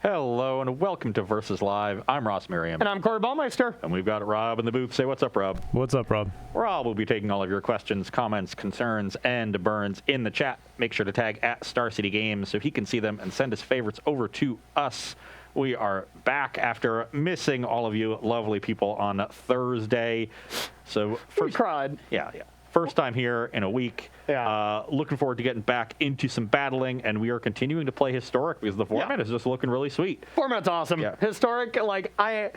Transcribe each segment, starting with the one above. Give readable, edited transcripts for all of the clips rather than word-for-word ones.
Hello and welcome to Versus Live. I'm Ross Merriam. And I'm Corey Baumeister. And we've got Rob in the booth. Say what's up, Rob. What's up, Rob? Rob will be taking all of your questions, comments, concerns, and burns in the chat. Make sure to tag at Star City Games so he can see them and send his favorites over to us. We are back after missing all of you lovely people on Thursday. So we cried. Yeah. First time here in a week. Yeah. Looking forward to getting back into some battling, and we are continuing to play Historic because the format is just looking really sweet. Format's awesome. Yeah. Historic, like, I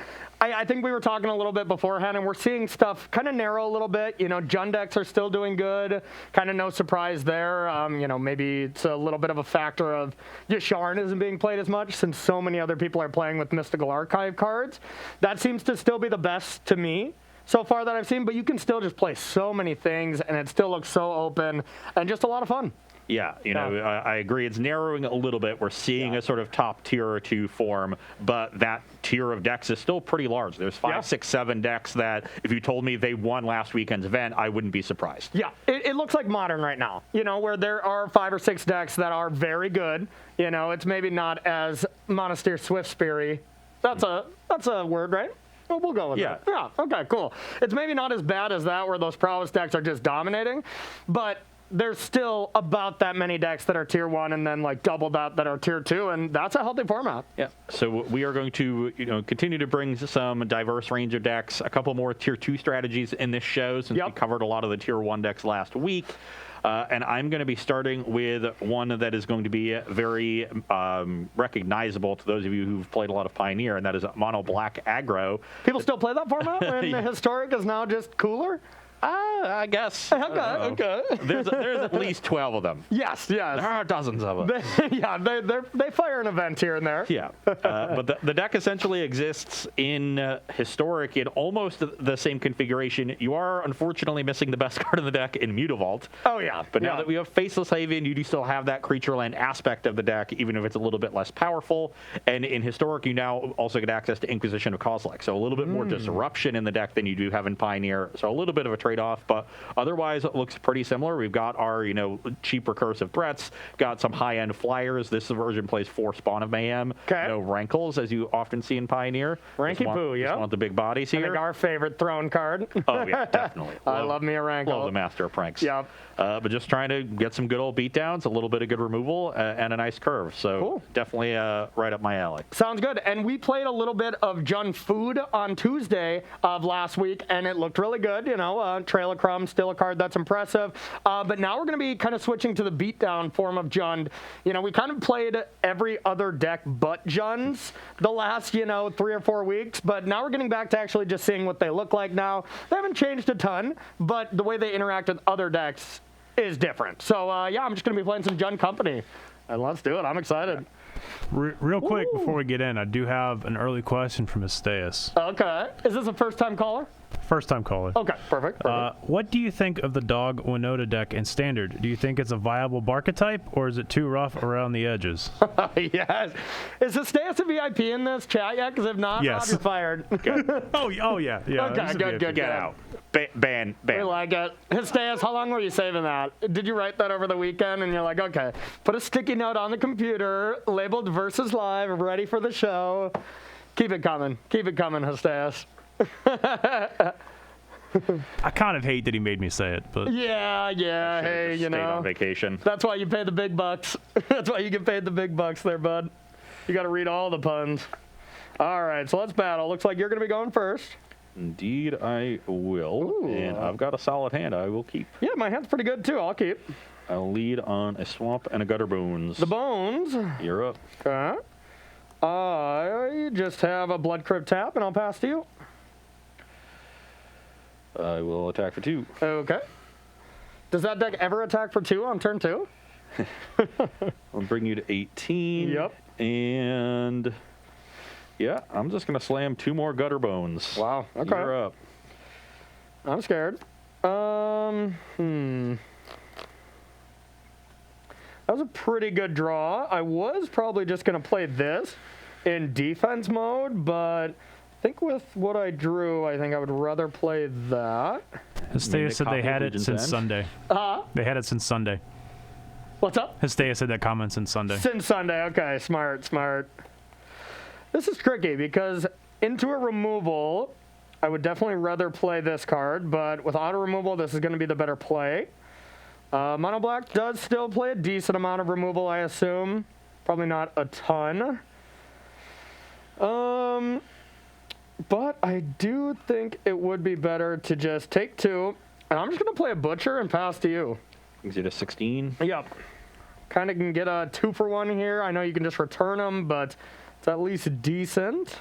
think we were talking a little bit beforehand, and we're seeing stuff kind of narrow a little bit. You know, Jund decks are still doing good. Kind of no surprise there. Maybe it's a little bit of a factor of Yasharn isn't being played as much since so many other people are playing with Mystical Archive cards. That seems to still be the best to me so far that I've seen, but you can still just play so many things, and it still looks so open and just a lot of fun. Yeah, I agree. It's narrowing a little bit. We're seeing a sort of top tier or two form, but that tier of decks is still pretty large. There's 5, 6, 7 decks that if you told me they won last weekend's event, I wouldn't be surprised. Yeah, it looks like Modern right now, where there are 5 or 6 decks that are very good. It's maybe not as Monasteer Swift Speary. That's a word, right? Well, we'll go with that. Yeah, okay, cool. It's maybe not as bad as that where those prowess decks are just dominating, but there's still about that many decks that are tier 1 and then like double that are tier 2, and that's a healthy format. Yeah. So we are going to continue to bring some diverse range of decks, a couple more tier 2 strategies in this show since we covered a lot of the tier 1 decks last week. And I'm going to be starting with one that is going to be very recognizable to those of you who've played a lot of Pioneer, and that is Mono Black Aggro. People still play that format when the Historic is now just cooler? I guess. Okay. There's at least 12 of them. Yes. There are dozens of them. They fire an event here and there. Yeah. But the deck essentially exists in Historic in almost the same configuration. You are unfortunately missing the best card in the deck in Mutavault. Oh, yeah. But now that we have Faceless Haven, you do still have that creature land aspect of the deck, even if it's a little bit less powerful. And in Historic, you now also get access to Inquisition of Kozilek. So a little bit more disruption in the deck than you do have in Pioneer. So a little bit of a trade-off, but otherwise it looks pretty similar. We've got our, cheap recursive threats, got some high-end flyers. This version plays 4 Spawn of Mayhem. Okay. No Rankles, as you often see in Pioneer. Ranky Poo, yeah. Just want the big bodies here. I think our favorite throne card. Oh, yeah, definitely. I love me a Rankle. Love the Master of Pranks. Yep. But just trying to get some good old beatdowns, a little bit of good removal, and a nice curve. So definitely right up my alley. Sounds good. And we played a little bit of Jund Food on Tuesday of last week, and it looked really good. Trail of Crumbs, still a card that's impressive. But now we're going to be kind of switching to the beatdown form of Jund. We kind of played every other deck but Jund's the last, 3 or 4 weeks. But now we're getting back to actually just seeing what they look like now. They haven't changed a ton, but the way they interact with other decks is different. So, I'm just going to be playing some Jund Company. And let's do it. I'm excited. Real quick before we get in, I do have an early question from Esteas. Okay. Is this a first-time caller? First-time caller. Okay, perfect. What do you think of the Dog Winota deck in Standard? Do you think it's a viable Barca-type, or is it too rough around the edges? Yes. Is Esteas a VIP in this chat yet? Because if not, yes. Rob, you're fired. Oh, yeah. Okay, good. Get out. Ban. We like it. Esteas, how long were you saving that? Did you write that over the weekend? And you're like, okay, put a sticky note on the computer, labeled Versus Live, ready for the show. Keep it coming, Esteas. I kind of hate that he made me say it, but yeah. Hey, stayed on vacation. That's why you pay the big bucks. That's why you get paid the big bucks, there, bud. You got to read all the puns. All right, so let's battle. Looks like you're going to be going first. Indeed, I will. Ooh. And I've got a solid hand. I will keep. Yeah, my hand's pretty good too. I'll keep. I'll lead on a Swamp and a Gutter Bones. The Bones. You're up. Okay. I just have a Blood Crypt tap, and I'll pass to you. I will attack for 2. Okay. Does that deck ever attack for 2 on turn 2? I'll bring you to 18. Yep. And yeah, I'm just going to slam 2 more Gutter Bones. Wow. Okay. You're up. I'm scared. That was a pretty good draw. I was probably just going to play this in defense mode, but I think with what I drew, I think I would rather play that. Esteas said they had it since Sunday. They had it since Sunday. What's up? Esteas said that comment since Sunday. Since Sunday. Okay, smart. This is tricky because into a removal, I would definitely rather play this card, but with auto removal, this is going to be the better play. Mono black does still play a decent amount of removal, I assume. Probably not a ton. But I do think it would be better to just take 2, and I'm just going to play a Butcher and pass to you. Brings you to 16. Yep. Kind of can get a 2-for-1 here. I know you can just return them, but it's at least decent.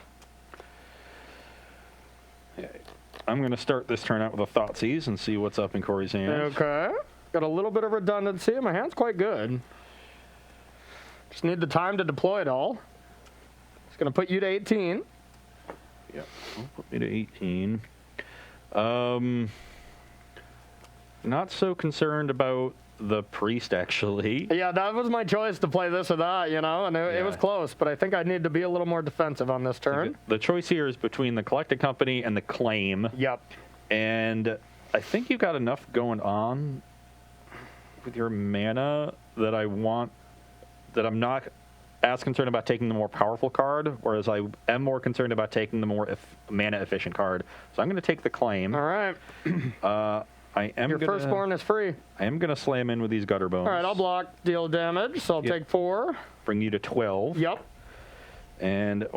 I'm going to start this turn out with a Thoughtseize and see what's up in Corey's hand. Okay. Got a little bit of redundancy. My hand's quite good. Just need the time to deploy it all. It's going to put you to 18. Yeah, put me to 18. Not so concerned about the priest, actually. Yeah, that was my choice to play this or that, you know, and it was close, but I think I need to be a little more defensive on this turn. The choice here is between the Collected Company and the Claim. Yep. And I think you've got enough going on with your mana that I'm not as concerned about taking the more powerful card, whereas I am more concerned about taking the more mana efficient card. So I'm going to take the Claim. All right. Your firstborn is free. I am going to slam in with these Gutter Bones. All right, I'll block, deal damage, so I'll take 4. Bring you to 12. Yep. And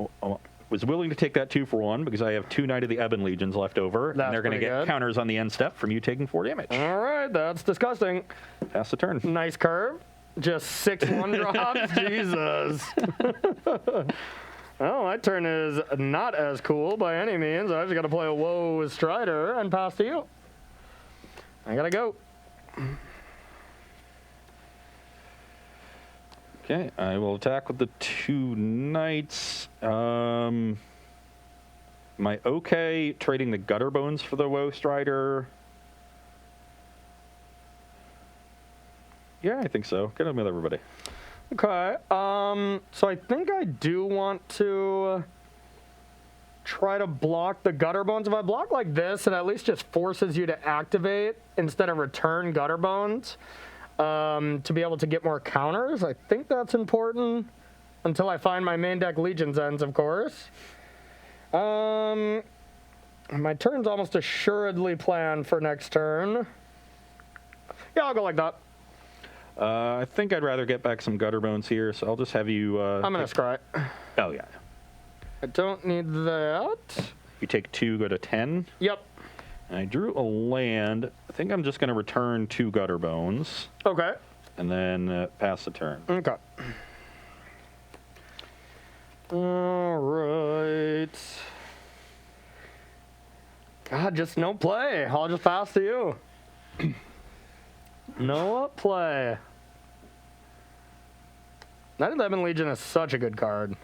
was willing to take that 2-for-1 because I have 2 Knight of the Ebon Legions left over. That's and they're going to get counters on the end step from you taking 4 damage. All right, that's disgusting. Pass the turn. Nice curve. Just 6 1-drops. Jesus. Well, my turn is not as cool by any means. I just got to play a Woe Strider and pass to you. I gotta go. Okay, I will attack with the 2 Knights. My okay trading the Gutter Bones for the Woe Strider. Yeah, I think so. Get on with everybody. Okay. So I think I do want to try to block the Gutter Bones. If I block like this, it at least just forces you to activate instead of return Gutter Bones to be able to get more counters. I think that's important until I find my main deck Legion's Ends, of course. My turn's almost assuredly planned for next turn. Yeah, I'll go like that. I think I'd rather get back some Gutter Bones here, so I'll just have you... I'm going to scry. Oh, yeah. I don't need that. You take 2, go to 10. Yep. And I drew a land. I think I'm just going to return 2 Gutter Bones. Okay. And then pass the turn. Okay. All right. God, just no play. I'll just pass to you. No play. Knight of the Ebon Legion is such a good card.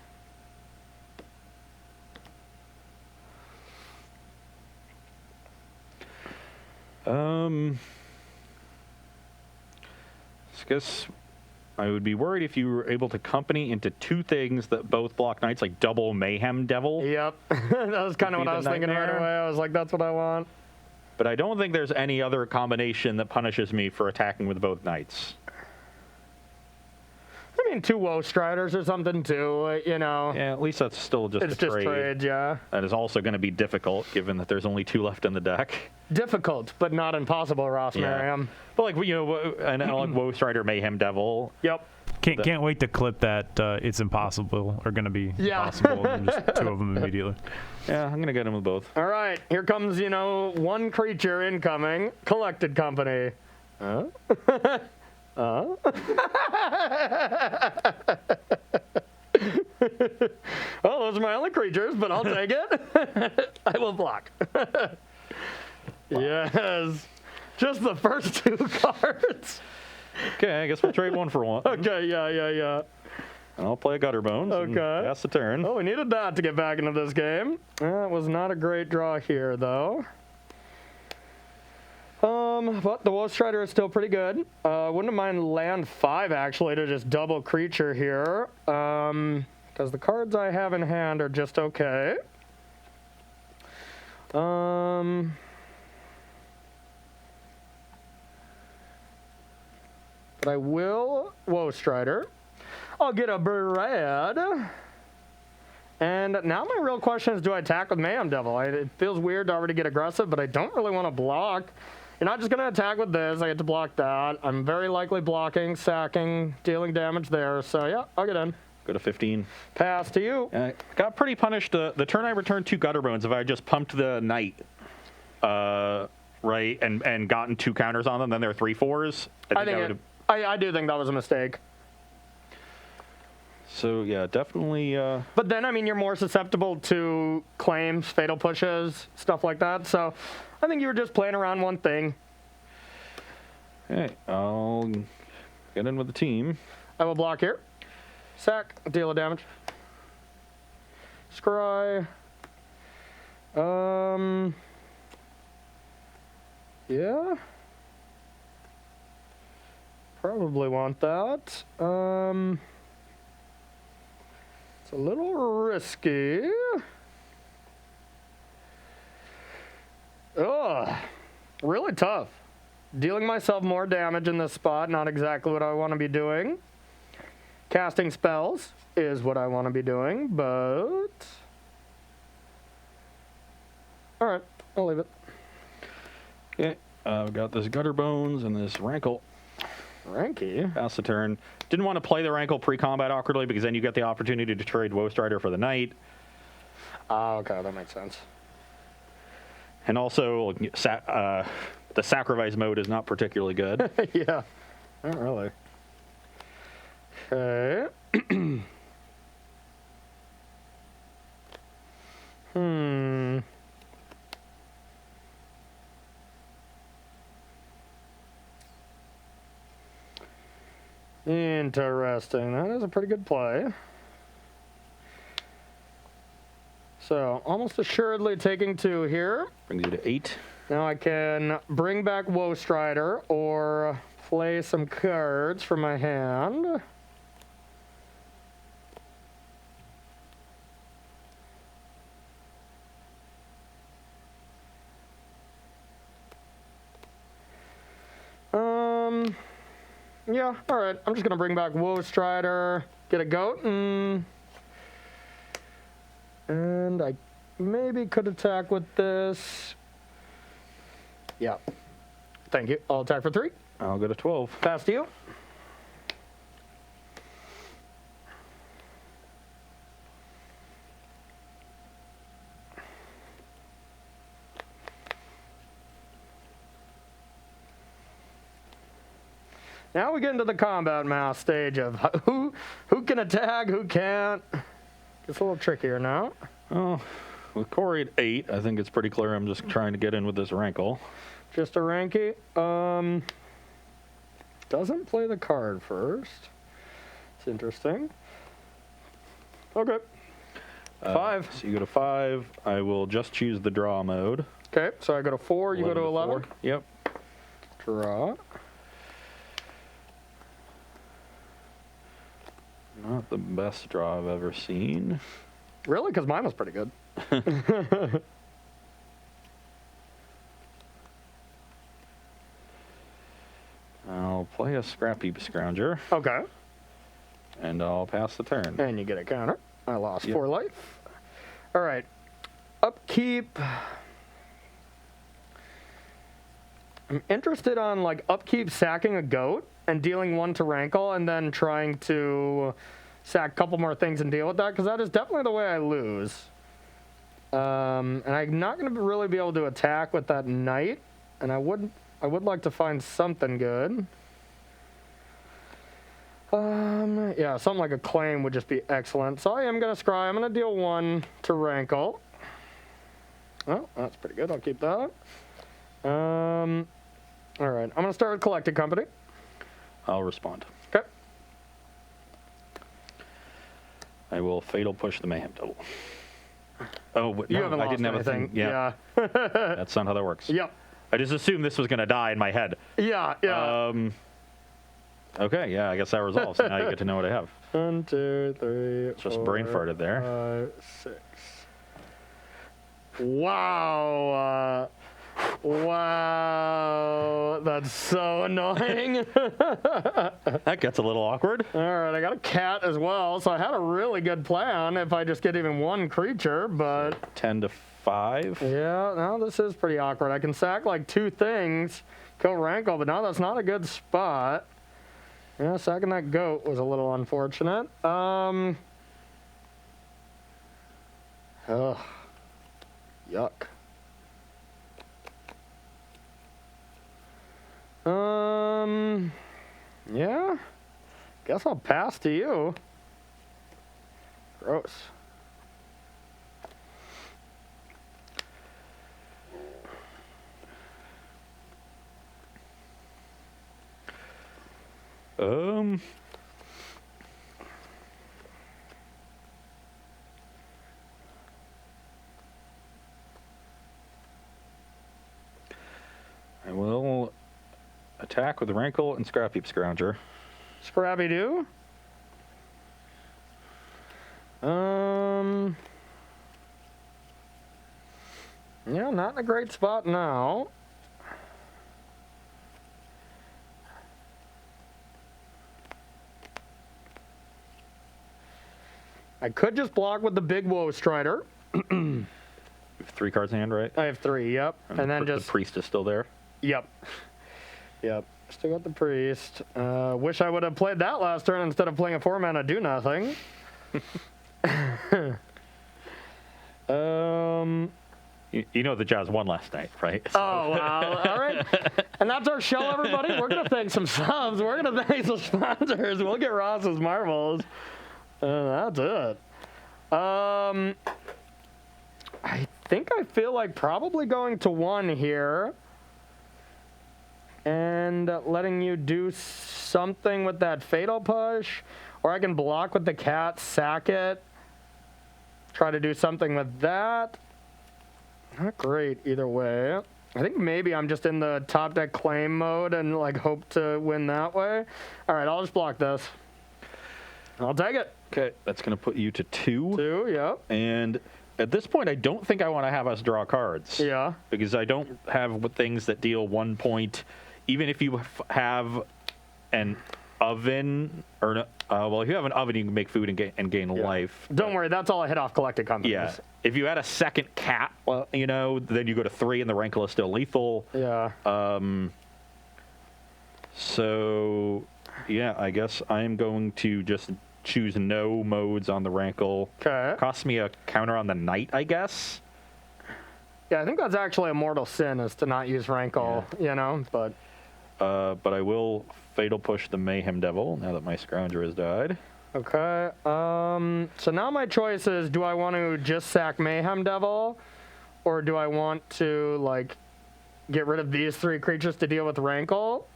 I guess I would be worried if you were able to company into 2 things that both block Knights, like double Mayhem Devil. Yep. That was kind of what I was thinking right away. I was like, that's what I want. But I don't think there's any other combination that punishes me for attacking with both Knights. I mean, 2 Woe Striders or something too, you know. Yeah, at least that's still just it's a trade. It's just trade, yeah. That is also going to be difficult, given that there's only 2 left in the deck. Difficult, but not impossible, Ross Merriam. But like, you know, like Woe Strider, Mayhem Devil. Yep. Can't wait to clip that. It's impossible, or going to be impossible, and just 2 of them immediately. Yeah, I'm going to get them with both. All right, here comes, 1 creature incoming. Collected Company. Oh, those are my only creatures, but I'll take it. I will block. Yes. Just the first 2 cards. Okay, I guess we'll trade 1 for 1. Okay, yeah. And I'll play Gutter Bones. Okay. And pass the turn. Oh, we needed that to get back into this game. That was not a great draw here, though. But the Woe Strider is still pretty good. Wouldn't mind land 5, actually, to just double creature here. Because the cards I have in hand are just okay. But I will Woe Strider. I'll get a Bread. And now my real question is, do I attack with Mayhem Devil? It feels weird to already get aggressive, but I don't really want to block. You're not just going to attack with this. I get to block that. I'm very likely blocking, sacking, dealing damage there. So, yeah, I'll get in. Go to 15. Pass to you. Got pretty punished. The turn I returned 2 Gutter Bones, if I just pumped the Knight, right, and gotten 2 counters on them, then they're 3/4s. I do think that was a mistake. So, yeah, definitely. But then, I mean, you're more susceptible to claims, fatal pushes, stuff like that. So I think you were just playing around one thing. Okay, I'll get in with the team. I will block here. Sack, deal of damage. Scry. Yeah. Probably want that. It's a little risky. Ugh. Really tough. Dealing myself more damage in this spot, not exactly what I want to be doing. Casting spells is what I want to be doing, but... Alright, I'll leave it. Okay, I've got this Gutter Bones and this Rankle. Ranky. Pass the turn. Didn't want to play the Rankle pre-combat awkwardly because then you get the opportunity to trade Woe Strider for the Knight. Okay, that makes sense. And also, the Sacrifice mode is not particularly good. Yeah, not really. Okay. Interesting. That is a pretty good play. So, almost assuredly taking 2 here. Brings you to 8. Now I can bring back Woe Strider or play some cards from my hand. Yeah, alright. I'm just going to bring back Woe Strider, get a goat, and I maybe could attack with this. Yeah. Thank you. I'll attack for 3. I'll go to 12. Pass to you. Now we get into the combat math stage of who can attack, who can't. It's a little trickier now. Oh, with Corey at 8, I think it's pretty clear I'm just trying to get in with this Rankle. Just a Ranky. Doesn't play the card first. It's interesting. Okay. 5. So you go to 5. I will just choose the draw mode. Okay, so I go to 4, you go to 11. 4. Yep. Draw. Not the best draw I've ever seen. Really? Because mine was pretty good. I'll play a Scrappy Scrounger. Okay. And I'll pass the turn. And you get a counter. I lost 4 life. All right. Upkeep. I'm interested on like upkeep sacking a goat and dealing 1 to Rankle and then trying to sack a couple more things and deal with that, because that is definitely the way I lose. And I'm not going to really be able to attack with that Knight, and I would like to find something good. Yeah, something like a claim would just be excellent. So I am going to scry. I'm going to deal 1 to Rankle. Oh, that's pretty good. I'll keep that. All right. I'm going to start with Collected Company. I'll respond. Okay. I will Fatal Push the Mayhem Devil. Oh, You no, haven't I lost didn't have anything. a thing. Yeah. Yeah. That's not how that works. Yep. I just assumed this was going to die in my head. Yeah, yeah. Okay, yeah, I guess that resolves. So now you get to know what I have. 1, 2, 3, Just brain farted there. 5, 6. Wow. Wow, that's so annoying. That gets a little awkward. All right, I got a cat as well, so I had a really good plan if I just get even one creature, but 10 to 5. yeah, no, this is pretty awkward. I can sack like 2 things, kill Rankle, but now that's not a good spot. Yeah, sacking that goat was a little unfortunate. Ugh. Yuck. Yeah. Guess I'll pass to you. Gross. I will attack with Rankle and Scrap Heap Scrounger. Scrappy Doo? Yeah, not in a great spot now. I could just block with the big Woe Strider. You have 3 cards in hand, right? I have 3, yep. And then just... The Priest is still there. Yep. Yep. Still got the Priest. Wish I would have played that last turn instead of playing a 4-mana do-nothing. You know the Jazz won last night, right? So. Oh, wow. All right. And that's our show, everybody. We're going to thank some subs. We're going to thank some sponsors. We'll get Ross's marbles. That's it. I think I feel like probably going to 1 here and letting you do something with that Fatal Push, or I can block with the cat, sack it, try to do something with that. Not great either way. I think maybe I'm just in the top deck claim mode and like hope to win that way. All right, I'll just block this. I'll take it. Okay, that's going to put you to 2. 2, yep. And at this point, I don't think I want to have us draw cards. Yeah. Because I don't have things that deal 1 point. Even if you have an oven, or well, if you have an oven, you can make food and gain life. Don't worry, that's all I hit off collected companies. Yeah. If you had a second cat, well, you know, then you go to 3 and the Rankle is still lethal. Yeah. So, yeah, I guess I'm going to just choose no modes on the Rankle. Okay. Costs me a counter on the Knight, I guess. Yeah, I think that's actually a mortal sin is to not use Rankle, you know, but I will Fatal Push the Mayhem Devil now that my Scrounger has died. okay. So now my choice is, do I want to just sack Mayhem Devil, or do I want to, like, get rid of these 3 creatures to deal with Rankle?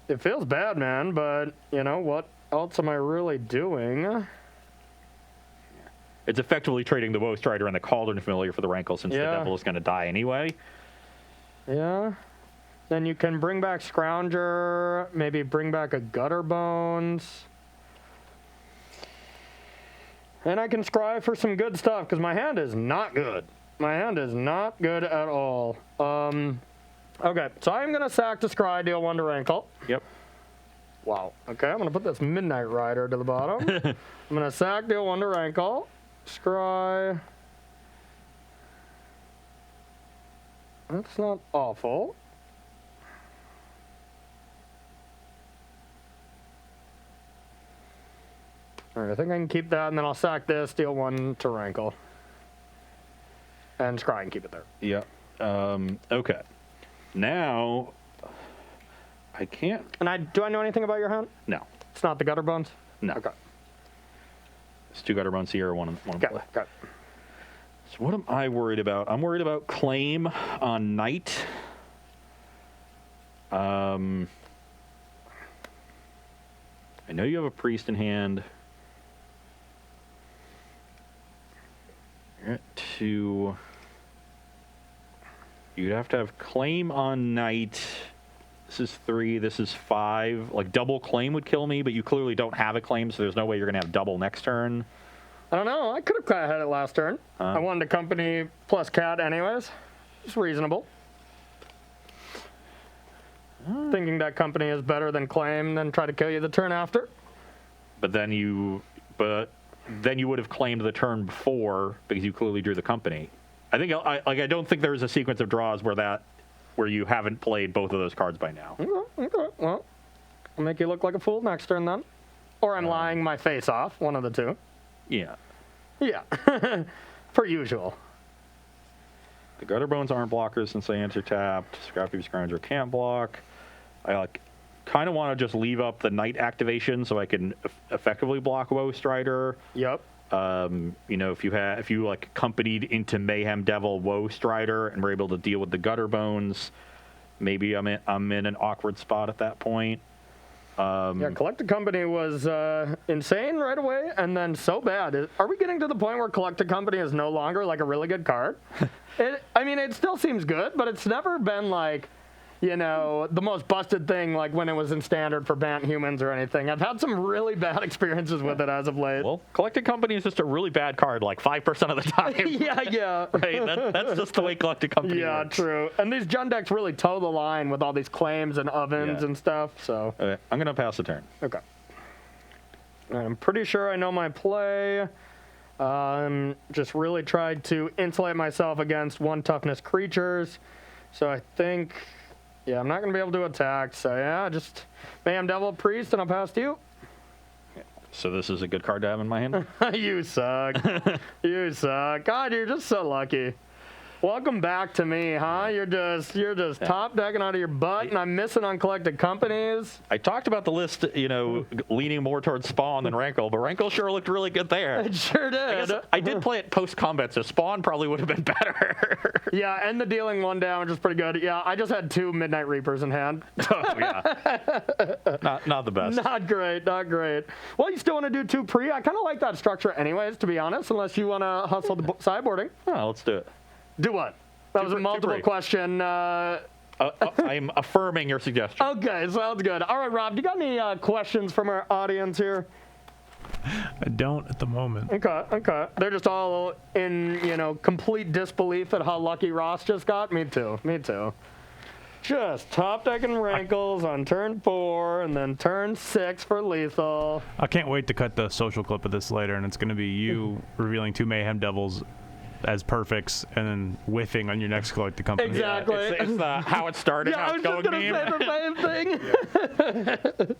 It feels bad, man, but, you know, what else am I really doing? It's effectively trading the Woe Strider and the Cauldron Familiar for the Rankle since the Devil is going to die anyway. Yeah. Then you can bring back Scrounger, maybe bring back a Gutter Bones. And I can scry for some good stuff, because my hand is not good. My hand is not good at all. Okay, so I'm going to sack to scry, deal 1 to Rankle. Yep. Wow. Okay, I'm going to put this Midnight Rider to the bottom. I'm going to sack, deal 1 to Rankle. Scry. That's not awful. All right, I think I can keep that, and then I'll sack this, deal 1 to Rankle. And scry and keep it there. Yeah. Okay. Now, I can't... And do I know anything about your hand? No. It's not the Gutter Bones? No. Okay. It's 2 Gutter Bones here, one Got play. it. Got it. So what am I worried about? I'm worried about Claim on Knight. I know you have a Priest in hand. You're at 2. You'd have to have Claim on Knight. This is 3. This is 5. Like, double Claim would kill me, but you clearly don't have a Claim, so there's no way you're going to have double next turn. I don't know. I could have had it last turn. I wanted a company plus cat anyways. It's reasonable. thinking that company is better than claim, then try to kill you the turn after. But then you would have claimed the turn before because you clearly drew the company. I think I don't think there's a sequence of draws where you haven't played both of those cards by now. Okay. Well, I'll make you look like a fool next turn then, or I'm lying my face off. One of the two. Yeah. Yeah. Per usual. The Gutter Bones aren't blockers since they enter tapped. Scrappy Scrounger can't block. I kind of want to just leave up the Knight activation so I can effectively block Woe Strider. Yep. If you accompanied into Mayhem Devil Woe Strider and were able to deal with the Gutter Bones, maybe I'm in an awkward spot at that point. Collected Company was insane right away, and then so bad. Are we getting to the point where Collected Company is no longer like a really good card? It still seems good, but it's never been like, the most busted thing like when it was in Standard for Bant Humans or anything. I've had some really bad experiences with it as of late. Well, Collected Company is just a really bad card, like 5% of the time. Yeah. Right? That's just the way Collected Company Yeah, works. true. And these Jund decks really toe the line with all these claims and ovens and stuff, so. Okay, I'm going to pass the turn. Okay. I'm pretty sure I know my play. Just really tried to insulate myself against 1 toughness creatures. So I think, I'm not going to be able to attack. So just Mayhem Devil Priest and I'll pass to you. So this is a good card to have in my hand? You suck. You suck. God, you're just so lucky. Welcome back to me, huh? You're just top decking out of your butt, and I'm missing on Collected Companies. I talked about the list, leaning more towards Spawn than Rankle, but Rankle sure looked really good there. It sure did. I did play it post-combat, so Spawn probably would have been better. Yeah, and the dealing 1 damage is pretty good. Yeah, I just had 2 Midnight Reapers in hand. Oh, yeah. Not the best. Not great. Well, you still want to do 2 pre? I kind of like that structure anyways, to be honest, unless you want to hustle the sideboarding. Oh, let's do it. Do what? That was a multiple question. I'm affirming your suggestion. Okay, sounds good. All right, Rob, do you got any questions from our audience here? I don't at the moment. Okay. They're just all in, complete disbelief at how lucky Ross just got. Me too. Just top decking Rankles on turn 4 and then turn 6 for lethal. I can't wait to cut the social clip of this later, and it's going to be you revealing 2 Mayhem Devils as perfects and then whiffing on your next Collected Company. Exactly. Yeah, it's the how it started, how it's going meme. I was just going to say the same thing.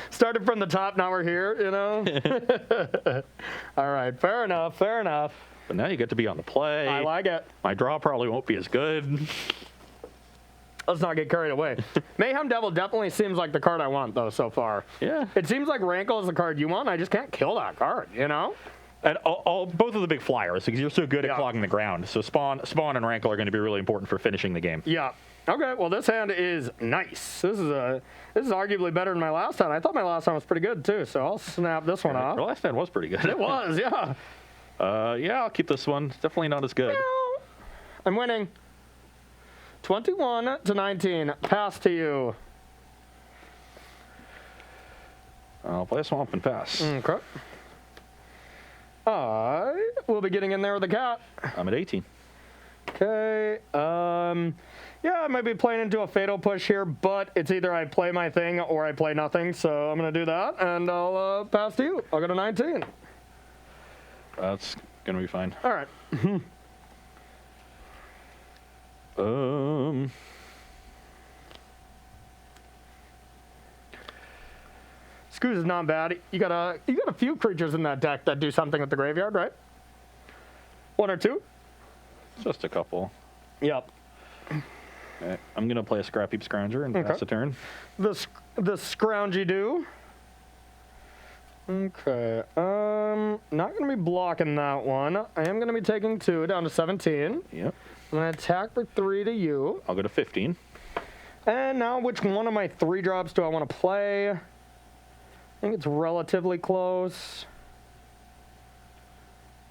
Started from the top, now we're here, All right, fair enough. But now you get to be on the play. I like it. My draw probably won't be as good. Let's not get carried away. Mayhem Devil definitely seems like the card I want, though, so far. Yeah. It seems like Rankle is the card you want. I just can't kill that card, And both of the big flyers, because you're so good at clogging the ground. So Spawn and Rankle are going to be really important for finishing the game. Yeah. Okay, well, this hand is nice. This is arguably better than my last hand. I thought my last hand was pretty good, too, so I'll snap this one off. Your last hand was pretty good. It was, yeah. I'll keep this one. Definitely not as good. I'm winning. 21-19. Pass to you. I'll play a Swamp and pass. Okay. I will be getting in there with the cat. I'm at 18. Okay. I might be playing into a fatal push here, but it's either I play my thing or I play nothing, so I'm going to do that, and I'll pass to you. I'll go to 19. That's going to be fine. All right. Screws is not bad. You got a few creatures in that deck that do something with the graveyard, right? 1 or 2? Just a couple. Yep. Okay. I'm going to play a Scrap Heap Scrounger and pass the turn. The Scroungy do. Okay. Not going to be blocking that one. I am going to be taking 2 down to 17. Yep. I'm going to attack for 3 to you. I'll go to 15. And now which one of my 3 drops do I want to play? I think it's relatively close.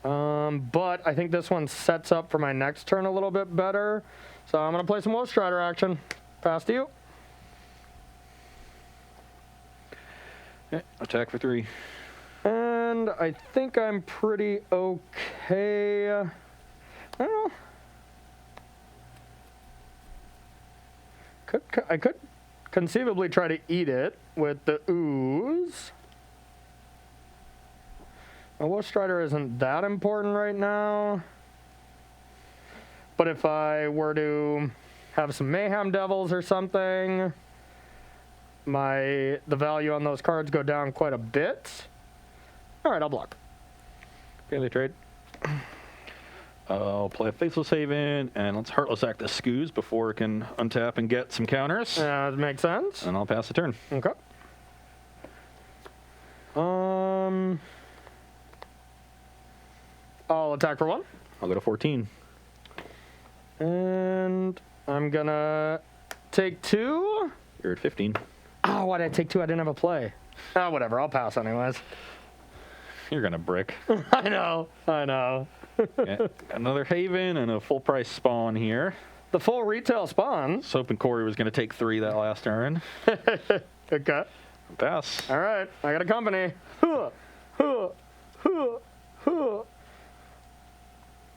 But I think this one sets up for my next turn a little bit better. So I'm going to play some Woe Strider action. Pass to you. Okay. Attack for 3. And I think I'm pretty okay. Well, I could conceivably try to eat it with the ooze. My Wolf Strider isn't that important right now. But if I were to have some Mayhem Devils or something, the value on those cards go down quite a bit. All right, I'll block. Okay, they trade. I'll play a Faithless Haven, and let's Heartless Act the Scoos before it can untap and get some counters. That makes sense. And I'll pass the turn. Okay. I'll attack for 1. I'll go to 14. And I'm gonna take 2. You're at 15. Oh, why did I take 2? I didn't have a play. Oh, whatever. I'll pass anyways. You're gonna brick. I know. Yeah, another Haven and a full price spawn here. The full retail spawn. Was hoping Corey was gonna take 3 that last turn. Okay. Pass. All right. I got a company.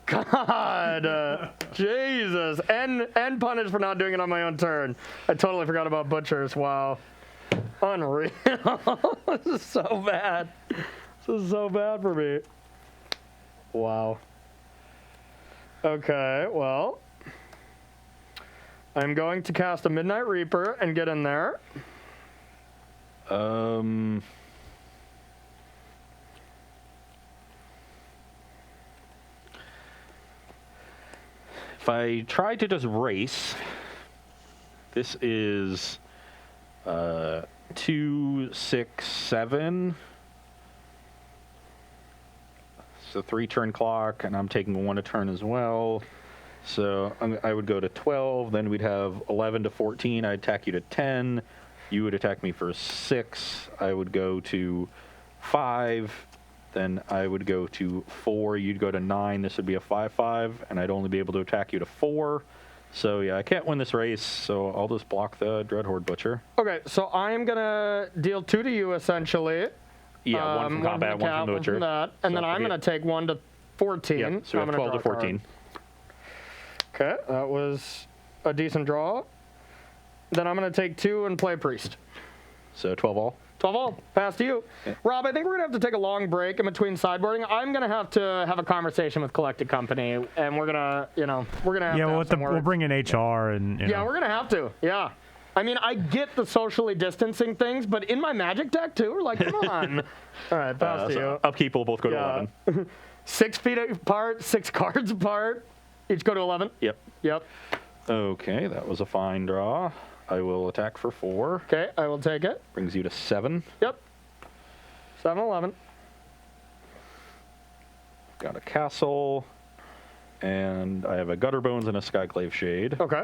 God, Jesus, and punish for not doing it on my own turn. I totally forgot about butchers. Wow, unreal. This is so bad. This is so bad for me. Wow. Okay, well, I'm going to cast a Midnight Reaper and get in there. If I try to just race, this is 2, 6, 7. So 3 turn clock, and I'm taking 1 a turn as well. So I would go to 12, then we'd have 11 to 14. I'd attack you to 10. You would attack me for 6. I would go to 5. Then I would go to 4. You'd go to 9. This would be a 5/5, and I'd only be able to attack you to 4. So yeah, I can't win this race, so I'll just block the Dreadhorde Butcher. Okay, so I am gonna deal 2 to you essentially. Yeah, 1 from combat, 1 from the Butcher. From that, and then I'm gonna take 1 to 14. Yeah, so we have 12 to 14. Okay, that was a decent draw. Then I'm gonna take 2 and play Priest. So 12 all. 12 all. Pass to you. Yeah. Rob, I think we're going to have to take a long break in between sideboarding. I'm going to have a conversation with Collected Company, and we're going to, we're going to have to have some words. We'll bring in HR and, Yeah, we're going to have to. Yeah. I mean, I get the socially distancing things, but in my Magic deck, too, we're like, come on. All right, pass to you. Upkeep will both go to 11. 6 feet apart, 6 cards apart. Each go to 11? Yep. Yep. Okay, that was a fine draw. I will attack for 4. Okay, I will take it. Brings you to 7. Yep. 7-11. Got a castle. And I have a Gutter Bones and a Skyclave Shade. Okay.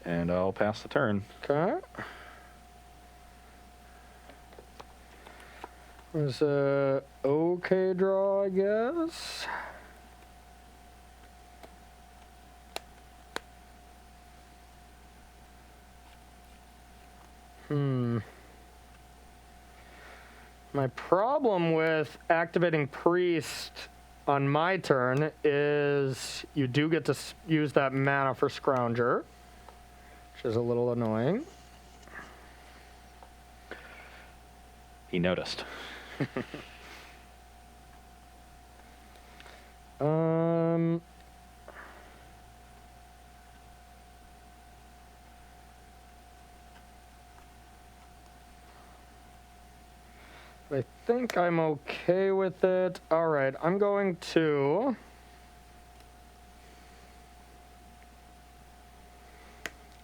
And I'll pass the turn. Okay. It was a okay draw, I guess. My problem with activating Priest on my turn is you do get to use that mana for Scrounger, which is a little annoying. He noticed. I think I'm okay with it. All right, I'm going to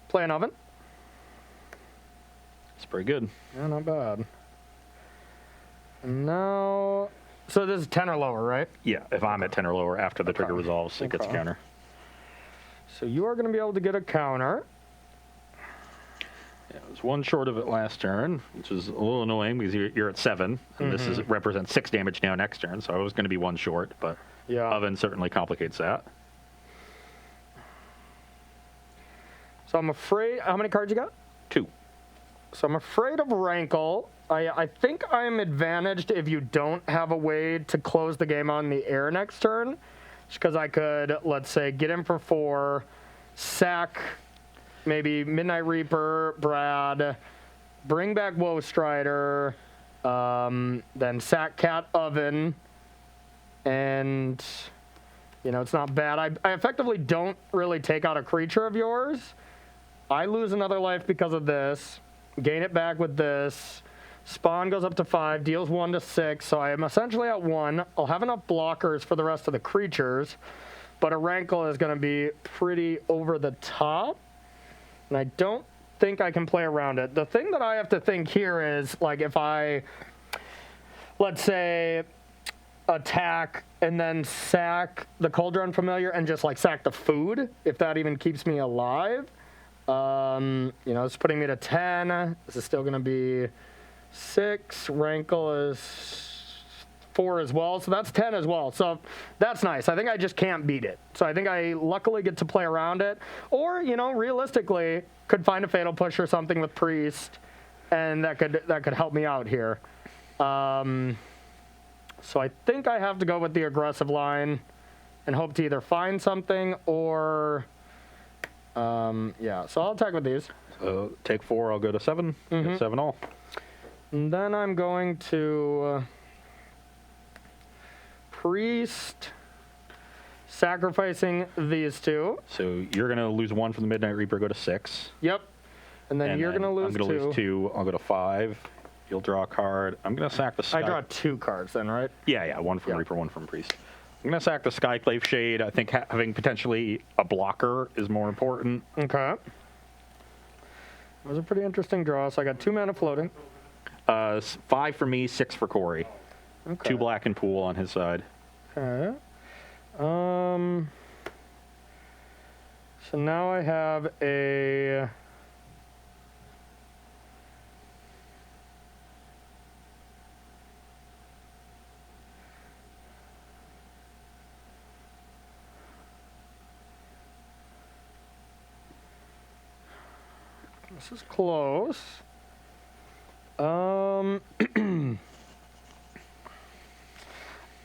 play an oven. It's pretty good. Yeah, not bad. And now, so this is 10 or lower, right? Yeah, if I'm at 10 or lower after the trigger resolves, it gets a counter. So you are going to be able to get a counter. Yeah, it was 1 short of it last turn, which is a little annoying because you're at 7, and this represents 6 damage now next turn, so I was going to be 1 short, but oven certainly complicates that. So I'm afraid, how many cards you got? 2. So I'm afraid of Rankle. I think I'm advantaged if you don't have a way to close the game on the air next turn, because I could, let's say, get in for 4, sack maybe Midnight Reaper, Brad, bring back Woe Strider, then sack Cat Oven, and it's not bad. I effectively don't really take out a creature of yours. I lose another life because of this, gain it back with this. Spawn goes up to 5, deals 1 to 6, so I am essentially at 1. I'll have enough blockers for the rest of the creatures, but a Rankle is going to be pretty over the top, and I don't think I can play around it. The thing that I have to think here is, like, if I, let's say, attack and then sack the Cauldron Familiar and just, like, sack the food, if that even keeps me alive. It's putting me to 10. This is still going to be 6. Rankle is 4 as well, so that's 10 as well. So that's nice. I think I just can't beat it. So I think I luckily get to play around it. Or, realistically, could find a Fatal Push or something with Priest, and that could help me out here. So I think I have to go with the aggressive line and hope to either find something or, so I'll attack with these. So take 4, I'll go to 7. Get 7 all. And then I'm going to Priest, sacrificing these 2. So you're going to lose 1 from the Midnight Reaper, go to 6. Yep. And then you're going to lose 2. I'm going to lose 2. I'll go to 5. You'll draw a card. I'm going to sack the Sky. I draw 2 cards then, right? Yeah. 1 from Reaper, 1 from Priest. I'm going to sack the Skyclave Shade. I think having potentially a blocker is more important. Okay. That was a pretty interesting draw. So I got 2 mana floating. 5 for me, 6 for Corey. Okay. 2 black and pool on his side. Okay. So now I have a... This is close.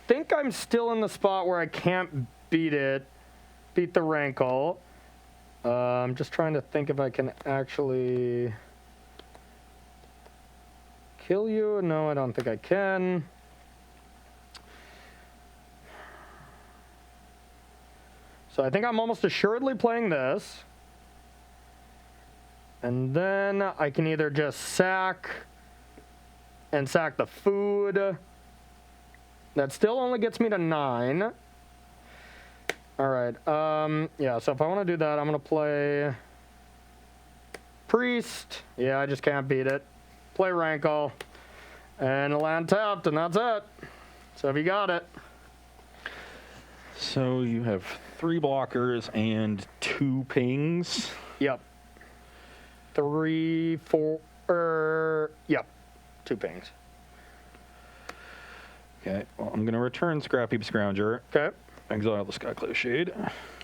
Think I'm still in the spot where I can't beat the Rankle. I'm just trying to think if I can actually kill you. No, I don't think I can. So I think I'm almost assuredly playing this. And then I can either just sack the food. That still only gets me to 9. All right. So if I want to do that, I'm going to play Priest. Yeah, I just can't beat it. Play Rankle. And a land tapped, and that's it. So have you got it? So you have 3 blockers and 2 pings. Yep. 3, 4, yep. 2 pings. Okay, well, I'm going to return Scrappy Scrounger. Okay. Exile the Skyclave Shade.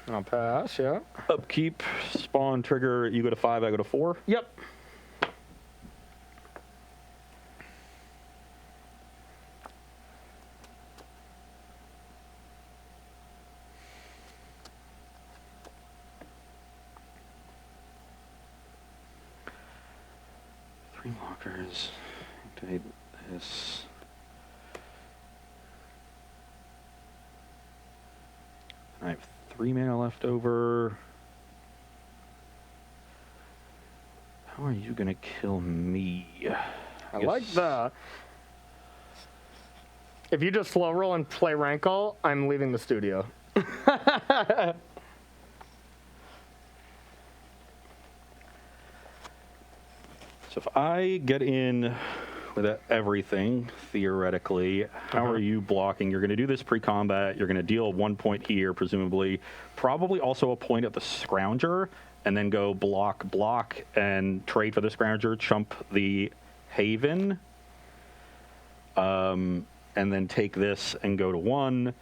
I'll pass, yeah. Upkeep, spawn, trigger, you go to 5, I go to 4. Yep. Blockers. Activate this. I have 3 mana left over. How are you gonna kill me? I like that. If you just slow roll and play Rankle, I'm leaving the studio. So if I get in with everything, theoretically, how are you blocking? You're going to do this pre-combat. You're going to deal 1 point here, presumably. Probably also a point at the Scrounger, and then go block, and trade for the Scrounger, chump the Haven, and then take this and go to 1,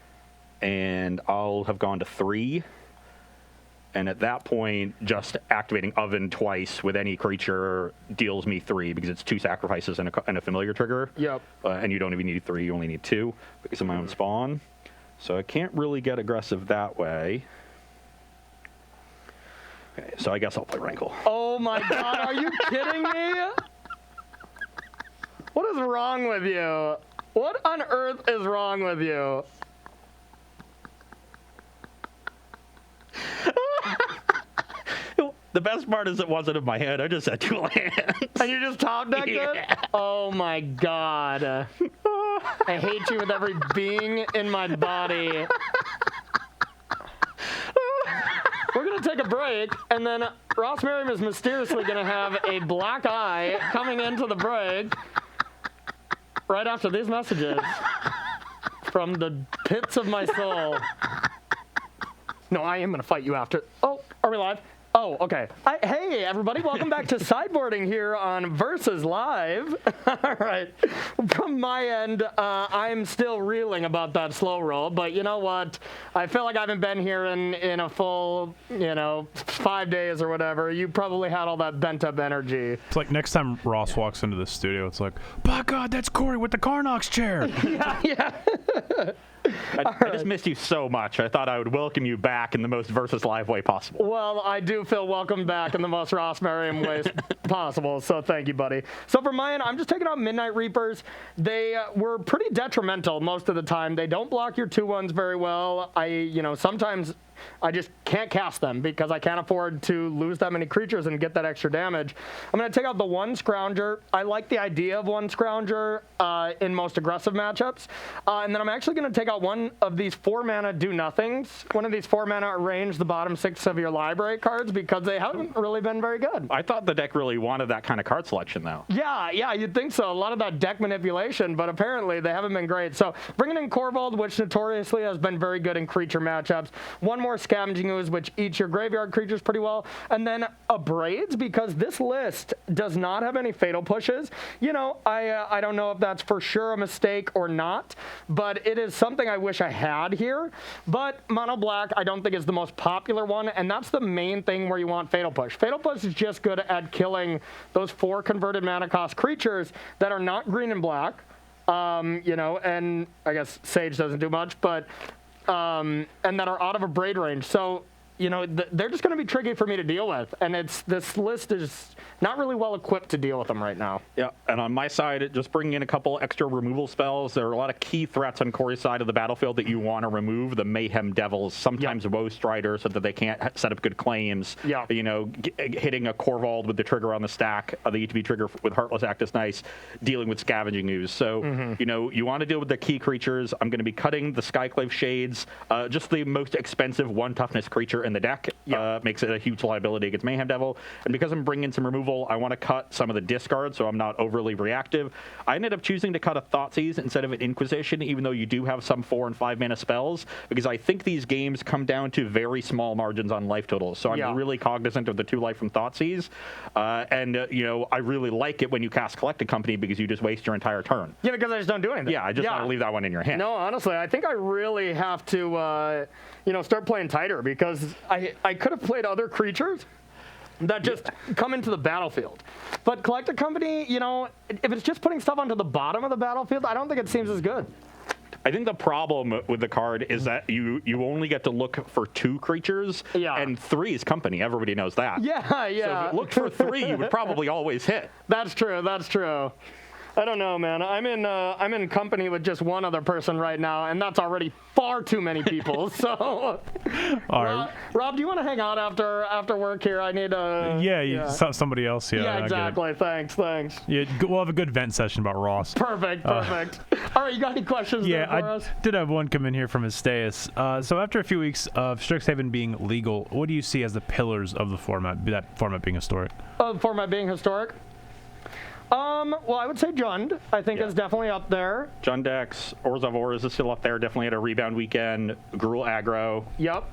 and I'll have gone to 3. And at that point, just activating Oven twice with any creature deals me 3 because it's 2 sacrifices and a familiar trigger. Yep. And you don't even need 3, you only need 2 because of my own spawn. So I can't really get aggressive that way. Okay, so I guess I'll play Rankle. Oh my God, are you kidding me? What is wrong with you? What on earth is wrong with you? The best part is it wasn't in my head. I just had 2 lands. And you just top decked it? Oh my God. I hate you with every being in my body. We're going to take a break, and then Ross Merriam is mysteriously going to have a black eye coming into the break right after these messages from the pits of my soul. No, I am going to fight you after. Oh, are we live? Oh, okay. Hey, everybody. Welcome back to Sideboarding here on Versus Live. All right. From my end, I'm still reeling about that slow roll, but you know what? I feel like I haven't been here in a full, 5 days or whatever. You probably had all that bent-up energy. It's like next time Ross walks into the studio, it's like, by God, that's Corey with the Carnox chair. Yeah. I just missed you so much. I thought I would welcome you back in the most Versus Live way possible. Well, I do feel welcome back in the most Ross Merriam ways possible, so thank you, buddy. So for my end, I'm just taking out Midnight Reapers. They were pretty detrimental most of the time. They don't block your 2/1s very well. Sometimes I just can't cast them because I can't afford to lose that many creatures and get that extra damage. I'm going to take out the 1 Scrounger. I like the idea of 1 Scrounger in most aggressive matchups. And then I'm actually going to take out one of these 4-mana do-nothings. One of these 4-mana arrange the bottom 6 of your library cards because they haven't really been very good. I thought the deck really wanted that kind of card selection, though. Yeah, you'd think so. A lot of that deck manipulation, but apparently they haven't been great. So bringing in Corvold, which notoriously has been very good in creature matchups. 1 more Scavenging Ooze, which eats your graveyard creatures pretty well. And then Abrades, because this list does not have any fatal pushes. I don't know if that's for sure a mistake or not, but it is something I wish I had here. But Mono Black, I don't think is the most popular one, and that's the main thing where you want Fatal Push. Fatal Push is just good at killing those 4 converted mana cost creatures that are not green and black. And I guess Sage doesn't do much, but and that are out of a braid range. So, they're just going to be tricky for me to deal with. And this list is not really well equipped to deal with them right now. Yeah, and on my side, just bringing in a couple extra removal spells. There are a lot of key threats on Corey's side of the battlefield that you want to remove. The Mayhem Devils, sometimes Woe Strider, so that they can't set up good claims. Yeah. Hitting a Corvold with the trigger on the stack, the ETB trigger with Heartless Act is nice. Dealing with Scavenging Ooze. So, you want to deal with the key creatures. I'm going to be cutting the Skyclave Shades, just the most expensive 1 toughness creature in the deck. Makes it a huge liability against Mayhem Devil. And because I'm bringing some removal, I want to cut some of the discard so I'm not overly reactive. I ended up choosing to cut a Thoughtseize instead of an Inquisition, even though you do have some 4 and 5 mana spells, because I think these games come down to very small margins on life totals. So I'm really cognizant of the 2 life from Thoughtseize. I really like it when you cast Collected Company because you just waste your entire turn. Yeah, because I just don't do anything. Yeah, I just want to leave that one in your hand. No, honestly, I think I really have to, start playing tighter because I could have played other creatures that just come into the battlefield. But Collected Company, if it's just putting stuff onto the bottom of the battlefield, I don't think it seems as good. I think the problem with the card is that you only get to look for 2 creatures, and 3 is company. Everybody knows that. Yeah. So if you looked for 3, you would probably always hit. That's true. I don't know, man. I'm in company with just one other person right now, and that's already far too many people. So, All right. Rob, do you want to hang out after work here? I need a somebody else. Yeah, exactly. Thanks. Yeah, we'll have a good vent session about Ross. Perfect. All right, you got any questions there for us? I did have one come in here from Esteus. So after a few weeks of Strixhaven being legal, what do you see as the pillars of the format, that format being historic? The format being historic? Well, I would say Jund, I think, is definitely up there. Jundex, Orzhov Ors is still up there. Definitely had a rebound weekend. Gruul Aggro. Yep.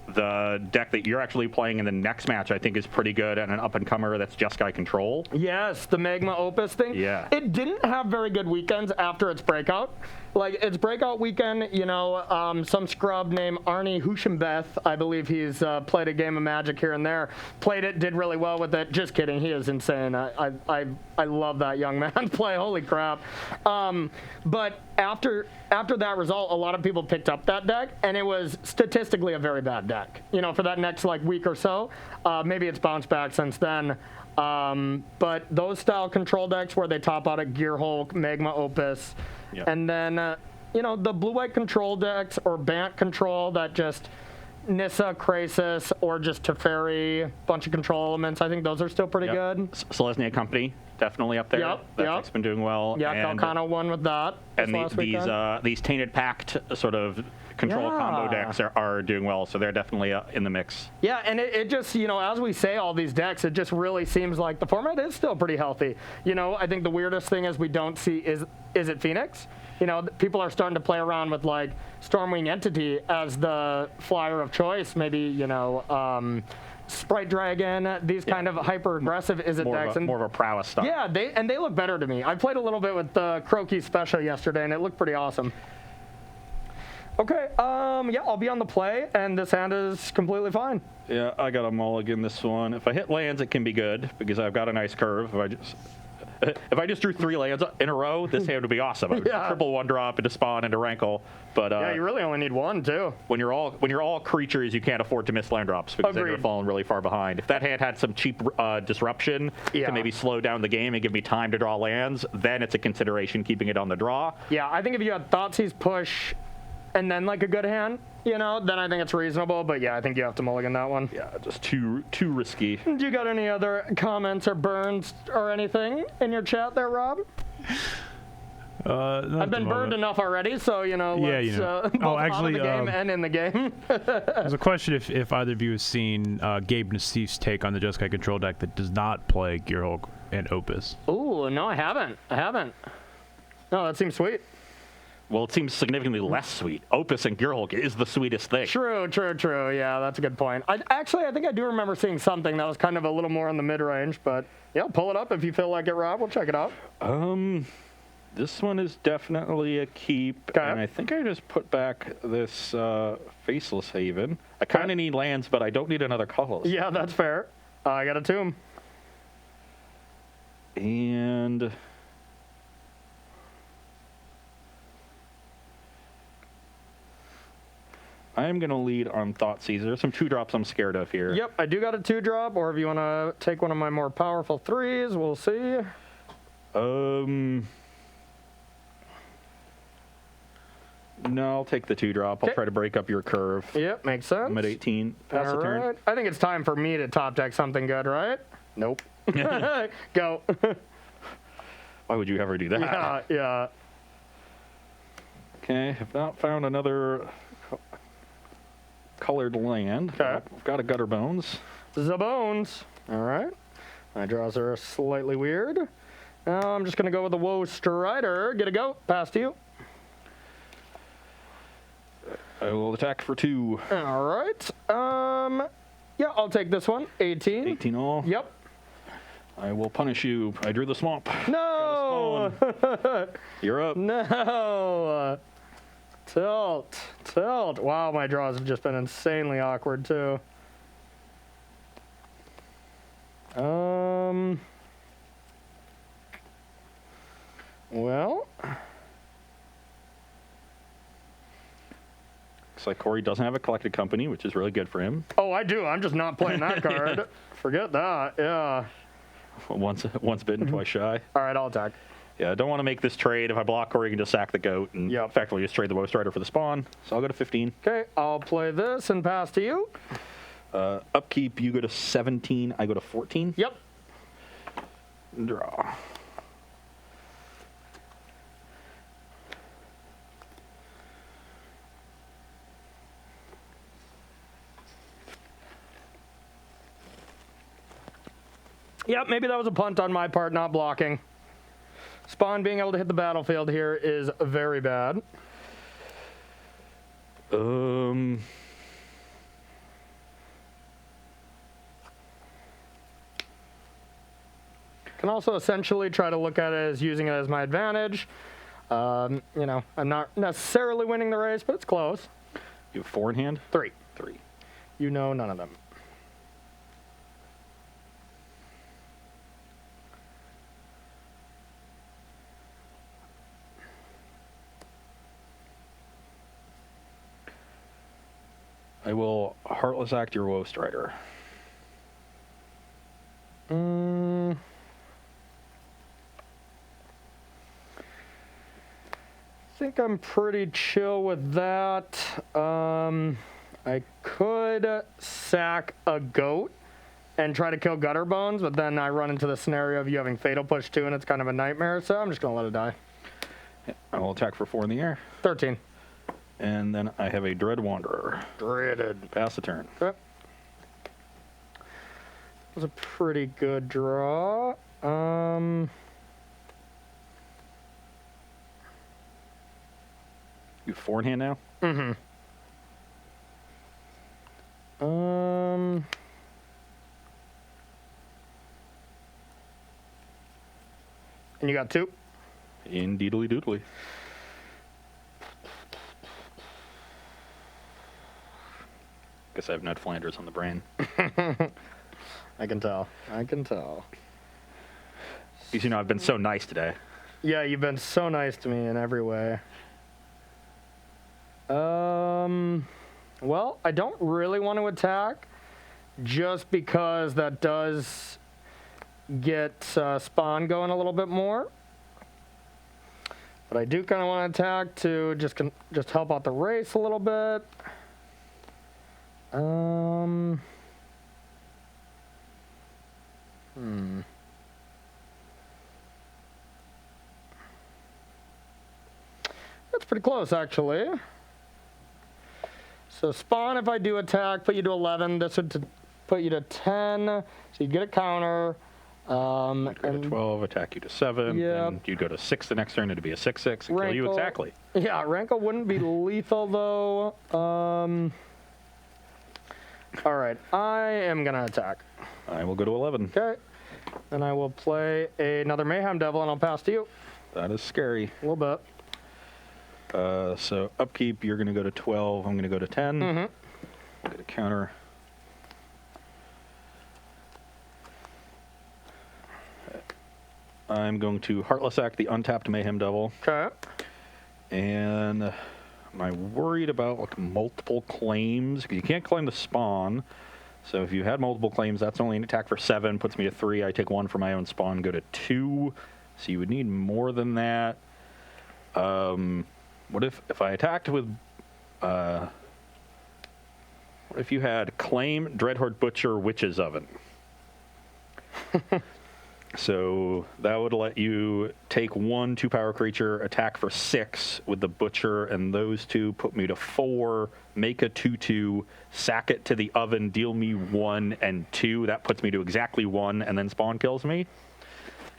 The deck that you're actually playing in the next match, I think, is pretty good, and an up-and-comer that's Jeskai Control. Yes, the Magma Opus thing. Yeah. It didn't have very good weekends after its breakout. Like, its breakout weekend, some scrub named Arnie Hushembeth, I believe he's played a game of Magic here and there, played it, did really well with it. Just kidding, he is insane. I love that young man play, holy crap. But after that result, a lot of people picked up that deck, and it was statistically a very bad deck. deck, for that next like week or so. Maybe it's bounced back since then. But those style control decks where they top out at Gear Hulk, Magma Opus, and then, the blue-white control decks or Bant control that just Nissa, Krasis, or just Teferi, bunch of control elements. I think those are still pretty good. Selesnya Company, definitely up there. Yep, That deck's been doing well. Yeah, Kalkana won with that. And these Tainted Pact sort of control combo decks are doing well, so they're definitely in the mix. Yeah, and it just, as we say all these decks, it just really seems like the format is still pretty healthy. I think the weirdest thing is we don't see is it Phoenix? People are starting to play around with like Stormwing Entity as the flyer of choice. Maybe, Sprite Dragon, these kind of hyper aggressive Izzet decks. More of a prowess stuff. Yeah, they look better to me. I played a little bit with the Croaky special yesterday, and it looked pretty awesome. Okay, I'll be on the play, and this hand is completely fine. Yeah, I got a mulligan this one. If I hit lands, it can be good because I've got a nice curve. If I just drew 3 lands in a row, this hand would be awesome. I would triple 1-drop into spawn into rankle. But you really only need 1 too. When you're all creatures, you can't afford to miss land drops because then you're falling really far behind. If that hand had some cheap disruption to maybe slow down the game and give me time to draw lands, then it's a consideration keeping it on the draw. Yeah, I think if you had Thoughtseize push and then like a good hand, then I think it's reasonable. But yeah, I think you have to mulligan that one. Yeah, just too risky. Do you got any other comments or burns or anything in your chat there, Rob? I've been burned enough already, so let's both out of the game and in the game. There's a question if either of you has seen Gabe Nassif's take on the Jeskai Control deck that does not play Gear Hulk and Opus. Ooh, no, I haven't. No, that seems sweet. Well, it seems significantly less sweet. Opus and Gear Hulk is the sweetest thing. True. Yeah, that's a good point. I think I do remember seeing something that was kind of a little more in the mid-range, but yeah, pull it up if you feel like it, Rob. We'll check it out. This one is definitely a keep, and I think I just put back this Faceless Haven. I kind of need lands, but I don't need another colorless. Yeah, that's fair. I got a Tomb. And I'm going to lead on Thoughtseize. There's some 2-drops I'm scared of here. Yep, I do got a 2-drop, or if you want to take one of my more powerful 3s, we'll see. No, I'll take the 2-drop. I'll try to break up your curve. Yep, makes sense. I'm at 18. Pass the turn. I think it's time for me to top deck something good, right? Nope. Go. Why would you ever do that? Yeah. Okay, have not found another colored land. Okay. I've got a Gutter Bones. The Bones. All right. My draws are slightly weird. Now I'm just going to go with the Woe Strider. Get a go. Pass to you. I will attack for 2. All right. Yeah, I'll take this one. 18. 18 all. Yep. I will punish you. I drew the swamp. No! You're up. No! Tilt. Wow, my draws have just been insanely awkward, too. Well. Looks like Corey doesn't have a collected company, which is really good for him. Oh, I do. I'm just not playing that card. Forget that. Yeah. Once bitten, twice shy. All right, I'll attack. Yeah, I don't want to make this trade. If I block Corey, you can just sack the goat and effectively just trade the Woe Strider for the spawn. So I'll go to 15. Okay, I'll play this and pass to you. Upkeep, you go to 17. I go to 14. Yep. Draw. Yep, maybe that was a punt on my part, not blocking. Spawn being able to hit the battlefield here is very bad. Can also essentially try to look at it as using it as my advantage. I'm not necessarily winning the race, but it's close. You have 4 in hand? 3. 3. You know none of them. I will Heartless Act your Woe Strider. I think I'm pretty chill with that. I could sack a goat and try to kill Gutter Bones, but then I run into the scenario of you having Fatal Push too, and it's kind of a nightmare, so I'm just going to let it die. I will attack for 4 in the air. 13. And then I have a Dread Wanderer. Dreaded. Pass the turn. Okay. That was a pretty good draw. You have 4 in hand now? Mm-hmm. And you got 2? Indeedly doodly. Guess I have Ned Flanders on the brain. I can tell. I can tell. Because, you know, I've been so nice today. Yeah, you've been so nice to me in every way. Well, I don't really want to attack just because that does get spawn going a little bit more. But I do kind of want to attack to just help out the race a little bit. That's pretty close, actually. So spawn, if I do attack, put you to 11. This would put you to 10. So you'd get a counter. I'd go to 12, attack you to 7. Yep. And you'd go to 6 the next turn. It'd be a 6/6 and kill you Rankle. exactly. Yeah, Rankle wouldn't be lethal, though. All right, I am going to attack. I will go to 11. Okay. Then I will play another Mayhem Devil, and I'll pass to you. That is scary. A little bit. So upkeep, you're going to go to 12. I'm going to go to 10. Mm-hmm. Get a counter. I'm going to Heartless Act the untapped Mayhem Devil. Okay. And am I worried about like multiple claims? Because you can't claim the spawn. So if you had multiple claims, that's only an attack for 7, puts me to 3. I take 1 for my own spawn, go to 2. So you would need more than that. What if I attacked with... what if you had Claim, Dreadhorde Butcher, Witch's Oven? So that would let you take 1 2-power creature, attack for 6 with the Butcher, and those 2 put me to 4, make a 2/2, sack it to the oven, deal me 1 and 2. That puts me to exactly 1, and then spawn kills me.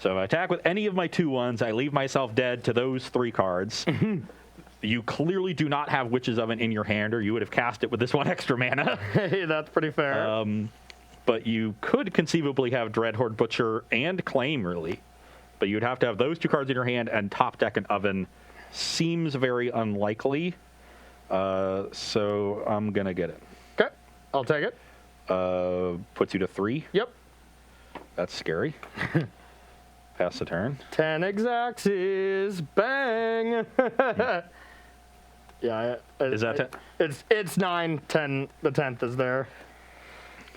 So if I attack with any of my 2/1s, I leave myself dead to those 3 cards. You clearly do not have Witch's Oven in your hand, or you would have cast it with this 1 extra mana. Hey, that's pretty fair. But you could conceivably have Dreadhorde Butcher and Claim, really. But you'd have to have those 2 cards in your hand, and top deck an Oven seems very unlikely. So I'm going to get it. Okay, I'll take it. Puts you to 3. Yep. That's scary. Pass the turn. 10 Exaxes. Bang. Yeah. Is that 10? It's 9, 10. The 10th is there.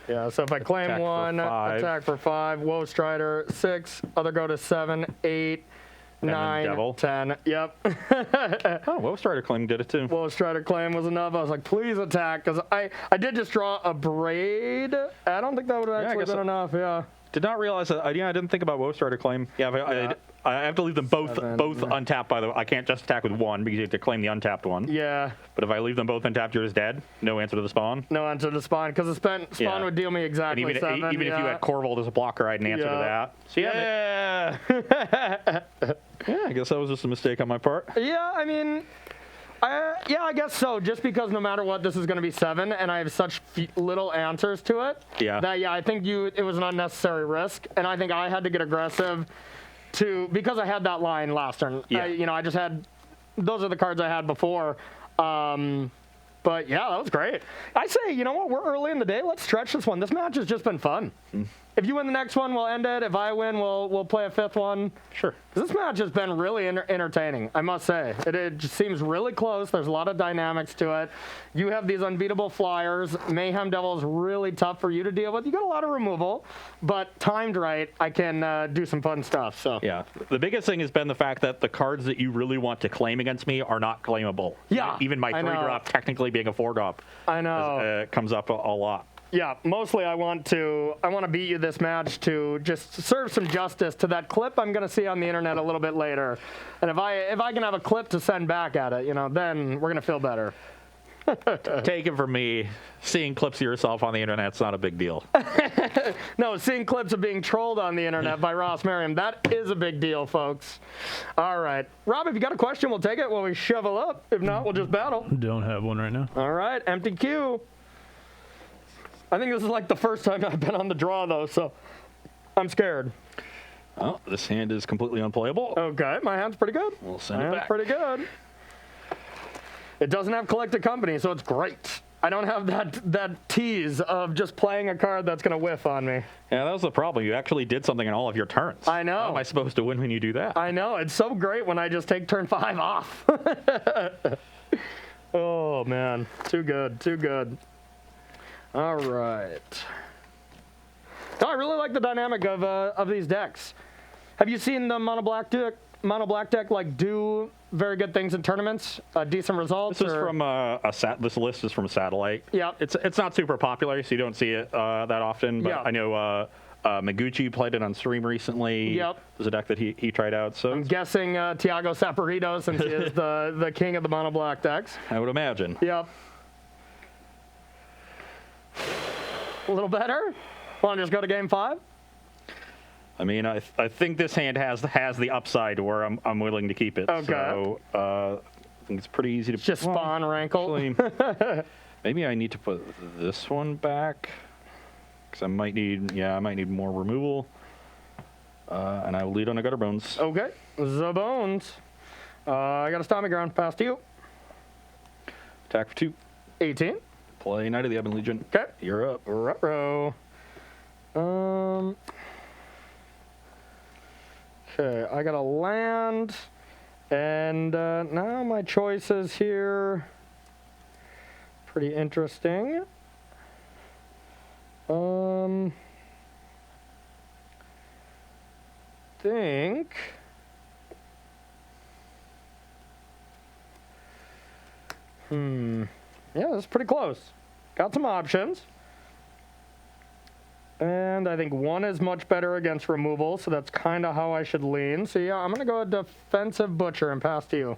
Yeah, so if I claim Attack for 1, 5. attack for 5, Woe Strider, 6, other go to 7, 8, then 9, Devil. 10. Yep. Oh, Woe Strider Claim did it too. Woe Strider claim was enough. I was like, please attack, because I did just draw a Braid. I don't think that would have actually been enough, yeah. Did not realize that. Yeah, I didn't think about Woe Strider Claim. Yeah, I have to leave them both 7. untapped, by the way. I can't just attack with 1 because you have to claim the untapped one. Yeah. But if I leave them both untapped, you're just dead. No answer to the spawn. No answer to spawn, because the spawn would deal me exactly and 7. Even if you had Corvold as a blocker, I'd an answer to that. So yeah. Yeah, I guess that was just a mistake on my part. Yeah, I mean, I guess so. Just because no matter what, this is going to be 7, and I have such little answers to it. Yeah. That I think it was an unnecessary risk, and I think I had to get aggressive because I had that line last turn. Yeah. I just had those are the cards I had before. But yeah, that was great. I say, you know what? We're early in the day. Let's stretch this one. This match has just been fun. If you win the next one, we'll end it. If I win, we'll play a 5th one. Sure. This match has been really entertaining, I must say. It just seems really close. There's a lot of dynamics to it. You have these unbeatable flyers. Mayhem Devil is really tough for you to deal with. You got a lot of removal, but timed right, I can do some fun stuff. So Yeah. The biggest thing has been the fact that the cards that you really want to claim against me are not claimable. Yeah, Even my I know. 3-drop technically being a 4-drop. I know. Comes up a lot. Yeah, mostly I want to beat you this match to just serve some justice to that clip I'm going to see on the internet a little bit later. And if I can have a clip to send back at it, then we're going to feel better. Take it from me, seeing clips of yourself on the internet's not a big deal. No, seeing clips of being trolled on the internet by Ross Merriam, that is a big deal, folks. All right. Rob, if you got a question, we'll take it while we shovel up. If not, we'll just battle. Don't have one right now. All right, empty queue. I think this is like the first time I've been on the draw, though, so I'm scared. Oh, this hand is completely unplayable. Okay, my hand's pretty good. We'll send My it hand's back. pretty good. It doesn't have collected company, so it's great. I don't have that tease of just playing a card that's going to whiff on me. Yeah, that was the problem. You actually did something in all of your turns. I know. How am I supposed to win when you do that? I know. It's so great when I just take turn 5 off. Oh, man. Too good. Too good. All right. No, I really like the dynamic of these decks. Have you seen the mono black deck like do very good things in tournaments? Decent results. This is from this list is from Satellite. Yeah. It's not super popular, so you don't see it that often. But Yeah. I know Maguchi played it on stream recently. Yep. There's a deck that he tried out. So I'm guessing Tiago Saporito, since he is the king of the mono black decks. I would imagine. Yep. A little better? Want to just go to game 5? I mean, I think this hand has the upside where I'm willing to keep it. Okay. So I think it's pretty easy to Just spawn rankle. Actually, maybe I need to put this one back because I might need more removal. And I will lead on a Gutter Bones. Okay. The bones. I got a Stomping Ground. Pass to you. Attack for 2. 18. Play Knight of the Ebon Legion. Okay. You're up. Ruh-roh. Okay, I got a land, and now my choices here. Pretty interesting. Think. Yeah, that's pretty close. Got some options. And I think 1 is much better against removal, so that's kind of how I should lean. So yeah, I'm going to go Defensive Butcher and pass to you.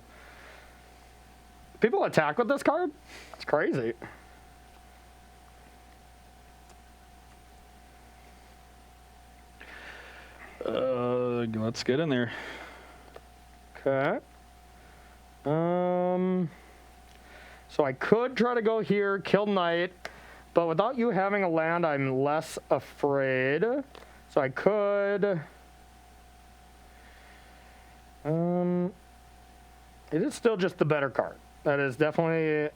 People attack with this card? That's crazy. Let's get in there. Okay. So I could try to go here, kill Knight, but without you having a land, I'm less afraid. So I could. It is still just the better card. That is definitely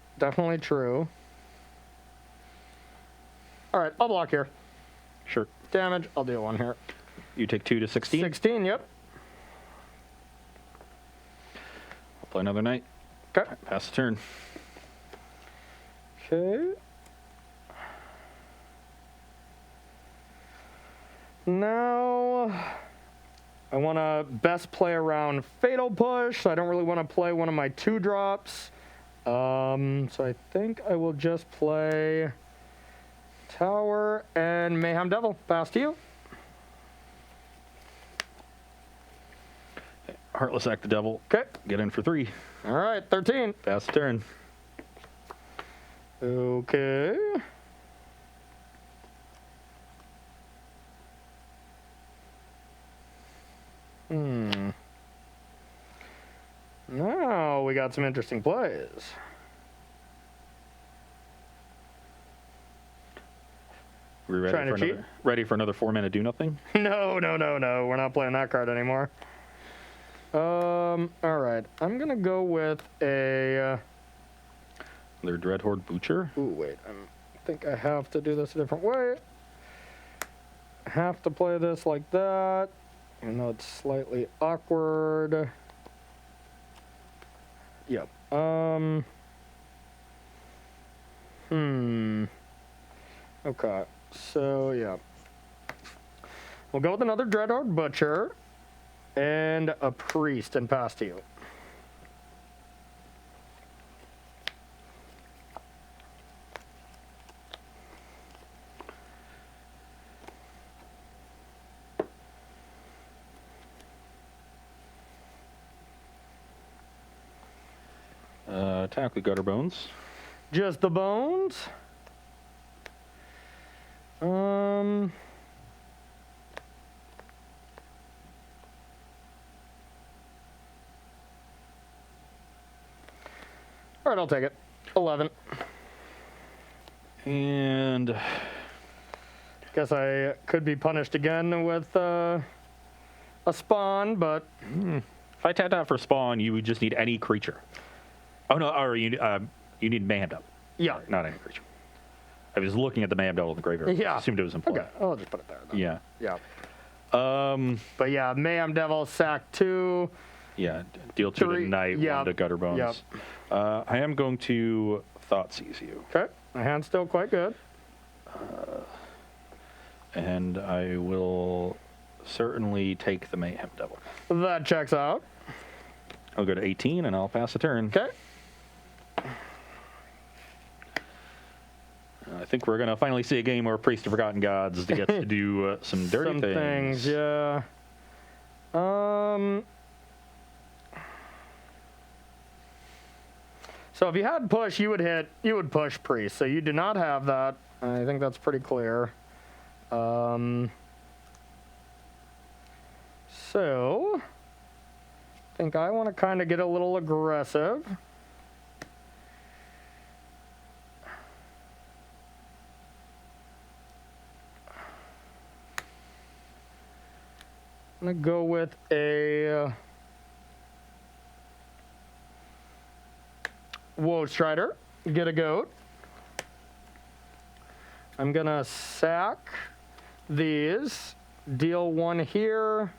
true. All right, I'll block here. Sure. Damage, I'll deal 1 here. You take 2 to 16. 16, yep. I'll play another Knight. Okay. Pass the turn. Okay. Now, I want to best play around Fatal Push, so I don't really want to play one of my 2-drops. So I think I will just play Tower and Mayhem Devil. Pass to you. Heartless Act the Devil. Okay. Get in for 3. All right, 13. Pass the turn. Okay. Now we got some interesting plays. We ready Trying for to cheat? ready for another 4-mana do nothing? No. We're not playing that card anymore. All right. I'm going to go with a... Another Dreadhorde Butcher. Ooh, wait. I think I have to do this a different way. have to play this like that, even though it's slightly awkward. Yep. Okay. So, yeah. We'll go with another Dreadhorde Butcher and a Priest and pass to you. Attack with Gutter Bones. Just the bones. All right, I'll take it. 11. And Guess I could be punished again with a spawn, but if I tapped out for spawn, you would just need any creature. Oh no, or you need Mayhem Devil. yeah. Not any creature. I was looking at the Mayhem Devil in the graveyard. Yeah. I assumed it was in play. Okay, I'll just put it there. Then. Yeah. Yeah. But yeah, Mayhem Devil, sack 2. Yeah, deal 2 to 3, Knight, yep, 1 to Gutter Bones. yep. I am going to Thoughtseize you. Okay, my hand's still quite good. And I will certainly take the Mayhem Devil. That checks out. I'll go to 18 and I'll pass the turn. Okay. I think we're going to finally see a game where Priest of Forgotten Gods gets to do some dirty Some things. yeah. So if you had push, you would push Priest. So you do not have that. I think that's pretty clear. So I think I want to kind of get a little aggressive. I'm going to go with a Woe Strider, get a goat. I'm going to sack these, deal 1 here,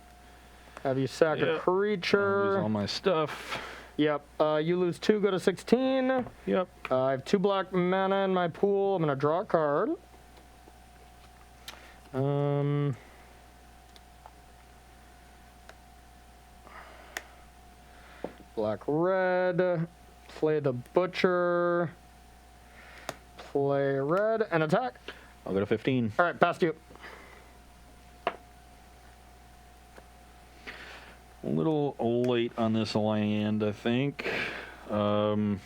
have you sack a Lose creature. all my stuff. Yep, you lose 2, go to 16. Yep. I have 2 black mana in my pool. I'm going to draw a card. Black, red, play the Butcher, play red, and attack. I'll go to 15. All right, past you. A little late on this land, I think. I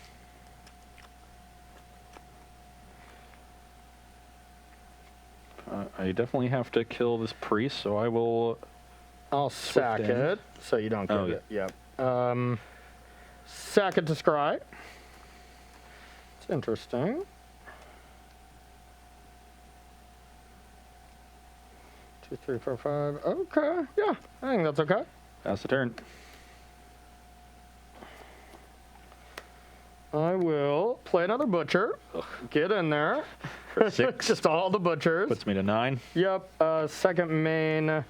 definitely have to kill this priest, so I will. I'll sack in. it, so you don't get Oh, it. Yep. Sack it to scry. It's interesting. 2, 3, 4, 5. Okay, yeah, I think that's okay. Pass the turn. I will play another Butcher. Get in there. For 6. Just all the Butchers. Puts me to 9. Yep. Second main.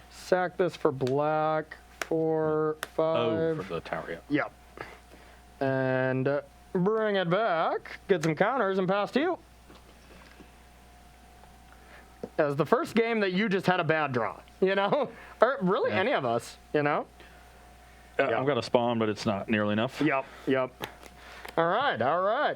Sack this for black. 4, 5. Oh, for the tower, yeah. Yep. And bring it back. Get some counters and pass to you. As the first game that you just had a bad draw, you know? Or really Yeah. any of us, you know? Yeah. I've got a spawn, but it's not nearly enough. Yep, yep. All right,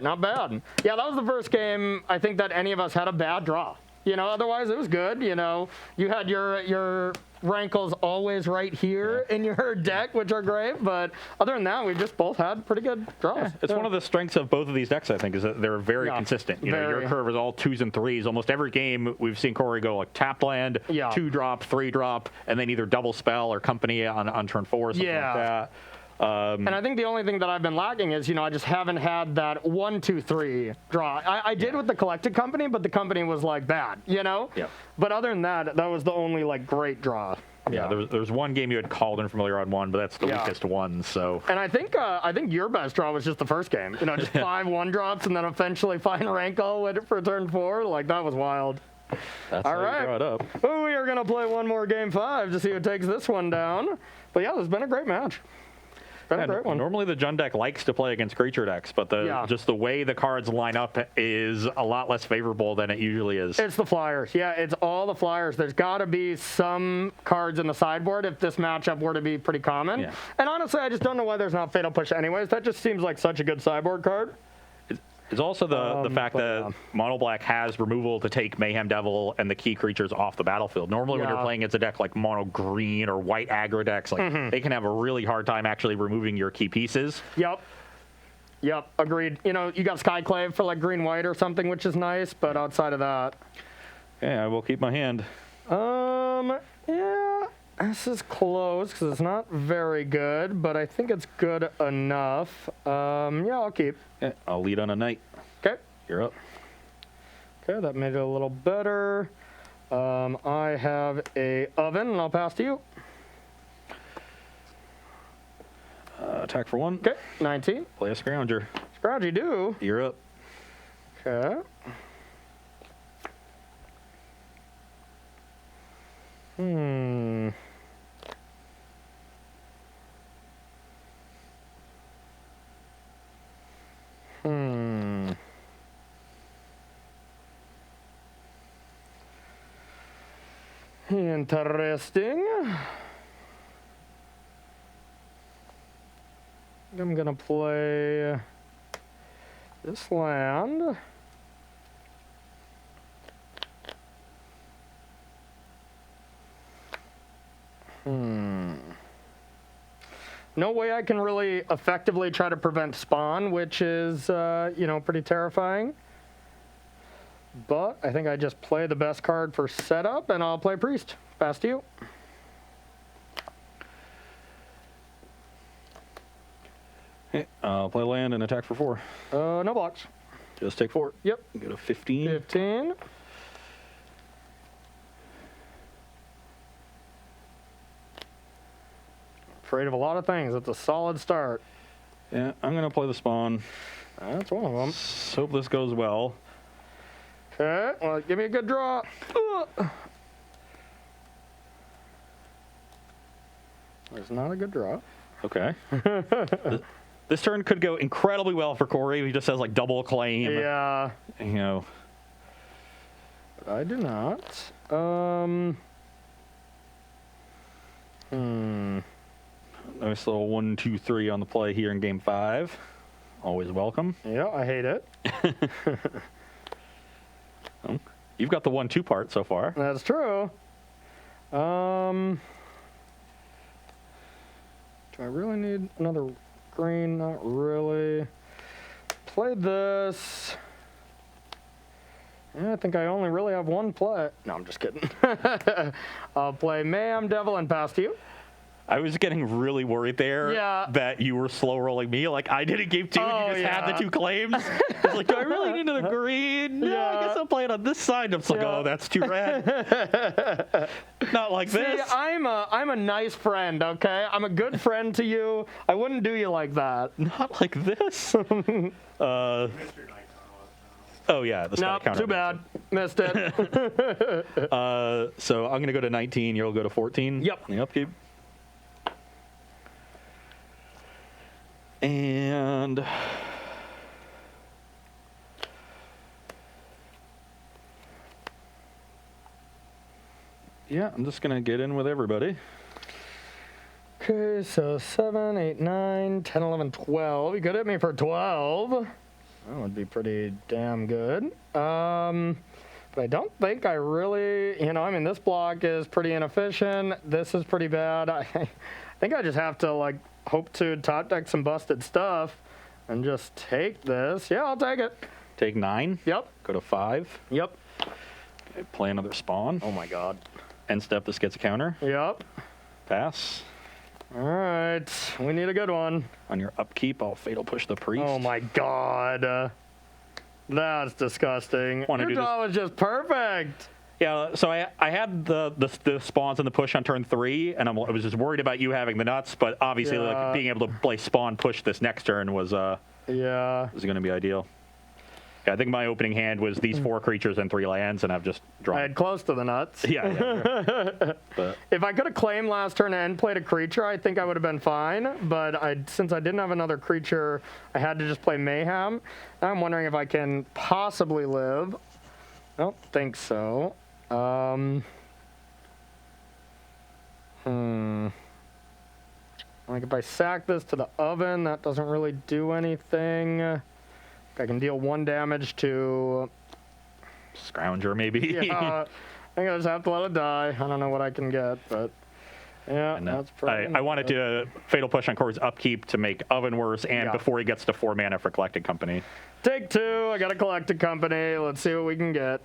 not bad. Yeah, that was the first game I think that any of us had a bad draw. You know, otherwise it was good, you know. You had your rankles always right here in your deck, which are great, but other than that, we just both had pretty good draws. It's one of the strengths of both of these decks, I think, is that they're very consistent. You know, your curve is all 2s and 3s. Almost every game we've seen Corey go like tap land, 2-drop, 3-drop, and then either double spell or company on turn 4 or something like that. And I think the only thing that I've been lacking is, you know, I just haven't had that 1, 2, 3 draw. I did with the Collected Company, but the company was like bad, you know? Yeah. But other than that, that was the only like great draw. Yeah, there was one game you had called Unfamiliar on 1, but that's the weakest one, so. And I think your best draw was just the first game. You know, just 5 1-drops and then eventually find Rankle for turn 4. Like, that was wild. That's All how right. you draw it up. Oh, we are going to play one more game 5 to see who takes this one down. But yeah, this has been a great match. Been a great one. Normally the Jund deck likes to play against creature decks, but just the way the cards line up is a lot less favorable than it usually is. It's the flyers. Yeah, it's all the flyers. There's got to be some cards in the sideboard if this matchup were to be pretty common. Yeah. And honestly, I just don't know why there's not Fatal Push anyways. That just seems like such a good sideboard card. It's also the fact but, that Mono Black has removal to take Mayhem Devil and the key creatures off the battlefield. Normally when you're playing against a deck like Mono Green or White Aggro decks, like they can have a really hard time actually removing your key pieces. Yep, agreed. You know, you got Skyclave for like green-white or something, which is nice, but outside of that. Yeah, I will keep my hand. Yeah, this is close because it's not very good, but I think it's good enough. Yeah, I'll keep. Yeah, I'll lead on a night. Okay. You're up. Okay, that made it a little better. I have a oven, and I'll pass to you. Attack for 1. Okay, 19. Play a Scrounger. Scrougy do. You're up. Okay. Interesting. I'm gonna play this land. No way I can really effectively try to prevent spawn, which is, you know, pretty terrifying. But I think I just play the best card for setup, and I'll play Priest. Pass to you. Okay, I'll play land and attack for 4. No blocks. Just take 4. Yep. Go to 15. 15. Afraid of a lot of things. It's a solid start. Yeah, I'm going to play the spawn. That's one of them. Hope this goes well. Okay, well, give me a good draw. There's not a good draw. Okay. This turn could go incredibly well for Corey. He just has like double claim. Yeah. You know. But I do not. Nice little 1, 2, 3 on the play here in game 5. Always welcome. Yeah, I hate it. You've got the 1-2 part so far. That's true. Do I really need another green? Not really. Play this. Yeah, I think I only really have one play. No, I'm just kidding. I'll play Mayhem Devil and pass to you. I was getting really worried there that you were slow rolling me. Like, I did it game 2 and you just had the 2 claims. I was like, do I really need another green? No, I guess I'll play it on this side. I'm like, oh, that's too red. Not like this. I'm a nice friend, okay? I'm a good friend to you. I wouldn't do you like that. Not like this. Oh, yeah. Nope, too bad. Missed it. So I'm going to go to 19. You'll go to 14. Yep. The upkeep. And yeah, I'm just going to get in with everybody. Okay, so 7, 8, 9, 10, 11, 12. You could hit me for 12. That would be pretty damn good. But I don't think I really, you know, I mean, this block is pretty inefficient. This is pretty bad. I think I just have to, like, hope to top deck some busted stuff and just take this. Yeah, I'll take it. Take 9. Yep. Go to 5. Yep. Okay, play another spawn. Oh, my God. End step, this gets a counter. Yep. Pass. All right. We need a good one. On your upkeep, I'll fatal push the priest. Oh, my God. That's disgusting. Wanna Your do draw was just perfect. Yeah, so I had the spawns and the push on turn 3, and I was just worried about you having the nuts, but obviously like being able to play spawn push this next turn was Yeah. going to be ideal. Yeah, I think my opening hand was these 4 creatures and 3 lands, and I've just drawn. I had close to the nuts. Yeah. But If I could have claimed last turn and played a creature, I think I would have been fine. But since I didn't have another creature, I had to just play Mayhem. I'm wondering if I can possibly live. I don't think so. Like if I sack this to the oven, that doesn't really do anything. I can deal 1 damage to... Scrounger, maybe. Yeah, I think I just have to let it die. I don't know what I can get, but... Yeah, that's probably... I wanted to Fatal Push on Corey's upkeep to make Oven worse, and before he gets to 4 mana for Collected Company. Take 2. I got a Collected Company. Let's see what we can get.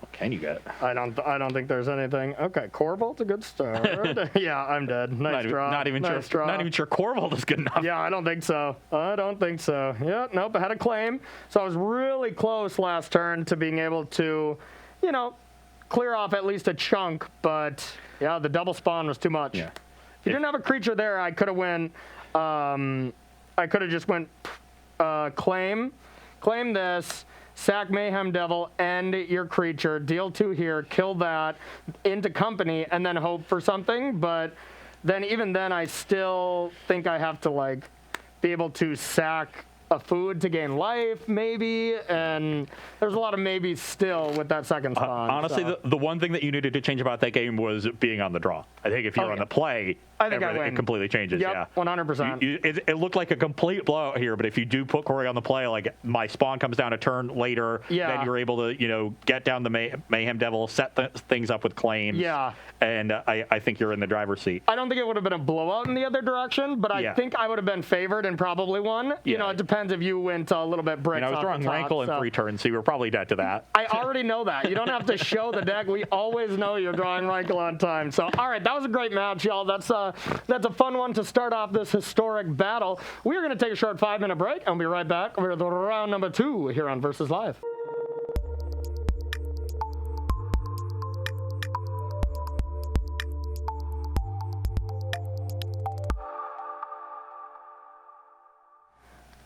What can you get? I don't think there's anything. Okay, Corval's a good start. Yeah, I'm dead. Nice draw. Not even nice sure. draw. Not even sure Corval is good enough. Yeah, I don't think so. Yeah, nope. I had a claim, so I was really close last turn to being able to, clear off at least a chunk. But yeah, the double spawn was too much. Yeah. If you didn't have a creature there, I could have went. I could have just went claim this. Sack Mayhem Devil, end your creature, deal 2 here, kill that, into company, and then hope for something. But then even then, I still think I have to be able to sack a food to gain life, maybe, and there's a lot of maybes still with that second spawn. Honestly, so. the one thing that you needed to change about that game was being on the draw. I think if you're on the play, I think I win. It completely changes. Yep, yeah, 100%. It looked like a complete blowout here, but if you do put Corey on the play, like my spawn comes down a turn later, then you're able to get down the Mayhem Devil, set things up with claims. Yeah. And I think you're in the driver's seat. I don't think it would have been a blowout in the other direction, but I think I would have been favored and probably won. It depends if you went a little bit bricks. I was drawing Rankle in 3 turns, so you were probably dead to that. I already know that. You don't have to show the deck. We always know you're drawing Rankle on time. So, all right, that was a great match, y'all. That's a fun one to start off this historic battle. We are going to take a short 5-minute break, and we'll be right back with round number 2 here on Versus Live.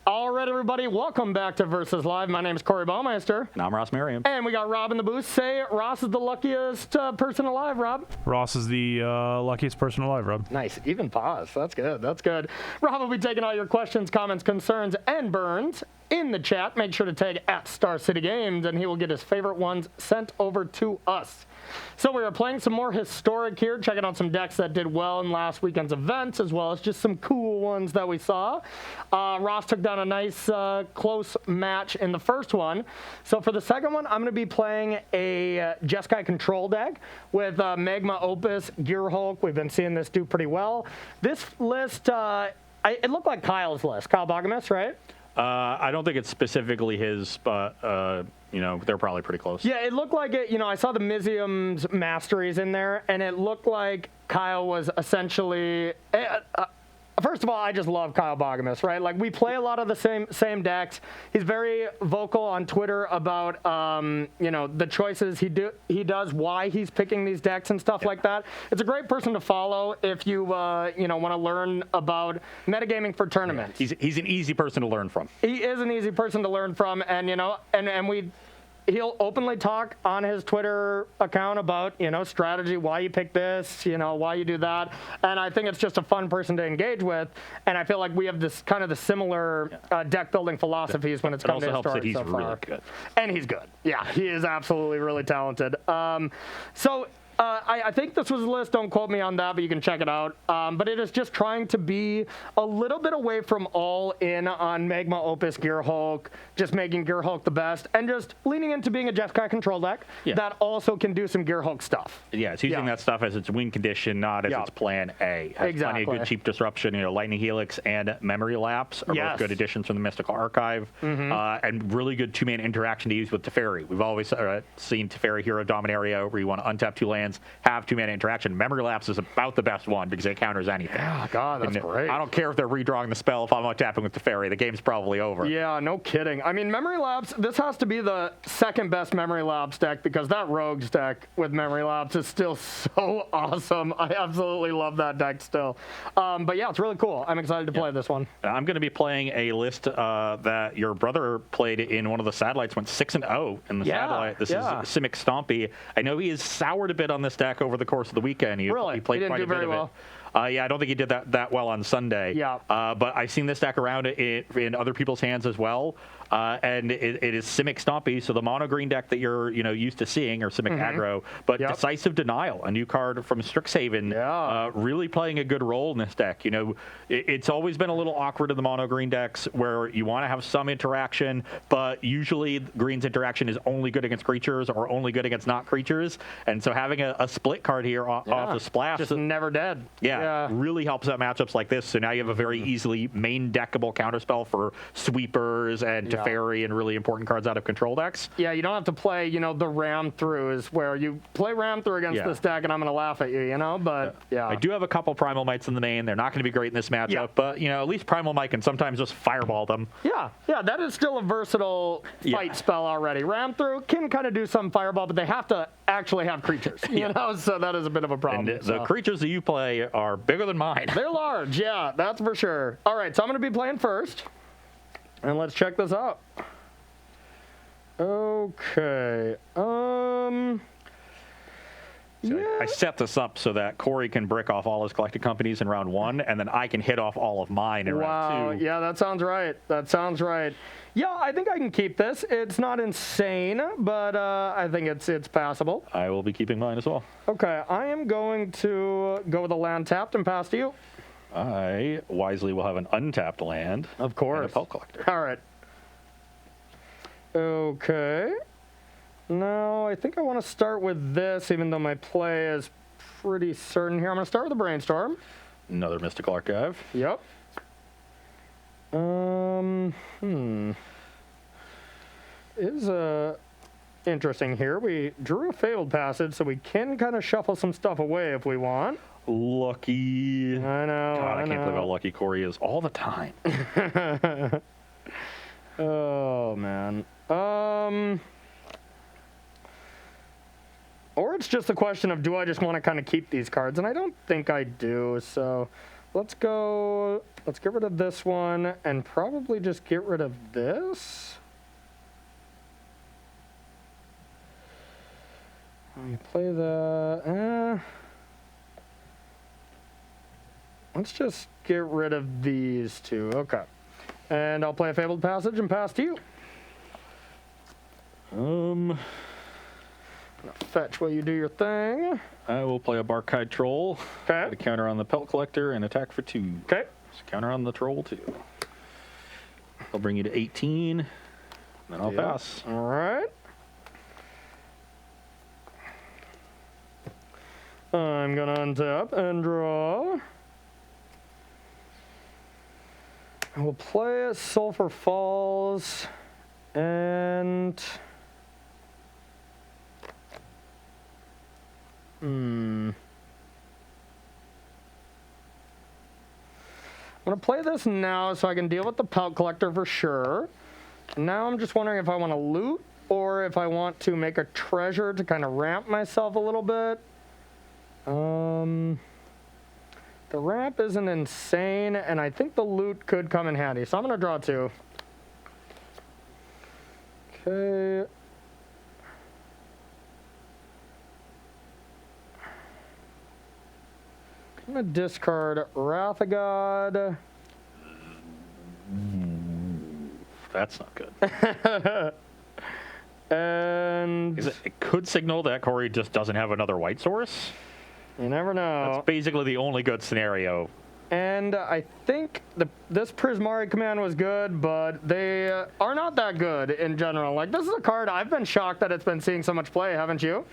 All right, everybody, welcome back to Versus Live. My name is Corey Baumeister. And I'm Ross Merriam. And we got Rob in the booth. Say Ross is the luckiest person alive, Rob. Ross is the luckiest person alive, Rob. Nice. Even pause. That's good. That's good. Rob will be taking all your questions, comments, concerns, and burns in the chat. Make sure to tag at Star City Games, and he will get his favorite ones sent over to us. So we are playing some more Historic here, checking out some decks that did well in last weekend's events, as well as just some cool ones that we saw. Ross took down a nice close match in the first one. So for the second one, I'm going to be playing a Jeskai Control deck with Magma Opus, Gear Hulk. We've been seeing this do pretty well. This list, it looked like Kyle's list. Kyle Bogamus, right? I don't think it's specifically his, but they're probably pretty close. Yeah, it looked like it. I saw the Mizium's Masteries in there, and it looked like Kyle was essentially. First of all, I just love Kyle Bogamus, right? Like, we play a lot of the same decks. He's very vocal on Twitter about, the choices he does, why he's picking these decks and stuff like that. It's a great person to follow if you, want to learn about metagaming for tournaments. He's an easy person to learn from. He is an easy person to learn from, and, he'll openly talk on his Twitter account about, strategy, why you pick this, why you do that. And I think it's just a fun person to engage with. And I feel like we have this kind of the similar deck building philosophies when it's come to Historic so far. Really good. And he's good. Yeah, he is absolutely really talented. I think this was a list. Don't quote me on that, but you can check it out. But it is just trying to be a little bit away from all in on Magma Opus Gear Hulk, just making Gear Hulk the best, and just leaning into being a Jeskai Control deck that also can do some Gear Hulk stuff. Yeah, it's using that stuff as its win condition, not as its plan A. Has plenty of good cheap disruption. Lightning Helix and Memory Lapse are both good additions from the Mystical Archive, and really good 2-man interaction to use with Teferi. We've always seen Teferi Hero Dominaria, where you want to untap 2 lands, hands have 2-mana interaction. Memory Lapse is about the best one because it counters anything. Yeah, God, that's great. I don't care if they're redrawing the spell. If I'm not tapping with the fairy, the game's probably over. Yeah, no kidding. I mean, Memory Lapse, this has to be the second best Memory Lapse deck because that Rogues deck with Memory Lapse is still so awesome. I absolutely love that deck still. But yeah, it's really cool. I'm excited to play this one. I'm going to be playing a list that your brother played in one of the satellites, went 6-0 in the satellite. This is Simic Stompy. I know he has soured a bit on this deck over the course of the weekend. He played didn't quite do a bit very of well. it. Yeah, I don't think he did that well on Sunday. Yeah. But I've seen this deck around in other people's hands as well. And it is Simic Stompy, so the mono green deck that you're used to seeing, or Simic Aggro, but Decisive Denial, a new card from Strixhaven, really playing a good role in this deck. It's always been a little awkward in the mono green decks where you want to have some interaction, but usually green's interaction is only good against creatures or only good against not creatures, and so having a split card here off the splash, just never dead. Really helps out matchups like this. So now you have a very easily main deckable counterspell for sweepers and Teferi and really important cards out of control decks. Yeah, you don't have to play, the ram through is where you play ram through against this deck and I'm going to laugh at you, but I do have a couple Primal Mites in the main. They're not going to be great in this matchup, but, at least Primal Mite can sometimes just fireball them. Yeah, that is still a versatile fight spell already. Ram through can kind of do some fireball, but they have to actually have creatures, so that is a bit of a problem. And the creatures that you play are bigger than mine. They're large, yeah, that's for sure. All right, so I'm going to be playing first. And let's check this out. Okay. I set this up so that Corey can brick off all his collected companies in round 1, and then I can hit off all of mine in round 2. Yeah, that sounds right. Yeah, I think I can keep this. It's not insane, but I think it's passable. I will be keeping mine as well. Okay, I am going to go with a land tapped and pass to you. I wisely will have an untapped land. Of course. And a Pelt Collector. All right. Okay. Now, I think I want to start with this, even though my play is pretty certain here. I'm going to start with a Brainstorm. Another Mystical Archive. Yep. Is interesting here. We drew a Fabled Passage, so we can kind of shuffle some stuff away if we want. Lucky. I know. God, I can't believe how lucky Corey is all the time. Oh, man. Or it's just a question of, do I just want to kind of keep these cards? And I don't think I do, so let's get rid of this one and probably just get rid of this. Let me play the... Let's just get rid of these two. Okay. And I'll play a Fabled Passage and pass to you. Fetch while you do your thing. I will play a Barkhide Troll. Okay. Get a counter on the Pelt Collector and attack for 2. Okay. So counter on the Troll 2. I'll bring you to 18. Then I'll pass. All right. I'm going to untap and draw. I will play Sulphur Falls and... I'm going to play this now so I can deal with the Pelt Collector for sure. Now I'm just wondering if I want to loot or if I want to make a treasure to kind of ramp myself a little bit. The ramp isn't insane, and I think the loot could come in handy. So I'm going to draw 2. Okay. I'm going to discard Wrath of God. That's not good. And it could signal that Corey just doesn't have another white source. You never know. That's basically the only good scenario. And I think this Prismari command was good, but they are not that good in general. Like, this is a card I've been shocked that it's been seeing so much play, haven't you?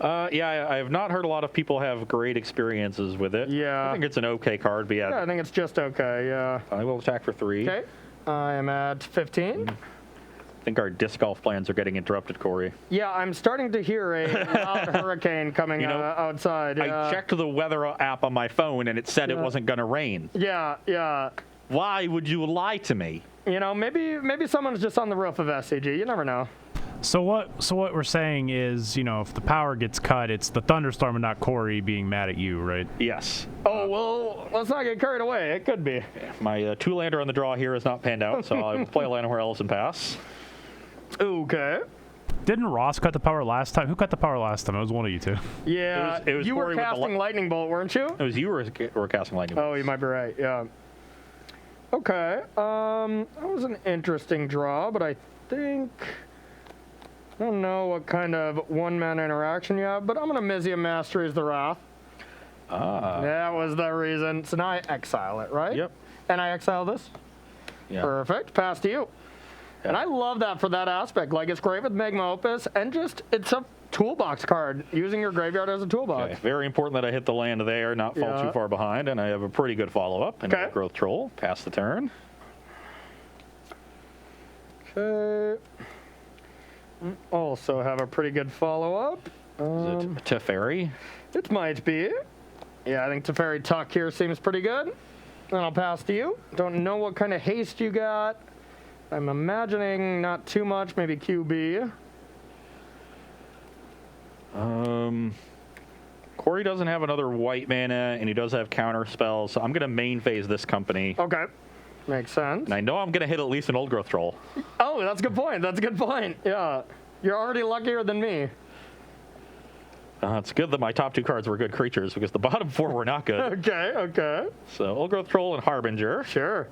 Yeah, I have not heard a lot of people have great experiences with it. Yeah. I think it's an okay card, but Yeah, I think it's just okay, yeah. I will attack for 3. Okay. I am at 15. think our disc golf plans are getting interrupted, Corey. Yeah, I'm starting to hear a loud hurricane coming outside. I checked the weather app on my phone, and it said it wasn't going to rain. Yeah. Why would you lie to me? Maybe someone's just on the roof of SCG. You never know. So what we're saying is, if the power gets cut, it's the thunderstorm and not Corey being mad at you, right? Yes. Oh, well, let's not get carried away. It could be. My two-lander on the draw here is not panned out, so I will play a land where Ellison pass. Okay. Didn't Ross cut the power last time? Who cut the power last time? It was one of you two. Yeah, it was you Corey were with the casting Lightning Bolt, weren't you? It was you were casting Lightning Bolt. Oh, you might be right, yeah. Okay, that was an interesting draw, but I don't know what kind of one-man interaction you have, but I'm going to Mizium Masteries the Wrath. That was the reason. So now I exile it, right? Yep. And I exile this? Yeah. Perfect. Pass to you. Yeah. And I love that for that aspect. Like, it's great with Magma Opus, and it's a toolbox card, using your graveyard as a toolbox. Okay. Very important that I hit the land there, not fall too far behind, and I have a pretty good follow-up. And Growth Troll, pass the turn. Okay. Also have a pretty good follow-up. Is it Teferi? It might be. Yeah, I think Teferi Tuck here seems pretty good. And I'll pass to you. Don't know what kind of haste you got. I'm imagining not too much, maybe QB. Corey doesn't have another white mana, and he does have counter spells, so I'm going to main phase this company. Okay. Makes sense. And I know I'm going to hit at least an Old Growth Troll. Oh, that's a good point. That's a good point. Yeah. You're already luckier than me. It's good that my top two cards were good creatures, because the bottom four were not good. Okay. So Old Growth Troll and Harbinger. Sure.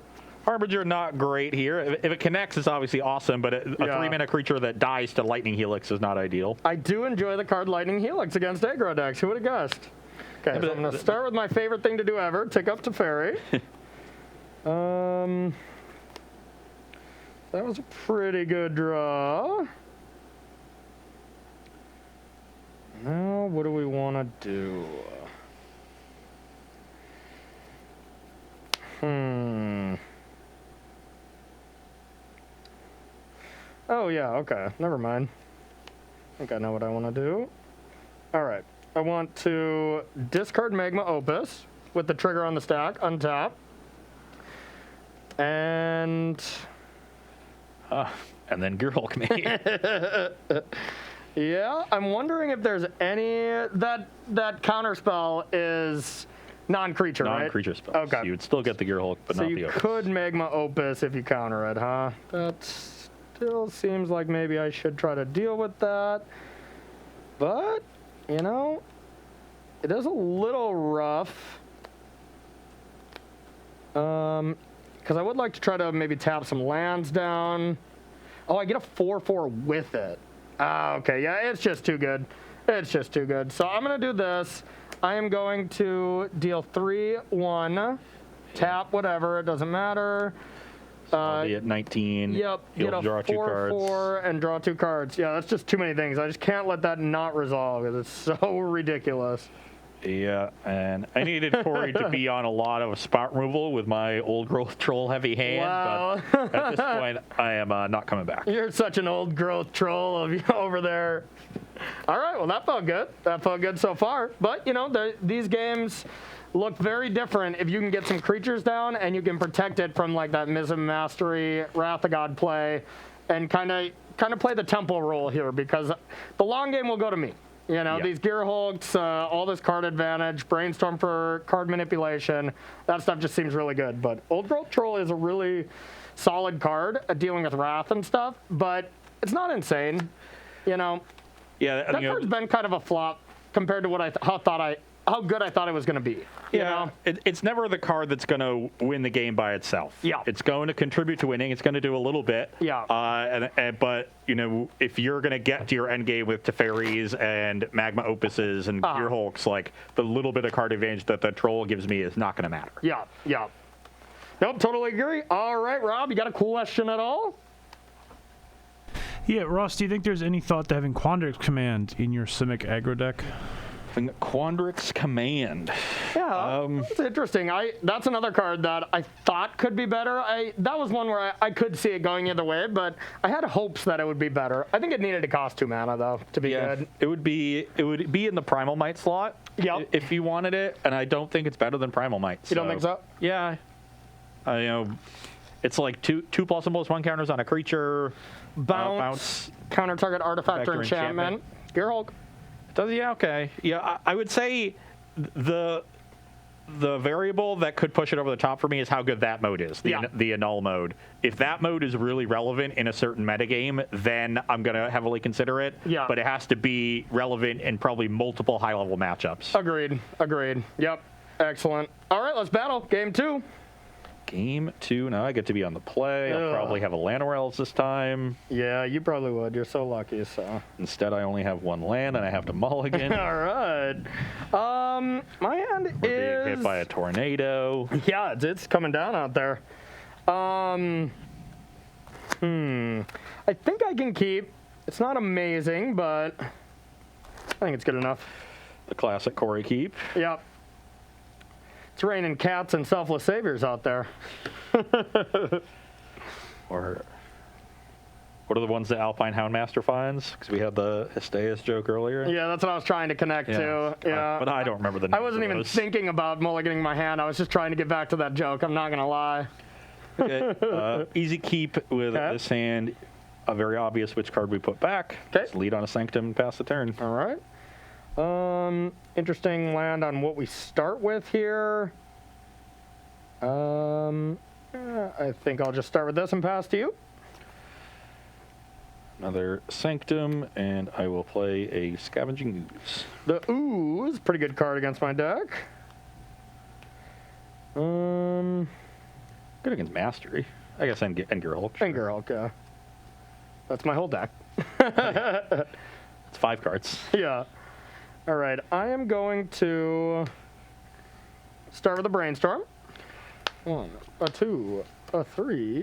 Harbinger not great here. If it connects, it's obviously awesome, but a 3-mana creature that dies to Lightning Helix is not ideal. I do enjoy the card Lightning Helix against aggro decks. Who would have guessed? Okay, so I'm going to start with my favorite thing to do ever, tick up Teferi. That was a pretty good draw. Now, what do we want to do? Oh, yeah, okay. Never mind. I think I know what I want to do. All right. I want to discard Magma Opus with the trigger on the stack, untap. And then Gearhulk me. Yeah, I'm wondering if there's any that counterspell is non-creature, right? Non-creature spells. Okay. You would still get the Gearhulk, but not the Opus. So you could Magma Opus if you counter it, huh? That still seems like maybe I should try to deal with that. But, it is a little rough. Because I would like to try to maybe tap some lands down. Oh, I get a 4/4 with it. Okay, yeah, it's just too good. It's just too good. So I'm going to do this. I am going to deal 3/1, tap whatever, it doesn't matter. I'll be at 19. Yep, You'll get a draw 2 cards. 4/4 and draw 2 cards. Yeah, that's just too many things. I just can't let that not resolve because it's so ridiculous. Yeah, and I needed Corey to be on a lot of spot removal with my Old Growth Troll heavy hand, Wow. but at this point, I am not coming back. You're such an Old Growth Troll of you over there. All right, well, that felt good. That felt good so far. But, these games look very different if you can get some creatures down and you can protect it from, like, that Mizium Mastery, Wrath of God play, and kind of play the temple role here, because the long game will go to me. These Gearhulks, all this card advantage, brainstorm for card manipulation, that stuff just seems really good. But Old Growth Troll is a really solid card at dealing with Wrath and stuff, but it's not insane. Yeah, that card's been kind of a flop compared to what how good I thought it was going to be. It's never the card that's going to win the game by itself. Yeah. It's going to contribute to winning. It's going to do a little bit. Yeah. But, if you're going to get to your end game with Teferis and Magma Opuses and Gearhulks, like, the little bit of card advantage that the Troll gives me is not going to matter. Yeah. Nope, totally agree. All right, Rob, you got a question at all? Yeah, Ross, do you think there's any thought to having Quandrix Command in your Simic Aggro deck? Having Quandrix Command. Yeah, that's interesting. That's another card that I thought could be better. That was one where I could see it going either way, but I had hopes that it would be better. I think it needed to cost 2 mana though to be good. It would be in the Primal Might slot. Yep. If you wanted it, and I don't think it's better than Primal Might. You don't think so? Yeah. It's like 2+1/+1 counters on a creature. Bounce, counter target artifact or enchantment. Gearhulk. Yeah, okay. Yeah, I would say the variable that could push it over the top for me is how good that mode is, the annul mode. If that mode is really relevant in a certain metagame, then I'm going to heavily consider it. Yeah. But it has to be relevant in probably multiple high-level matchups. Agreed. Yep. Excellent. All right, let's battle. Game 2. Game 2. Now I get to be on the play. I'll probably have a Llanowar Elves this time. Yeah, you probably would. You're so lucky. So instead, I only have 1 land, and I have to mulligan. All right. My hand is being hit by a tornado. Yeah, it's coming down out there. I think I can keep. It's not amazing, but I think it's good enough. The classic Corey keep. Yep. It's raining cats and selfless saviors out there. Or what are the ones that Alpine Houndmaster finds? Because we had the Histeus joke earlier. Yeah, that's what I was trying to connect to. Yeah, but I don't remember the names. I wasn't even thinking about mulliganing my hand. I was just trying to get back to that joke. I'm not going to lie. Okay. Easy keep with this hand. Very obvious which card we put back. Okay. Just lead on a Sanctum and pass the turn. All right. Interesting land on what we start with here. I think I'll just start with this and pass to you. Another Sanctum, and I will play a Scavenging Ooze. The Ooze, pretty good card against my deck. Good against Mastery. I guess and Gearhulk. And Gearhulk, yeah. That's my whole deck. It's 5 cards. Yeah. All right, I am going to start with a Brainstorm. 1, a 2, a 3.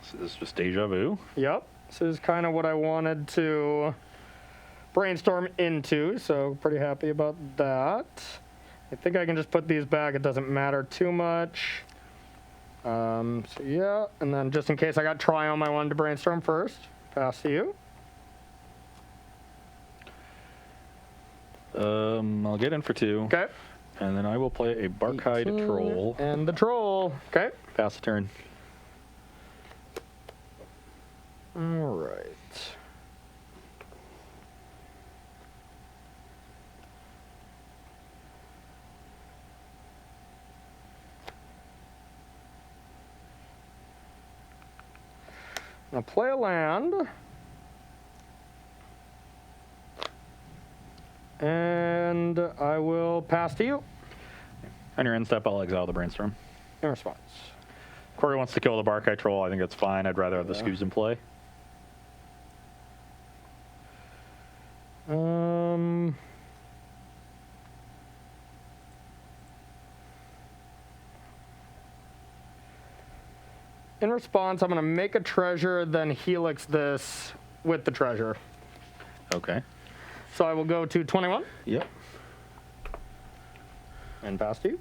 So this is just Deja Vu. Yep. This is kind of what I wanted to brainstorm into, so pretty happy about that. I think I can just put these back. It doesn't matter too much. So yeah, and then just in case I got Triome, I wanted to brainstorm first. Pass to you. I'll get in for 2. Okay. And then I will play a Barkhide Troll. And the Troll. Okay. Pass the turn. All right. I'll play a land. And I will pass to you. On your end step, I'll exile the Brainstorm. In response. Corey wants to kill the Barkhide Troll. I think that's fine. I'd rather have the Scooz in play. In response, I'm going to make a treasure, then helix this with the treasure. Okay. So I will go to 21. Yep. And pass to you.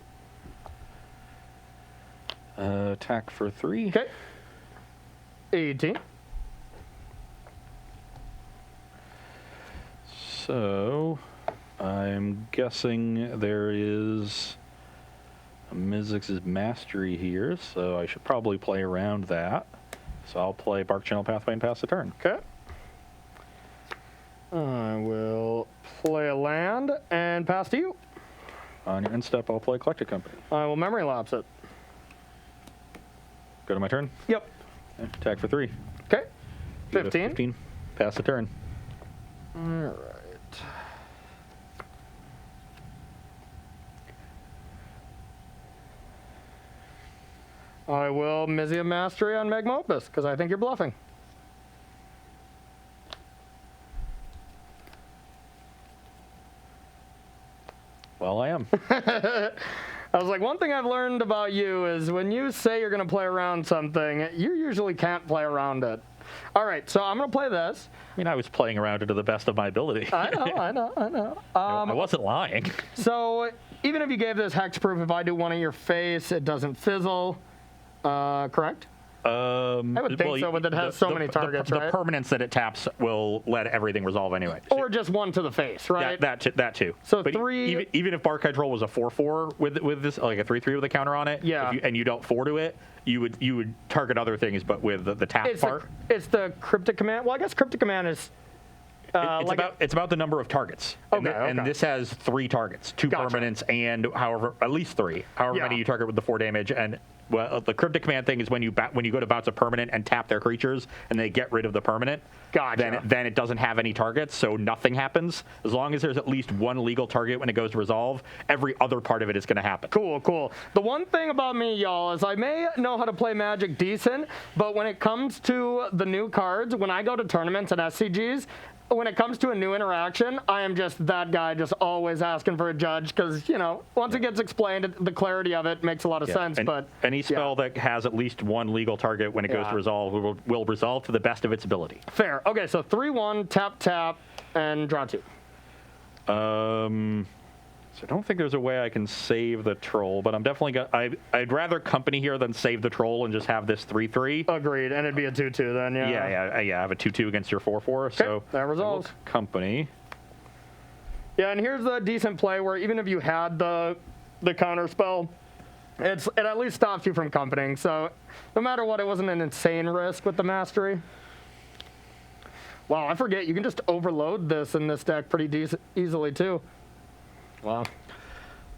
Attack for 3. Okay. 18. So, I'm guessing there is a Mizzix's Mastery here, so I should probably play around that. So I'll play Bark Channel Pathway and pass the turn. Okay. I will play a land and pass to you. On your end step, I'll play Collected Company. I will memory lapse it. Go to my turn. Yep. Attack for 3. Okay. You go to 15. 15. Pass the turn. All right. I will Mizzium Mastery on Magma Opus, because I think you're bluffing. Well, I am. I was like, one thing I've learned about you is when you say you're going to play around something, you usually can't play around it. All right, so I'm going to play this. I mean, I was playing around it to the best of my ability. I know. I wasn't lying. So even if you gave this hexproof, if I do one in your face, it doesn't fizzle, correct? I would think so, but it has so many targets, right? The permanence that it taps will let everything resolve anyway. Or just one to the face, right? That too. So but 3... Even if Bark Control was a 4/4 with this, like a 3/3 with a counter on it, yeah. and you don't 4 to it, you would target other things, but with the tap part. It's the Cryptic Command. Well, I guess Cryptic Command is... it's about the number of targets. Okay, and this has 3 targets, 2 permanents, and at least 3, however many you target with the 4 damage. And well, the Cryptic Command thing is when you go to bounce a permanent and tap their creatures, and they get rid of the permanent. Gotcha. Then it doesn't have any targets, so nothing happens. As long as there's at least one legal target when it goes to resolve, every other part of it is going to happen. Cool. The one thing about me, y'all, is I may know how to play Magic decent, but when it comes to the new cards, when I go to tournaments and SCGs, when it comes to a new interaction, I am just that guy, just always asking for a judge, because, once it gets explained, the clarity of it makes a lot of sense. But any spell that has at least one legal target when it goes to resolve will resolve to the best of its ability. Fair. Okay, so 3/1, tap, and draw 2. So I don't think there's a way I can save the troll, but I'm definitely I'd rather company here than save the troll and just have this 3/3. Agreed, and it'd be a 2/2 then, yeah. I have a 2/2 against your 4/4. Okay, So that resolves. Company. Yeah, and here's the decent play where even if you had the counter spell, it at least stops you from companying. So no matter what, it wasn't an insane risk with the mastery. Wow, I forget you can just overload this in this deck pretty easily too. Wow.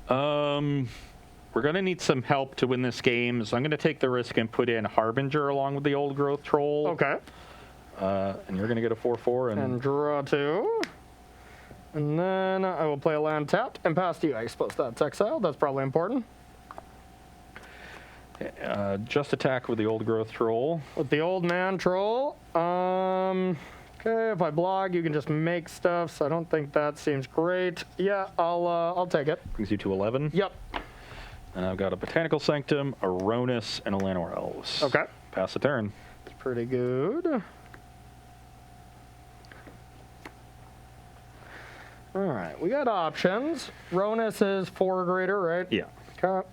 We're going to need some help to win this game, so I'm going to take the risk and put in Harbinger along with the Old Growth Troll. Okay. And you're going to get a 4/4 and draw 2. And then I will play a land tapped and pass to you. I suppose that's exile. That's probably important. Just attack with the Old Growth Troll. With the Old Man Troll. Okay, if I block, you can just make stuff, so I don't think that seems great. Yeah, I'll take it. Brings you to 11. Yep. And I've got a Botanical Sanctum, a Ronus, and a Llanowar Elves. Okay. Pass the turn. It's pretty good. All right, we got options. Ronus is 4 or greater, right? Yeah. Okay.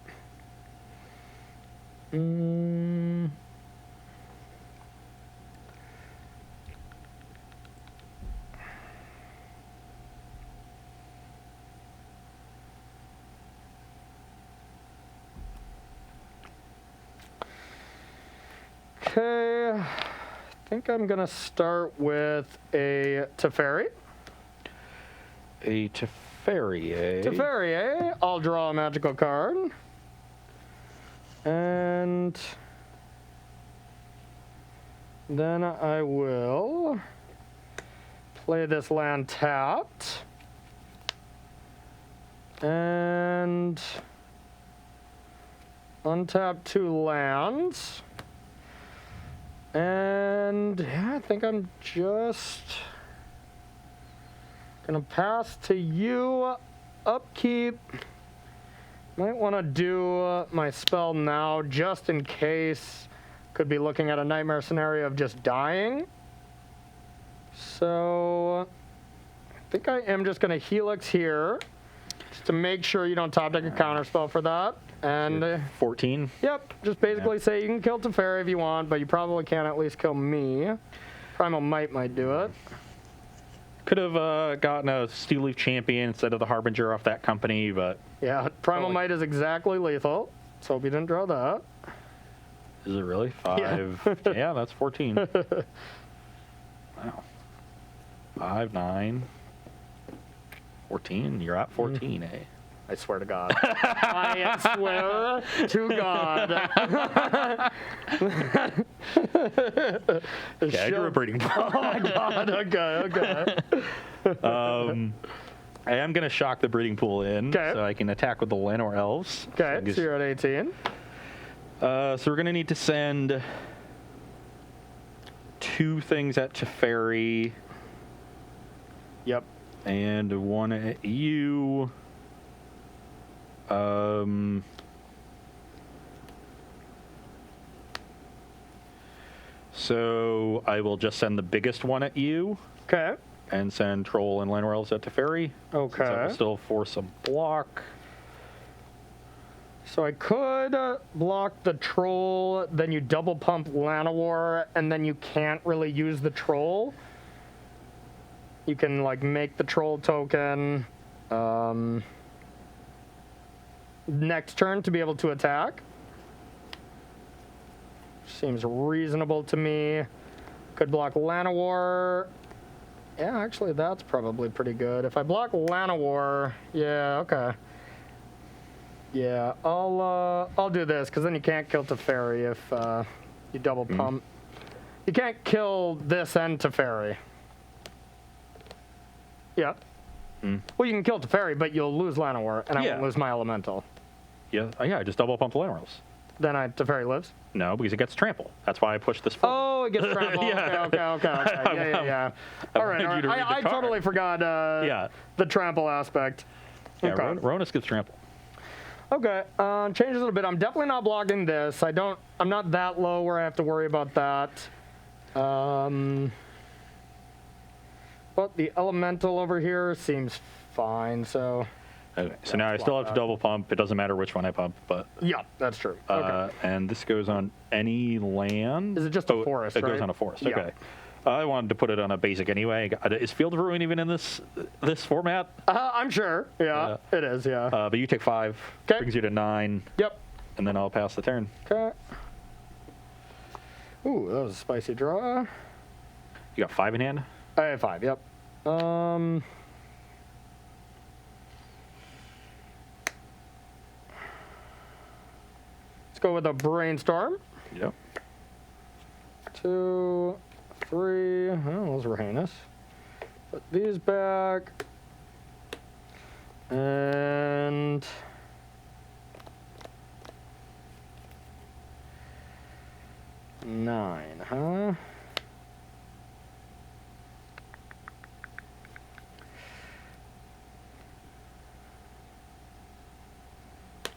Okay, I think I'm going to start with a Teferi. A Teferi, eh? Teferi, eh? I'll draw a magical card. And then I will play this land tapped. And untap 2 lands. And yeah, I think I'm just gonna pass to you. Upkeep. Might want to do my spell now just in case. Could be looking at a nightmare scenario of just dying. So I think I am just gonna Helix here just to make sure you don't top deck a counter spell for that. And 14. Yep, just basically say you can kill Teferi if you want, but you probably can't at least kill me. Primal Might do it. Could have gotten a Steel Leaf Champion instead of the Harbinger off that company, but... Yeah, Primal Might is exactly lethal. Let's hope you didn't draw that. Is it really? 5. Yeah, that's 14. Wow. 5, 9, 14. You're at 14, eh? I swear to God. I swear to God. Okay, I drew a breeding pool. Oh my God. Okay. I am going to shock the breeding pool in, so I can attack with the Llanowar Elves. Okay, so you're at 18. So we're going to need to send 2 things at Teferi. Yep. And 1 at you. So I will just send the biggest one at you Okay. and send Troll and Land Royals at Teferi. Okay. Since I will still force a block. So I could block the troll, then you double pump Llanowar, and then you can't really use the troll. You can like make the troll token next turn to be able to attack. Seems reasonable to me. Could block Llanowar. Yeah, actually that's probably pretty good. If I block Llanowar, yeah, okay. Yeah, I'll do this, because then you can't kill Teferi if you double pump. You can't kill this and Teferi. Yeah. Well, you can kill Teferi, but you'll lose Llanowar, and I won't lose my Elemental. Yeah, I just double pump the Land Royals. Then Teferi lives? No, because it gets trample. That's why I pushed this forward. Oh, it gets trampled. Yeah. Okay. Yeah. All right, wanted you to read the I card. totally forgot the trample aspect. Yeah, Okay. Ronus gets trample. Okay, change a little bit. I'm definitely not blocking this. I'm not that low where I have to worry about that. But the elemental over here seems fine, so. Okay, so now I still have to double pump. It doesn't matter which one I pump, but. Yeah, that's true. Okay. And this goes on any land. Is it just a forest, It right? goes on a forest, Yeah. okay. I wanted to put it on a basic anyway. Is Field of Ruin even in this format? I'm sure. Yeah, it is, yeah. But you take 5. 'Kay. Brings you to 9. Yep. And then I'll pass the turn. Okay. Ooh, that was a spicy draw. You got 5 in hand? I have 5, yep. Let's go with a brainstorm. Yep. 2, 3. Oh, those were heinous. Put these back. And 9, huh?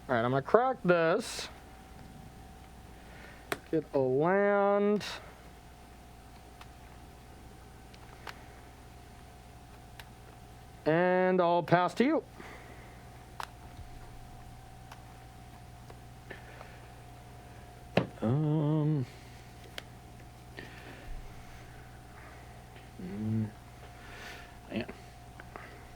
All right, I'm gonna crack this. Get a land. And I'll pass to you. Man.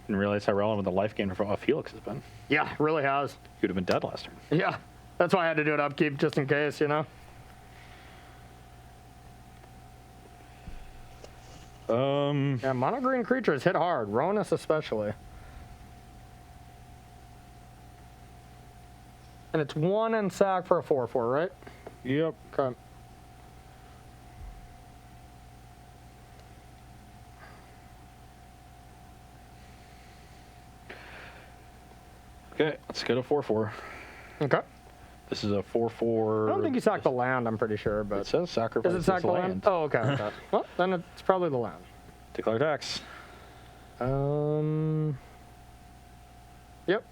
Didn't realize how relevant the life gain for Felix has been. Yeah, really has. You'd have been dead last turn. Yeah, that's why I had to do it upkeep just in case, you know? Yeah, mono green creatures hit hard, Ronus especially. And it's 1 and sack for a 4/4, right? Yep. Okay. Okay, let's get a 4/4. Okay. This is a 4/4. I don't think you sacked the land, I'm pretty sure, It but. says sacrifice Is it sack this the land? Oh, okay, okay. Well, then it's probably the land. Declare tax. Yep.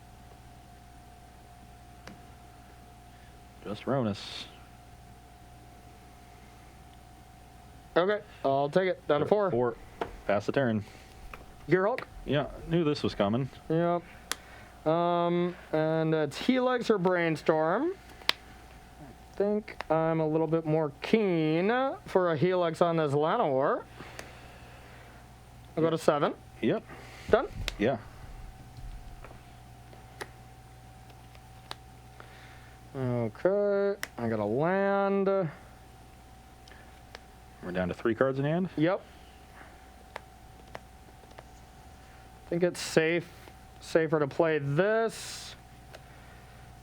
Just Ronus. Okay, I'll take it. Down to 4. 4. Pass the turn. Gear Hulk? Yeah, knew this was coming. Yep. And it's Helix or Brainstorm. I think I'm a little bit more keen for a Helix on this Llanowar. I'll go to 7. Yep. Done? Yeah. Okay. I got a land. We're down to 3 cards in hand. Yep. I think it's safer to play this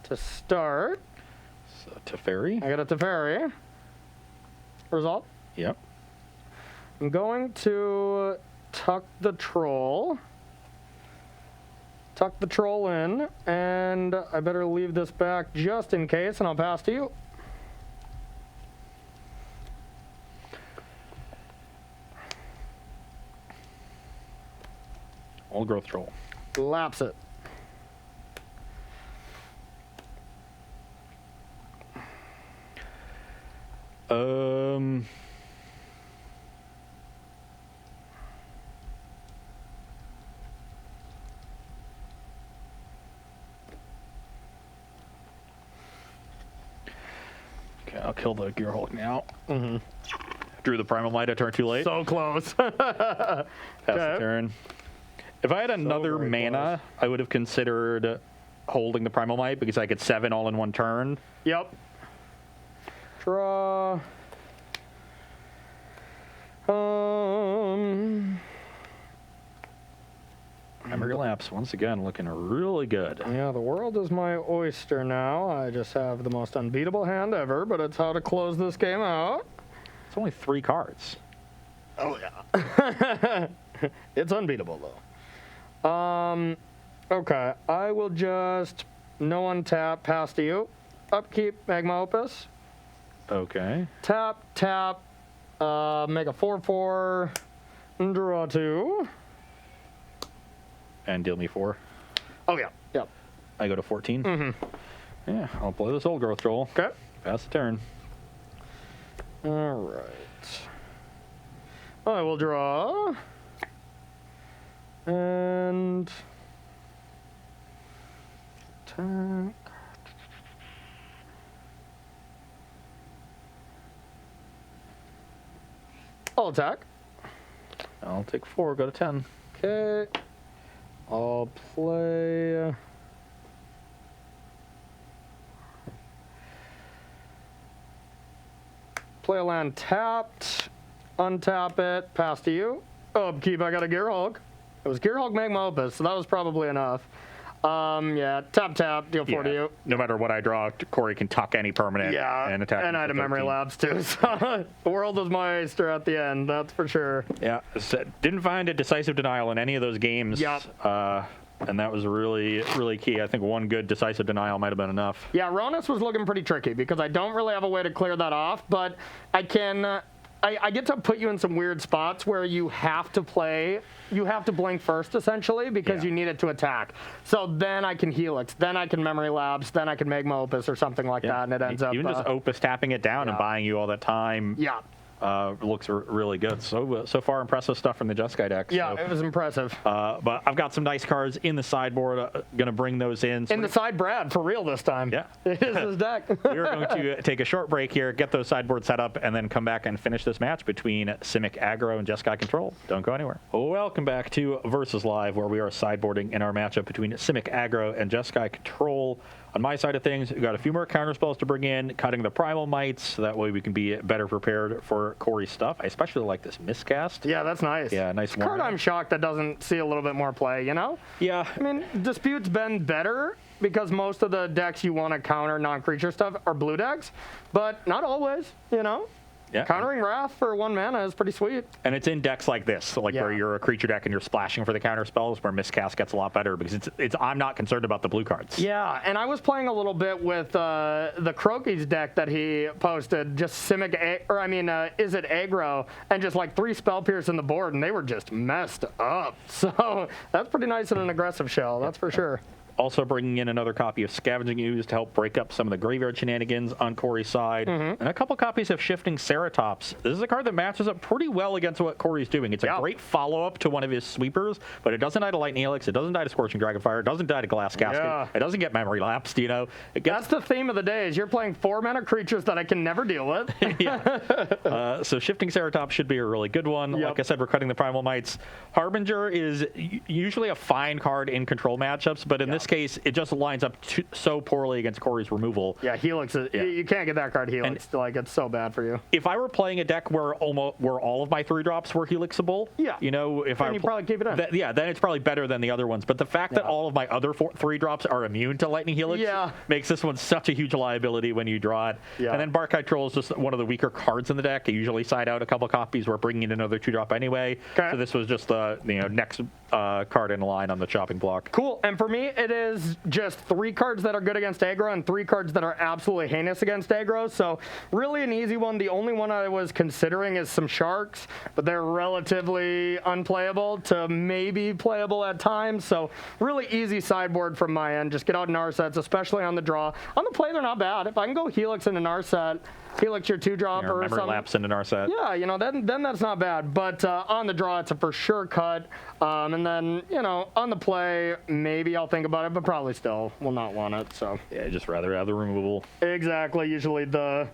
to start. So Teferi. I got a Teferi. Result. Yep. I'm going to tuck the troll. Tuck the troll in, and I better leave this back just in case, and I'll pass to you. Old growth troll. Lapse it. kill the Gearhulk now. Drew the Primal Might at turn too late. So close. Pass the turn. If I had another very mana, I would have considered holding the Primal Might because I get 7 all in one turn. Yep. Draw. Memory Lapse, once again, looking really good. Yeah, the world is my oyster now. I just have the most unbeatable hand ever, but it's how to close this game out. It's only 3 cards. Oh, yeah. It's unbeatable, though. Okay, I will just no untap, pass to you. Upkeep, Magma Opus. Okay. Tap, make a 4/4, draw 2. And deal me 4. Oh, yeah, yep. I go to 14. Yeah, I'll play this Old Growth Troll. Okay. Pass the turn. All right. I will draw. And attack. I'll attack. I'll take 4, go to 10. Okay. I'll play. Play a land tapped. Untap it. Pass to you. Upkeep. I got a Gearhulk. It was Gearhulk Magma Opus, so that was probably enough. Yeah, tap, deal 4 to you. No matter what I draw, Corey can tuck any permanent and attack. And I had a memory lapse too, so the world was my oyster at the end, that's for sure. Yeah, so didn't find a decisive denial in any of those games. Yep. And that was really, really key. I think one good decisive denial might have been enough. Yeah, Ronus was looking pretty tricky because I don't really have a way to clear that off, but I can. I get to put you in some weird spots where you have to blink first, essentially, because you need it to attack. So then I can Helix, then I can Memory Labs, then I can Magma Opus or something like that, and it ends up... Even just Opus tapping it down and buying you all that time looks really good. So far, impressive stuff from the Jeskai deck. Yeah, it was impressive. But I've got some nice cards in the sideboard. Going to bring those in. In the side Brad, for real this time. Yeah. It is his deck. We're going to take a short break here, get those sideboards set up, and then come back and finish this match between Simic Aggro and Jeskai Control. Don't go anywhere. Welcome back to Versus Live, where we are sideboarding in our matchup between Simic Aggro and Jeskai Control. On my side of things, we've got a few more counter spells to bring in, cutting the Primal Mites, so that way we can be better prepared for Corey's stuff. I especially like this Miscast. Yeah, that's nice. Yeah, nice one. Card I'm shocked that doesn't see a little bit more play, you know? Yeah. I mean, Dispute's been better because most of the decks you want to counter non-creature stuff are blue decks, but not always, you know? Yeah. Countering Wrath for 1 mana is pretty sweet. And it's in decks like this, so where you're a creature deck and you're splashing for the counter spells, where Miscast gets a lot better because I'm not concerned about the blue cards. Yeah, and I was playing a little bit with the Croaky's deck that he posted, just Simic, is it Aggro, and just like 3 Spell Pierce in the board, and they were just messed up. So that's pretty nice in an aggressive shell, that's for sure. Also bringing in another copy of Scavenging Ooze to help break up some of the graveyard shenanigans on Corey's side. And a couple copies of Shifting Ceratops. This is a card that matches up pretty well against what Corey's doing. It's a great follow-up to one of his sweepers, but it doesn't die to Lightning Helix, it doesn't die to Scorching Dragonfire, it doesn't die to Glass Casket, it doesn't get Memory Lapsed, you know. That's the theme of the day, is you're playing 4-mana creatures that I can never deal with. So Shifting Ceratops should be a really good one. Like I said, we're cutting the Primal Mites. Harbinger is usually a fine card in control matchups, but in this case, it just lines up so poorly against Corey's removal. Yeah, Helix is, you can't get that card Helix. It's so bad for you. If I were playing a deck where all of my 3-drops were Helixable, you know, if then you probably keep it in. Then it's probably better than the other ones. But the fact that all of my other 3-drops are immune to Lightning Helix makes this one such a huge liability when you draw it. And then Bark Troll is just one of the weaker cards in the deck. I usually side out a couple copies. We're bringing in another 2-drop anyway. So this was just the next card in line on the chopping block. Cool. And for me, it is just 3 cards that are good against aggro and 3 cards that are absolutely heinous against aggro. So really an easy one. The only one I was considering is some Sharks, but they're relatively unplayable to maybe playable at times. So really easy sideboard from my end. Just get out Narsets, especially on the draw. On the play, they're not bad. If I can go Helix into Narset, Helix your 2-drop or Memory something. Lapse into Narset. Yeah, you know, then that's not bad. But on the draw, it's a for sure cut. And then, you know, on the play, maybe I'll think about it, but probably still will not want it. So yeah, just rather have the removal. Exactly. Usually the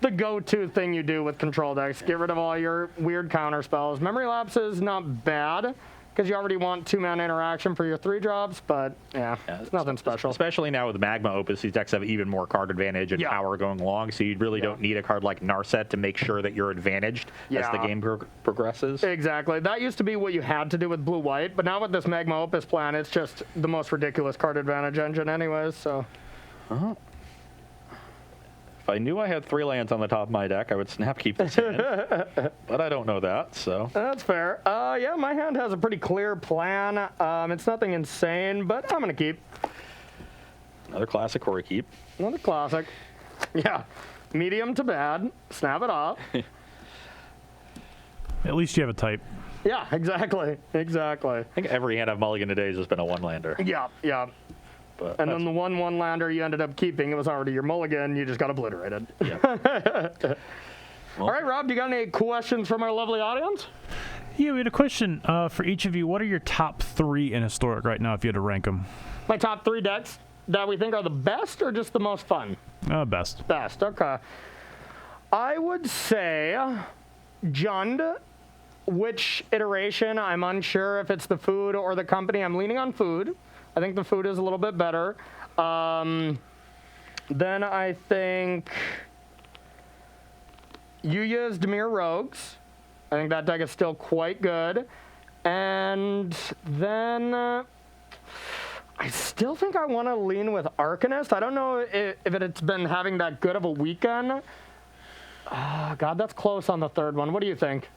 the go-to thing you do with control decks. Get rid of all your weird counter spells. Memory Lapse is not bad, because you already want 2-mana interaction for your 3-drops, but yeah, it's nothing special. Especially now with Magma Opus, these decks have even more card advantage and power going along, so you really don't need a card like Narset to make sure that you're advantaged as the game progresses. Exactly. That used to be what you had to do with blue-white, but now with this Magma Opus plan, it's just the most ridiculous card advantage engine anyways, so. If I knew I had 3 lands on the top of my deck, I would snap keep this hand. But I don't know that, so. That's fair. Yeah, my hand has a pretty clear plan. It's nothing insane, but I'm going to keep. Another classic Corey keep. Another classic. Yeah. Medium to bad. Snap it off. At least you have a type. Yeah, exactly. Exactly. I think every hand I've mulliganed today has just been a 1-lander. Yeah, yeah. But and then the 1-1-lander you ended up keeping, it was already your mulligan. You just got obliterated. Yeah. All right, Rob, do you got any questions from our lovely audience? Yeah, we had a question for each of you. What are your top 3 in Historic right now if you had to rank them? My top 3 decks that we think are the best or just the most fun? Best. Best, okay. I would say Jund. Which iteration? I'm unsure if it's the food or the company. I'm leaning on food. I think the food is a little bit better. Then I think Yuya's Dimir Rogues. I think that deck is still quite good. And then I still think I want to lean with Arcanist. I don't know if it's been having that good of a weekend. God, that's close on the third one. What do you think?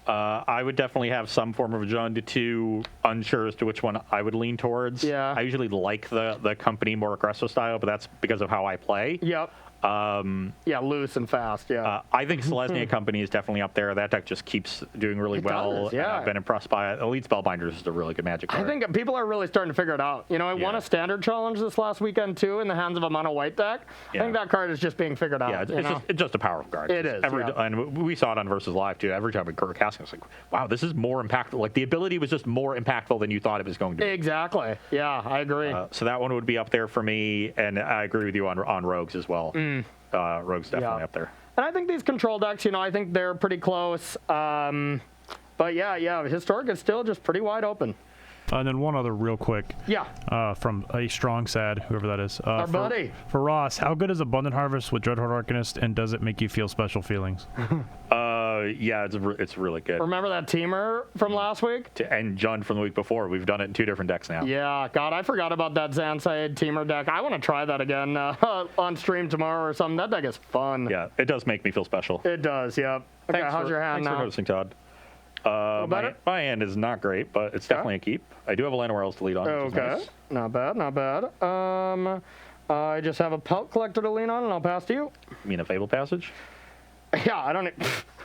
I would definitely have some form of Jund, too. Unsure as to which one I would lean towards. Yeah. I usually like the company more aggressive style, but that's because of how I play. Yep. Yeah, loose and fast, yeah. I think Selesnya Company is definitely up there. That deck just keeps doing really well. Does, yeah. And I've been impressed by it. Elite Spellbinders is a really good Magic card. I think people are really starting to figure it out. You know, I won a standard challenge this last weekend, too, in the hands of a mono white deck. Yeah. I think that card is just being figured out. Yeah, it's just a powerful card. It is, And we saw it on Versus Live, too. Every time we were casting, I was like, wow, this is more impactful. Like, the ability was just more impactful than you thought it was going to be. Exactly. Yeah, I agree. So that one would be up there for me, and I agree with you on Rogues as well. Rogue's definitely up there. And I think these control decks, you know, I think they're pretty close. But yeah, Historic is still just pretty wide open. And then one other real quick. Yeah. From a Strong Sad, whoever that is. Our buddy. For Ross, how good is Abundant Harvest with Dreadhorde Arcanist, and does it make you feel special feelings? Yeah, it's really good. Remember that teamer from last week? And Jund from the week before. We've done it in 2 different decks now. Yeah, God, I forgot about that Zansaid teamer deck. I want to try that again on stream tomorrow or something. That deck is fun. Yeah, it does make me feel special. It does, yeah. Okay, how's your hand now? Thanks for noticing, Todd. My hand is not great, but it's definitely a keep. I do have a Llanowar Elves to lead on. Okay, nice. Not bad, not bad. I just have a Pelt Collector to lean on, and I'll pass to you. You mean a Fable Passage? Yeah, I don't.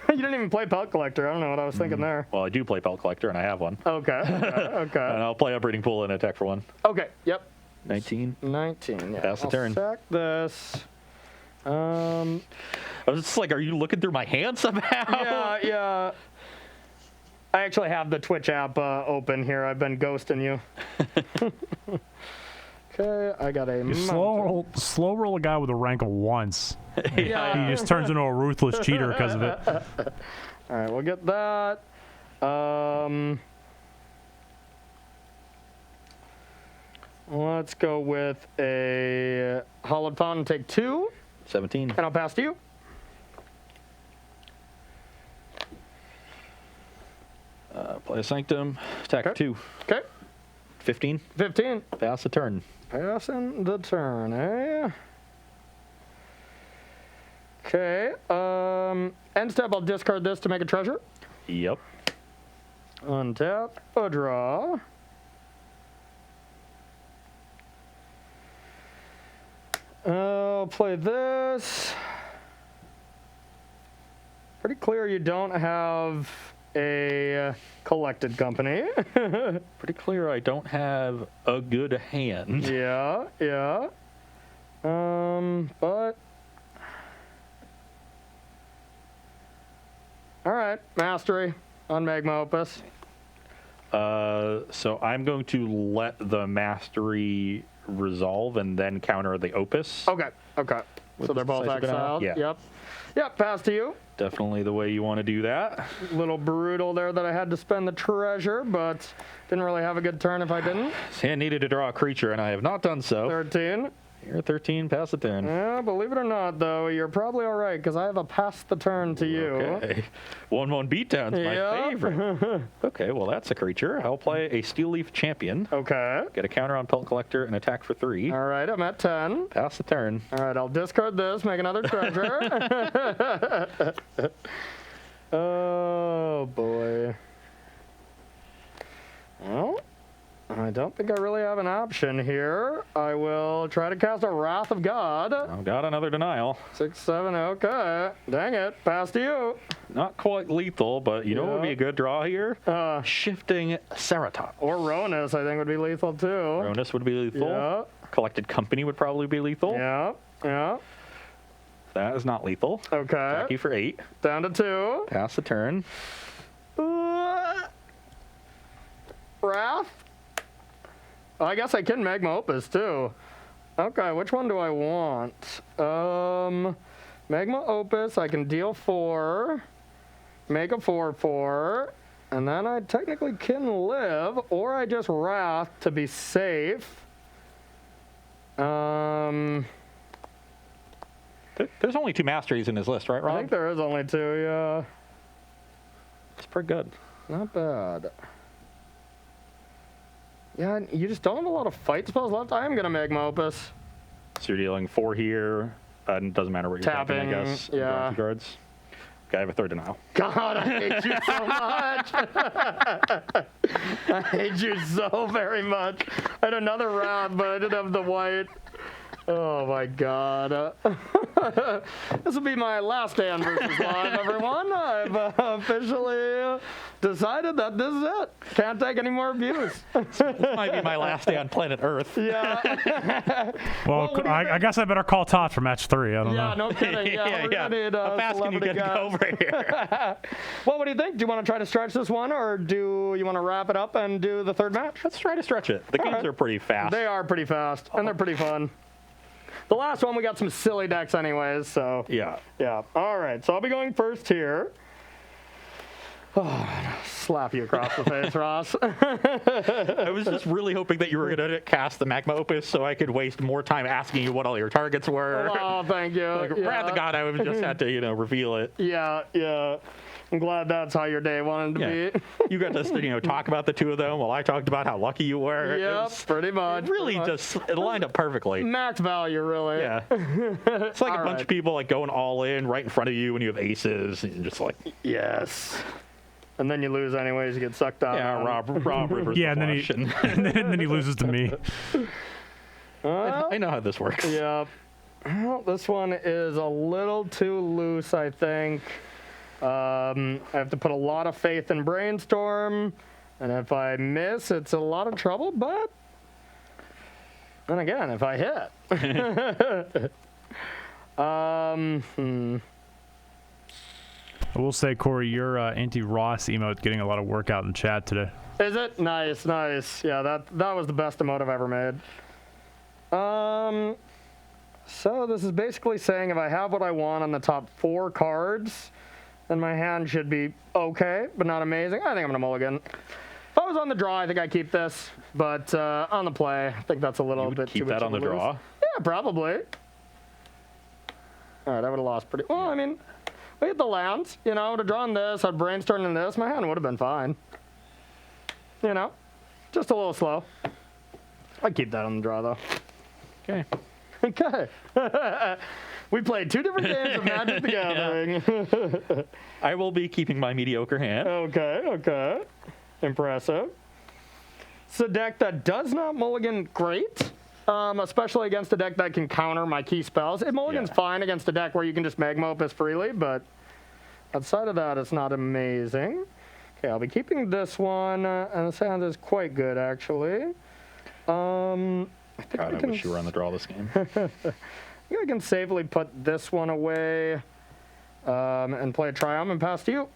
You didn't even play Pelt Collector. I don't know what I was thinking there. Well, I do play Pelt Collector, and I have one. Okay. And I'll play a Breeding Pool and attack for 1. Okay. Yep. 19. 19. Yeah. Pass the turn. Sack this. I was just like, are you looking through my hand somehow? Yeah. I actually have the Twitch app open here. I've been ghosting you. Okay, I got a slow roll a guy with a rank of once. Yeah. He just turns into a ruthless cheater because of it. All right, we'll get that. Let's go with a Hollowed Fountain, take 2. 17. And I'll pass to you. Play a Sanctum, attack 2. Okay. 15. 15. Pass the turn. Passing the turn, eh? Okay. End step, I'll discard this to make a treasure. Yep. Untap, a draw. I'll play this. Pretty clear you don't have a collected company. Pretty clear I don't have a good hand. Yeah. But all right, Mastery on Magma Opus. So I'm going to let the Mastery resolve and then counter the Opus. Okay. So they're both Decisive denial? exiled. Yeah. Yep. Yep, pass to you. Definitely the way you want to do that. Little brutal there that I had to spend the treasure, but didn't really have a good turn if I didn't. Hand needed to draw a creature, and I have not done so. 13. You're 13, pass the turn. Yeah, believe it or not, though, you're probably all right because I have a pass the turn to you. Okay. 1/1 beatdown's my Yep. favorite. Okay, well, that's a creature. I'll play a Steel Leaf Champion. Okay. Get a counter on Pelt Collector and attack for 3. All right, I'm at 10. Pass the turn. All right, I'll discard this, make another treasure. Oh, boy. Well, I don't think I really have an option here. I will try to cast a Wrath of God. I've got another denial. 6, 7, okay. Dang it, pass to you. Not quite lethal, but you know what would be a good draw here? Shifting Ceratops. Or Ronus, I think, would be lethal, too. Ronus would be lethal. Yeah, Collected Company would probably be lethal. yeah, yeah. That is not lethal. Okay, Attack you for 8. down to 2. Pass the turn. Wrath? Oh, I guess I can Magma Opus, too. Okay, which one do I want? Magma Opus, I can deal 4, make a 4/4, and then I technically can live, or I just Wrath to be safe. There's only 2 masteries in his list, right, Rob? I think there is only 2, yeah. It's pretty good. Not bad. Yeah, you just don't have a lot of fight spells left. I am going to Magma Opus. So you're dealing 4 here. And it doesn't matter what you're tapping, I Tapping, guess. yeah. Drawing 2 cards. Okay, I have a 3rd denial. God, I hate you so much. I hate you so very much. I had another Wrath, but I didn't have the white. Oh my God. This will be my last stand versus live, everyone. I've officially decided that this is it. Can't take any more abuse. This might be my last day on planet Earth. Yeah. Well, what do you I guess I better call Todd for match 3. I don't Yeah, know. no kidding. Yeah, we're gonna need How fast can you celebrity get guys. over here? Well, what do you think? Do you want to try to stretch this one, or do you want to wrap it up and do the third match? Let's try to stretch it. The games right. are pretty fast. They are pretty fast, and they're pretty fun. The last one, we got some silly decks anyways, so. Yeah. Yeah. All right, so I'll be going first here. Oh, slap you across the face, Ross. I was just really hoping that you were going to cast the Magma Opus so I could waste more time asking you what all your targets were. Oh, thank you. Like, yeah. Wrath of God, I would just had to, reveal it. Yeah, yeah. I'm glad that's how your day wanted to Yeah. be. You got to, talk about the 2 of them while I talked about how lucky you were. Yep, pretty much. It really pretty much. just, it lined up perfectly. Max value, really. Yeah. It's like a All bunch right. of people like going all in right in front of you when you have aces. And you're just like, Yes. And then you lose anyways. You get sucked out. yeah, Rob Rivers. Yeah, the and then flush, and and then he loses to me. I know how this works. Yeah. Well, this one is a little too loose, I think. I have to put a lot of faith in Brainstorm, and if I miss, it's a lot of trouble, but then again, if I hit. I will say, Corey, your anti-Ross emote getting a lot of work out in chat today. Is it? Nice, nice. Yeah, that was the best emote I've ever made. So this is basically saying if I have what I want on the top 4 cards, then my hand should be okay, but not amazing. I think I'm gonna mulligan. If I was on the draw, I think I keep this, but on the play, I think that's a little bit too Keep much that on the of a lose. draw. Yeah, probably. All right, I would have lost pretty. Well, I mean, we hit the lands. I would have drawn this. I'd brainstormed in this. My hand would have been fine. Just a little slow. I'd keep that on the draw though. Okay. Okay. We played 2 different games of Magic the Gathering. I will be keeping my mediocre hand. Okay. Impressive. It's a deck that does not mulligan great, especially against a deck that can counter my key spells. It mulligans fine against a deck where you can just Magma Opus freely, but outside of that, it's not amazing. Okay, I'll be keeping this one, and this hand is quite good, actually. I think God, I wish you were on the draw this game. I think I can safely put this one away and play a Triumph and pass to you.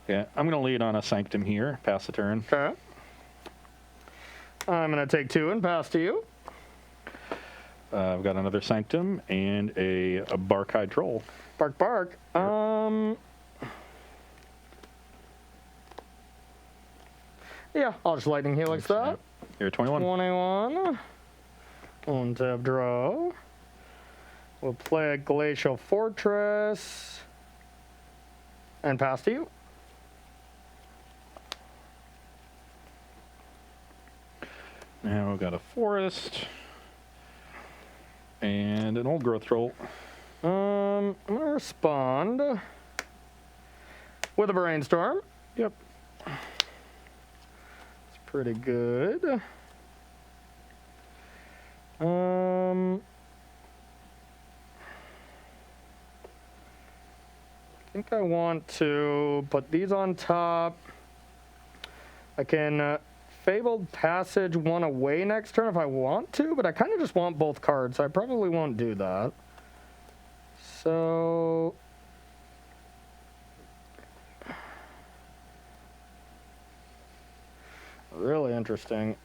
Yeah, I'm going to lead on a Sanctum here. Pass the turn. Okay. I'm going to take 2 and pass to you. I've got another Sanctum and a Barkhide Troll. Bark, bark. Yeah, I'll just Lightning Helix that. You're 21. 21. On tap draw. We'll play a Glacial Fortress. And pass to you. Now we've got a Forest. And an Old Growth Troll. I'm going to respond with a Brainstorm. Yep. It's pretty good. I think I want to put these on top. I can Fabled Passage 1 away next turn if I want to, but I kind of just want both cards, so I probably won't do that. So really interesting.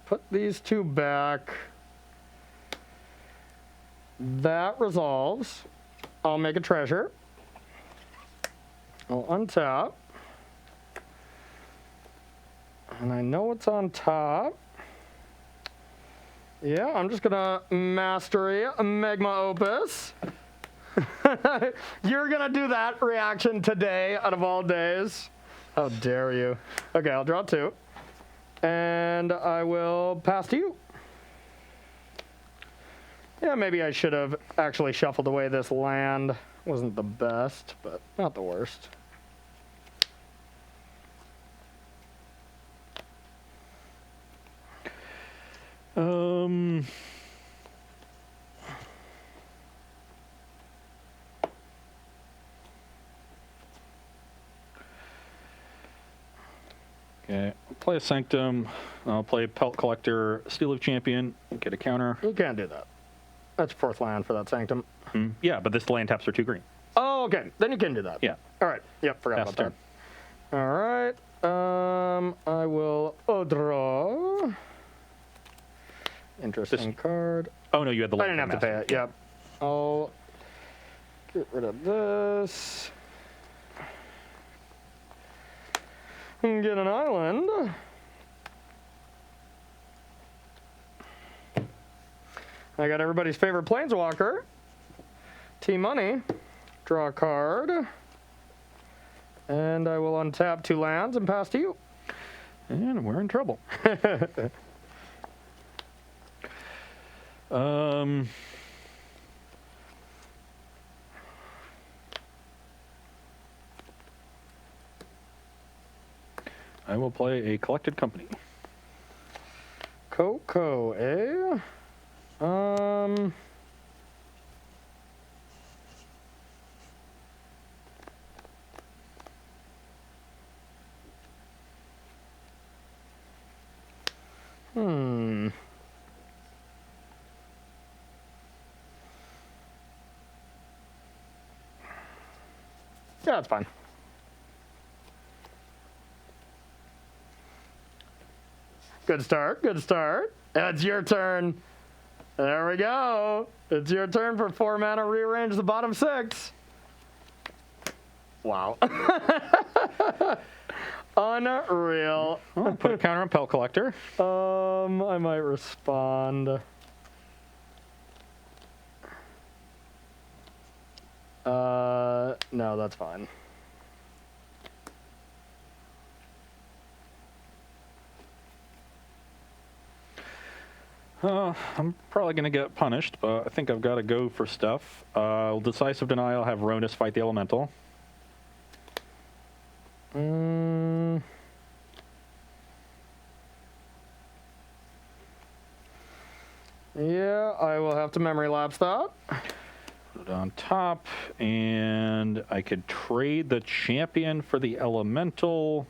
Put these 2 back. That resolves. I'll make a treasure. I'll untap. And I know what's on top. Yeah, I'm just gonna Mastery Magma Opus. You're gonna do that reaction today out of all days. How dare you. Okay, I'll draw 2. And I will pass to you. Yeah, maybe I should have actually shuffled away this land. Wasn't the best, but not the worst. Okay, I'll play a Sanctum. I'll play Pelt Collector, Steel of Champion, get a counter. You can't do that. That's 4th land for that Sanctum. Yeah, but this land taps for 2 green. Oh, okay. Then you can do that. Yeah. All right. Yep, forgot Pass about that. All right. I will draw. Interesting card. Oh, no, you had the I didn't have to pay it. Yep. I'll get rid of this. And get an island. I got everybody's favorite Planeswalker. T-Money. Draw a card. And I will untap 2 lands and pass to you. And we're in trouble. I will play a Collected Company. Coco, eh? Yeah, it's fine. Good start, good start. It's your turn. There we go. It's your turn for 4 mana, rearrange the bottom 6. Wow. Unreal. I'll put a counter on Pelt Collector. I might respond. No, that's fine. I'm probably going to get punished, but I think I've got to go for stuff. Decisive Denial, have Ronus fight the Elemental. Yeah, I will have to memory lapse that. Put it on top, and I could trade the champion for the Elemental.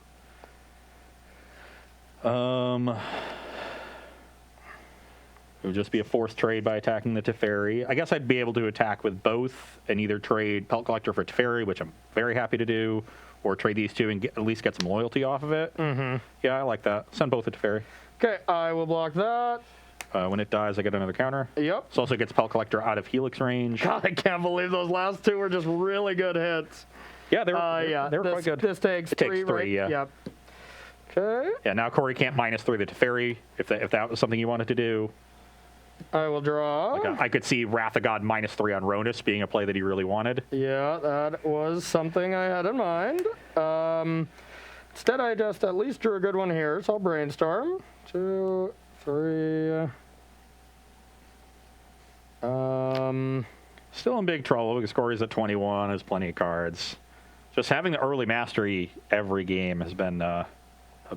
It would just be a forced trade by attacking the Teferi. I guess I'd be able to attack with both and either trade Pelt Collector for Teferi, which I'm very happy to do, or trade these two and at least get some loyalty off of it. Mm-hmm. Yeah, I like that. Send both to Teferi. Okay, I will block that. When it dies, I get another counter. Yep. This also gets Pelt Collector out of Helix range. God, I can't believe those last two were just really good hits. Yeah, they were quite good. This takes it three, takes three, right? yeah. Yep. Okay. Yeah, now Corey can't -3 the Teferi if that was something you wanted to do. I will draw. Like I could see Wrath of God -3 on Ronus being a play that he really wanted. Yeah, that was something I had in mind. Instead, I just at least drew a good one here, so I'll brainstorm. 2, 3. Still in big trouble because Corey's at 21, has plenty of cards. Just having the early mastery every game has been a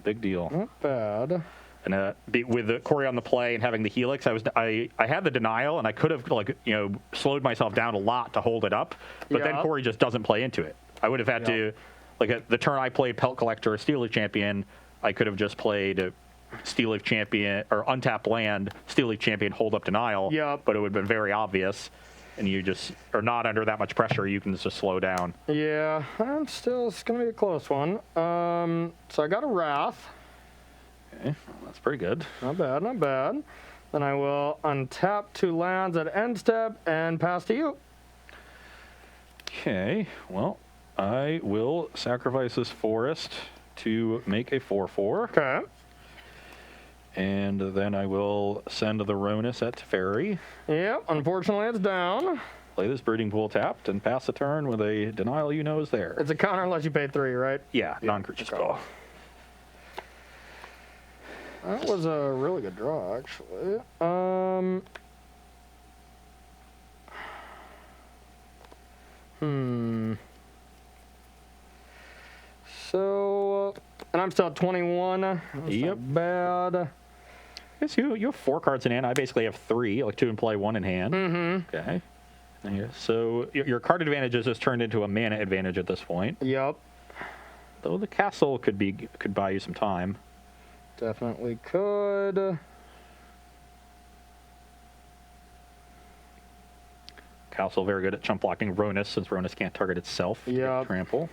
big deal. Not bad. And with Corey on the play and having the Helix, I had the denial and I could have slowed myself down a lot to hold it up, but then Corey just doesn't play into it. I would have had to, the turn I played Pelt Collector, Steel Leaf Champion, I could have just played Steel Leaf Champion or untapped land, Steel Leaf Champion, hold up denial. But it would have been very obvious, and you just are not under that much pressure. You can just slow down. Yeah, it's gonna be a close one. So I got a Wrath. Okay, well, that's pretty good. Not bad, not bad. Then I will untap 2 lands at end step and pass to you. Okay, well, I will sacrifice this forest to make a 4/4. Okay. And then I will send the Ronus at Teferi. Yep, unfortunately it's down. Play this Breeding Pool tapped and pass the turn with a denial is there. It's a counter unless you pay 3, right? Yeah, non-creature spell. That was a really good draw, actually. So, and I'm still at 21. That's not bad. I guess you have 4 cards in hand. I basically have 3, like 2 in play, 1 in hand. Mm-hmm. Okay. So your card advantage is just turned into a mana advantage at this point. Yep. Though the castle could buy you some time. Definitely could. Castle very good at chump blocking Ronus, since Ronus can't target itself. Yeah. Trample.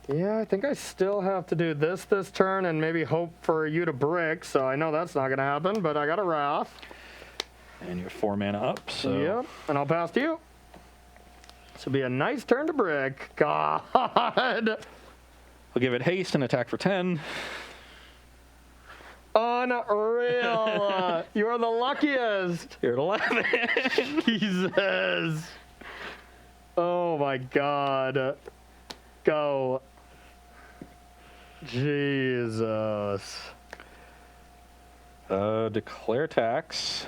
Yeah, I think I still have to do this turn and maybe hope for you to brick, so I know that's not going to happen, but I got a Wrath. And you're 4 mana up, so... Yep, and I'll pass to you. This will be a nice turn to brick. God! I'll give it haste and attack for 10. Unreal! You are the luckiest! You're at 11. Jesus! Oh my God. Go. Jesus. Declare tax.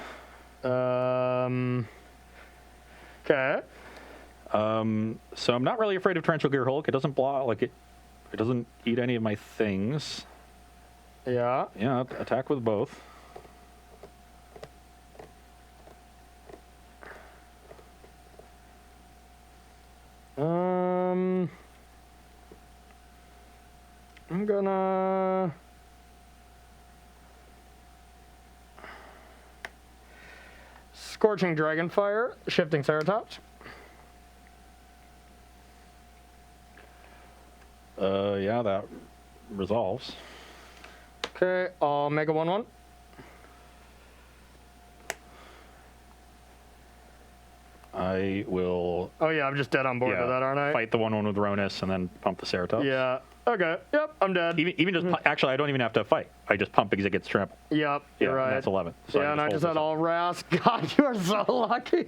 Okay. So I'm not really afraid of Torrential Gear Hulk. It doesn't block, it doesn't eat any of my things. Yeah. Yeah, attack with both. I'm gonna... Scorching Dragonfire, Shifting Ceratops. Yeah, that resolves. Okay, I'll make a 1/1. I will... Oh yeah, I'm just dead on board with that, aren't I? Fight the 1/1 with Ronus and then pump the Ceratops. Yeah. Okay. Yep, I'm dead. Even just... Actually, I don't even have to fight. I just pump because it gets trampled. Yep, you're right. And that's 11. So yeah, and I just had all Wrath. God, you are so lucky.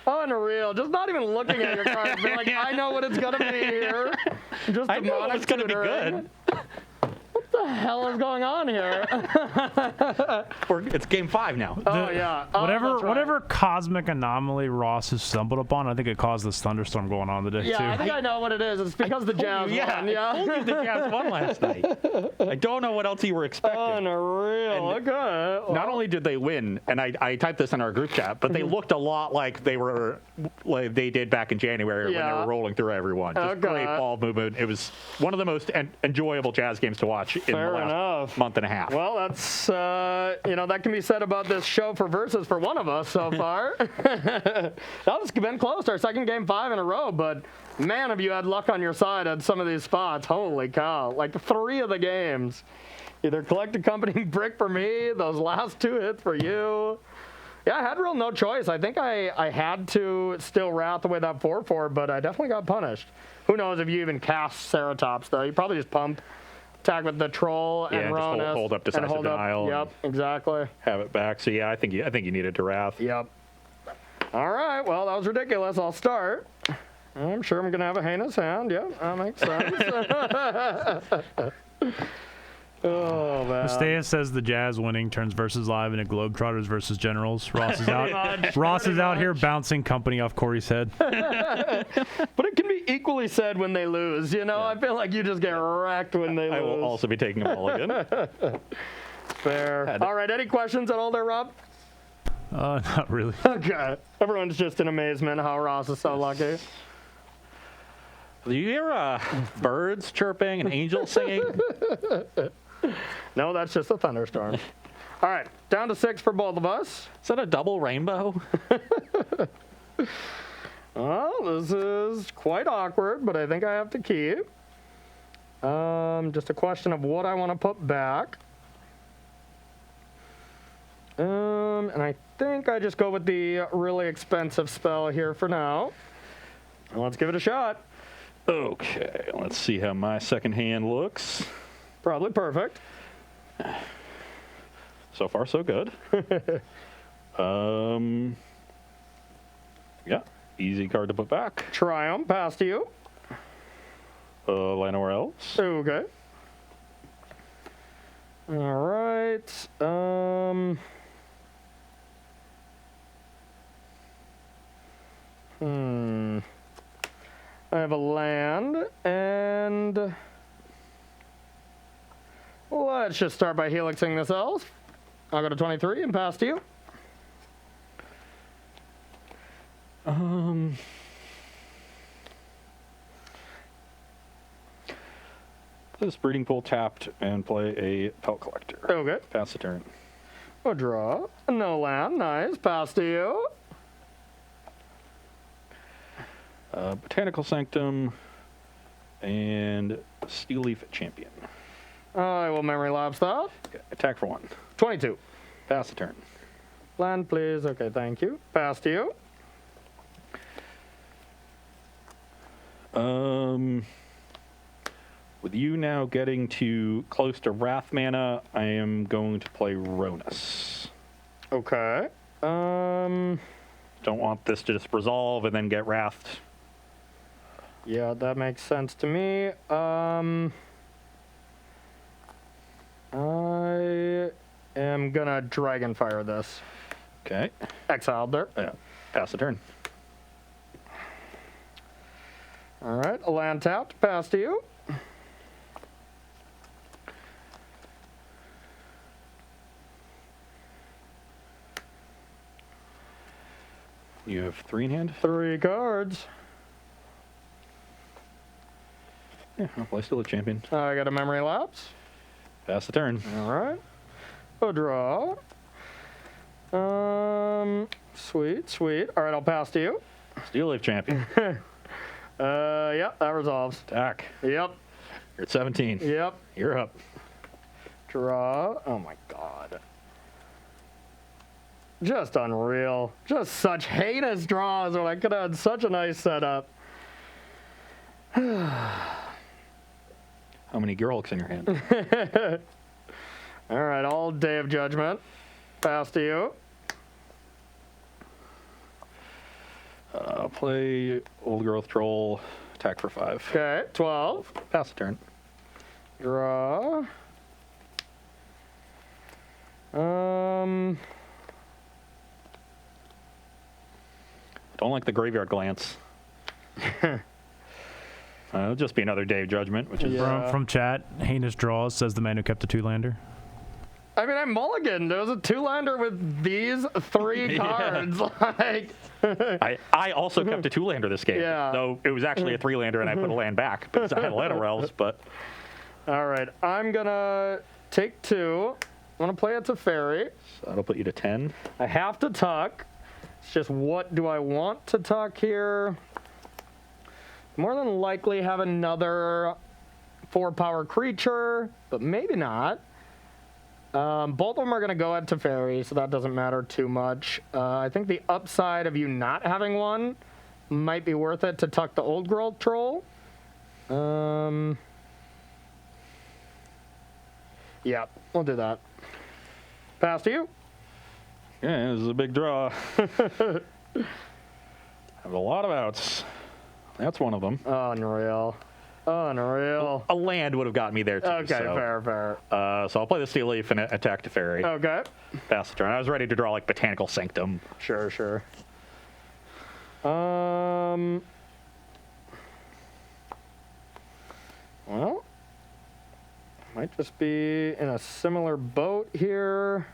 Unreal. Just not even looking at your cards. Being like, I know what it's going to be here. Just I know it's going to be good. What the hell is going on here? It's game 5 now. Oh, yeah. Oh, Whatever cosmic anomaly Ross has stumbled upon, I think it caused this thunderstorm going on today, yeah, too. I think I know what it is. It's because the Jazz won. Yeah, I told you the Jazz won last night. I don't know what else you were expecting. Unreal. Okay. Well, not only did they win, and I typed this in our group chat, but they looked a lot like they did back in January when they were rolling through everyone. Just great ball movement. It was one of the most enjoyable Jazz games to watch in the Fair last enough. month and a half. Well, that's, that can be said about this show for Versus for one of us so far. That's been close, our second game 5 in a row, but man, have you had luck on your side at some of these spots. Holy cow. Like 3 of the games. Either collect accompanying brick for me, those last 2 hits for you. Yeah, I had real no choice. I think I had to still Wrath away that 4/4, but I definitely got punished. Who knows if you even cast Ceratops, though. You probably just pump, attack with the Troll Yeah, and just Ronus. hold up Decisive Denial. Yep, exactly. Have it back. So yeah, I think you needed to Wrath. Yep. All right, well, that was ridiculous. I'll start. I'm sure I'm going to have a heinous hand. Yep, that makes sense. Oh, man. Estea says the Jazz winning turns Versus live into Globetrotters versus Generals. Ross is out. Ross is out here bouncing company off Corey's head. But it can be equally said when they lose. You know, I feel like you just get wrecked when they lose. I will also be taking a mulligan. Fair. All right, any questions at all there, Rob? Not really. Okay. Everyone's just in amazement how Ross is so lucky. Do you hear birds chirping and angels singing? No, that's just a thunderstorm. All right, down to 6 for both of us. Is that a double rainbow? Well, this is quite awkward, but I think I have to keep. Just a question of what I want to put back. And I think I just go with the really expensive spell here for now. Let's give it a shot. Okay, let's see how my second hand looks. Probably perfect. So far, so good. Yeah, easy card to put back. Triumph, pass to you. Llanowar Elves. Okay. All right. I have a land, and let's just start by helixing this elf. I'll go to 23 and pass to you. This breeding pool tapped and play a Pelt Collector. Okay. Pass the turn. A draw. No land. Nice. Pass to you. Botanical Sanctum and Steel Leaf Champion. I will memory lapse that. Okay, attack for 1. 22. Pass the turn. Land, please. Okay, thank you. Pass to you. With you now getting to close to Wrath mana, I am going to play Ronus. Okay. Don't want this to just resolve and then get Wrathed. Yeah, that makes sense to me. I am gonna Dragonfire this. Okay. Exiled there. Yeah. Pass the turn. All right, a land tapped. Pass to you. You have 3 in hand? 3 cards. Yeah, I'll play Steel Leaf Champion. I got a memory lapse. Pass the turn. All right. A draw. Sweet, sweet. All right, I'll pass to you. Steel Leaf Champion. Yep, that resolves. Attack. Yep, You're at 17. yep. You're up. Draw. Oh my God. Just unreal. Just such heinous draws when I could have had such a nice setup. How many Geralks in your hand? All right, all Day of Judgment. Pass to you. Play Old Growth Troll. Attack for 5. Okay, 12. Pass the turn. Draw. Don't like the Graveyard Glance. It'll just be another Day of Judgment, which is Yeah. From chat, Heinous Draws says the man who kept a 2-lander. I mean, I mulliganed. There was a 2-lander with these 3 cards. Like, I also kept a 2-lander this game. Yeah. Though it was actually a 3-lander and I put a land back because I had Llanowar Elves, but All right, I'm going to take 2. I'm going to play a Teferi. So that'll put you to 10. I have to tuck. It's just what do I want to tuck here? More than likely have another 4-power creature, but maybe not. Both of them are going to go at Teferi, so that doesn't matter too much. I think the upside of you not having one might be worth it to tuck the Old Growth Troll. Yeah, we'll do that. Pass to you. Yeah, this is a big draw. Have a lot of outs. That's one of them. Unreal. Unreal. A land would have gotten me there too. Okay, so. fair. So I'll play the Steel Leaf and attack Teferi. Okay. Pass the turn. I was ready to draw like Botanical Sanctum. Sure. Well, might just be in a similar boat here.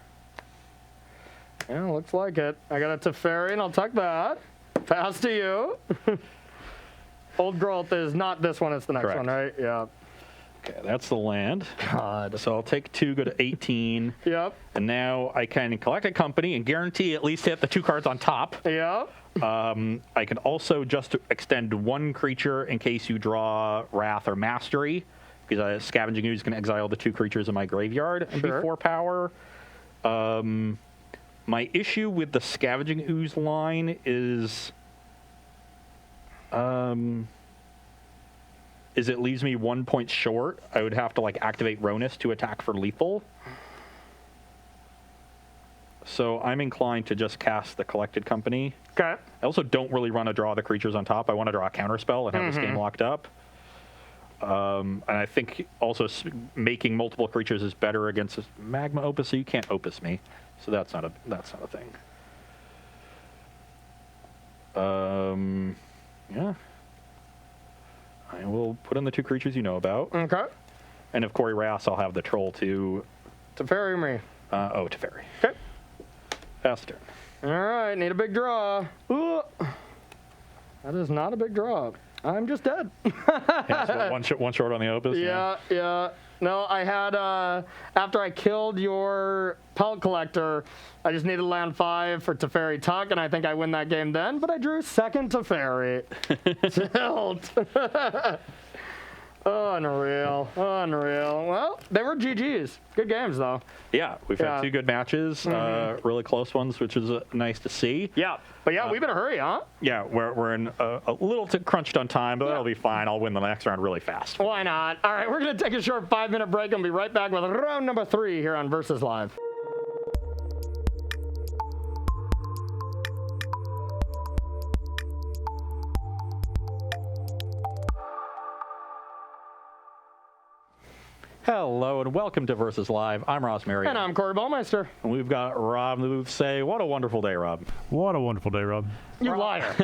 Yeah, looks like it. I got a Teferi, and I'll tuck that. Pass to you. Old Growth is not this one, it's the next Correct. one, right? Yeah. Okay, that's the land. God. So I'll take 2, go to 18. Yep. And now I can collect a company and guarantee at least hit the 2 cards on top. Yep. I can also just extend 1 creature in case you draw Wrath or Mastery, because Scavenging Ooze can exile the 2 creatures in my graveyard and be 4 power. My issue with the Scavenging Ooze line is it leaves me 1 point short. I would have to like activate Ronus to attack for lethal. So I'm inclined to just cast the Collected Company. Okay. I also don't really want to draw the creatures on top. I want to draw a counterspell and have this game locked up. And I think also making multiple creatures is better against Magma Opus, so you can't Opus me. So that's not a thing. Yeah. I will put in the 2 creatures you know about. Okay. And if Corey Rass, I'll have the Troll to... Teferi me. Teferi. Okay. Pass turn. All right, need a big draw. Ooh. That is not a big draw. I'm just dead. Yeah, so one short on the Opus. Yeah. No, I had, after I killed your Pellet Collector, I just needed land 5 for Teferi Tuck, and I think I win that game then, but I drew second Teferi. Tilt. Unreal. Well, they were GGs. Good games, though. Yeah, we've had 2 good matches, really close ones, which is nice to see. Yeah, but yeah, we better hurry, huh? Yeah, we're in a little crunched on time, but that'll be fine. I'll win the next round really fast. Why not? All right, we're going to take a short 5-minute break and be right back with round number 3 here on Versus Live. Hello and welcome to Versus Live. I'm Ross Marion. And I'm Corey Ballmeister. And we've got Rob in the booth say, what a wonderful day, Rob. What a wonderful day, Rob. You liar.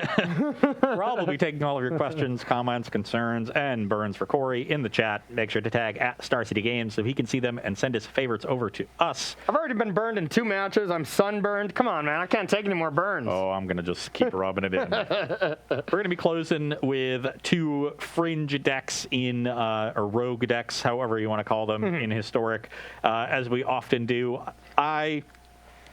Rob will be taking all of your questions, comments, concerns, and burns for Corey in the chat. Make sure to tag at Star City Games so he can see them and send his favorites over to us. I've already been burned in 2 matches. I'm sunburned. Come on, man. I can't take any more burns. Oh, I'm going to just keep rubbing it in. We're going to be closing with 2 fringe decks in, or rogue decks, however you want to call them, in Historic. As we often do, I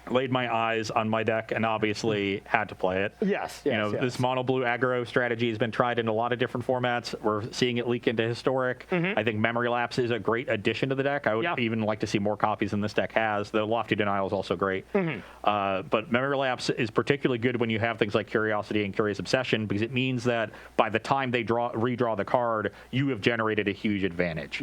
laid my eyes on my deck and obviously had to play it. Yes. This mono blue aggro strategy has been tried in a lot of different formats. We're seeing it leak into Historic. I think Memory Lapse is a great addition to the deck. I would even like to see more copies than this deck has. The Lofty Denial is also great. But Memory Lapse is particularly good when you have things like Curiosity and Curious Obsession, because it means that by the time they redraw the card, you have generated a huge advantage.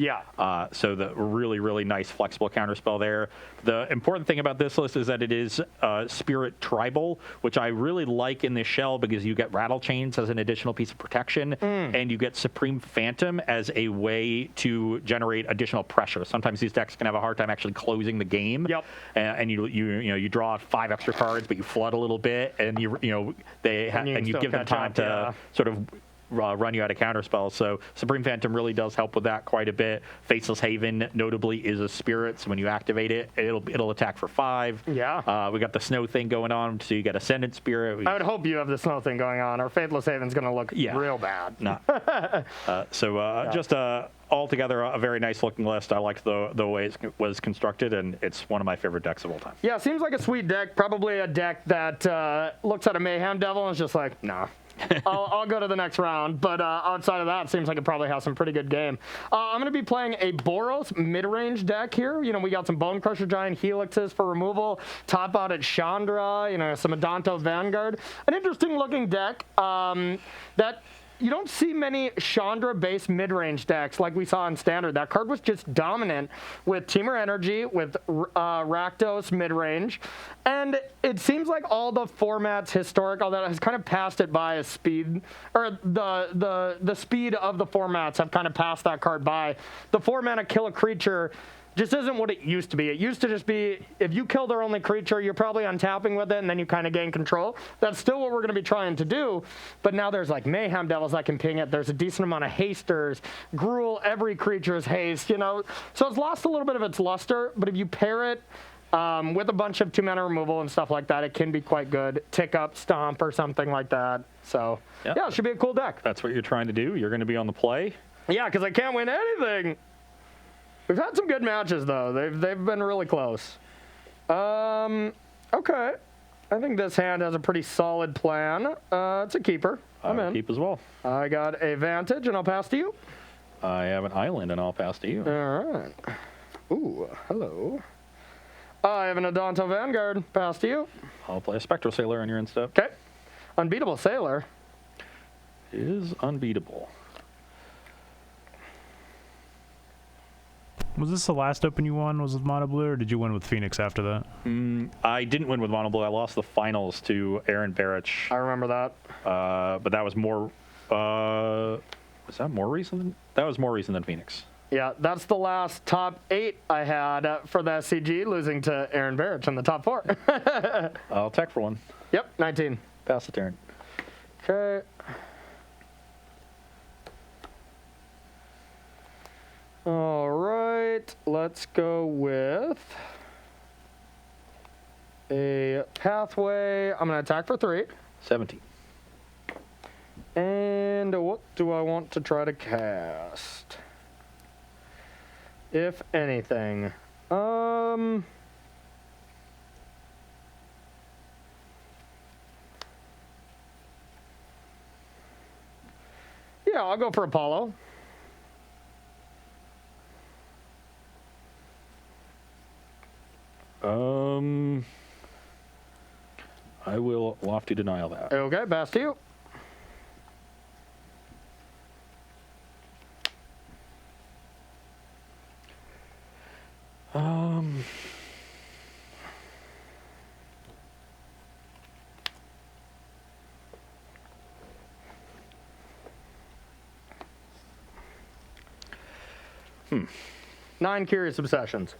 So the really, really nice flexible counterspell there. The important thing about this list is that it is Spirit Tribal, which I really like in this shell because you get Rattle Chains as an additional piece of protection, and you get Supreme Phantom as a way to generate additional pressure. Sometimes these decks can have a hard time actually closing the game, and you draw 5 extra cards, but you flood a little bit, and you give them time to sort of run you out of counter spells. So Supreme Phantom really does help with that quite a bit. Faceless Haven notably is a spirit, so when you activate it, it'll attack for 5. Yeah. We got the snow thing going on, so you got Ascendant Spirit. I would hope you have the snow thing going on, or Faithless Haven's going to look real bad. Just altogether a very nice looking list. I liked the way it was constructed, and it's one of my favorite decks of all time. Yeah, seems like a sweet deck. Probably a deck that looks at a Mayhem Devil and is just like, nah. I'll go to the next round, but outside of that, it seems like it probably has some pretty good game. I'm going to be playing a Boros mid-range deck here. You know, we got some Bone Crusher Giant Helixes for removal, top out at Chandra, you know, some Adanto Vanguard. An interesting looking deck that you don't see many Chandra-based mid-range decks like we saw in Standard. That card was just dominant with Temur Energy, with Rakdos mid-range, and it seems like all the formats Historic, all that has kind of passed it by a speed, or the speed of the formats have kind of passed that card by. The 4-mana kill a creature just isn't what it used to be. It used to just be, if you kill their only creature, you're probably untapping with it, and then you kind of gain control. That's still what we're going to be trying to do, but now there's like Mayhem Devils that can ping it. There's a decent amount of hasters. Gruul, every creature's haste, you know. So it's lost a little bit of its luster, but if you pair it with a bunch of 2-mana removal and stuff like that, it can be quite good. Tick up, stomp, or something like that. So, yeah, it should be a cool deck. That's what you're trying to do. You're going to be on the play. Yeah, because I can't win anything. We've had some good matches, though. They've been really close. Okay. I think this hand has a pretty solid plan. It's a keeper. I'm in. Keep as well. I got a Vantage, and I'll pass to you. I have an Island, and I'll pass to you. All right. Ooh, hello. I have an Adanto Vanguard. Pass to you. I'll play a Spectral Sailor on your end step. Okay. Unbeatable Sailor. Is unbeatable. Was this the last Open you won? Was with Mono Blue, or did you win with Phoenix after that? I didn't win with Mono Blue. I lost the finals to Aaron Barich. I remember that. But that was more. Was that more recent? That was more recent than Phoenix. Yeah, that's the last top 8 I had for the SCG, losing to Aaron Barich in the top 4. I'll attack for 1. Yep, 19. Pass the turn. Okay. All right, let's go with a Pathway. I'm going to attack for 3. 17. And what do I want to try to cast? If anything. Yeah, I'll go for Apollo. I will Lofty Denial that. Okay, pass to you. Hmm. 9 Curious Obsessions.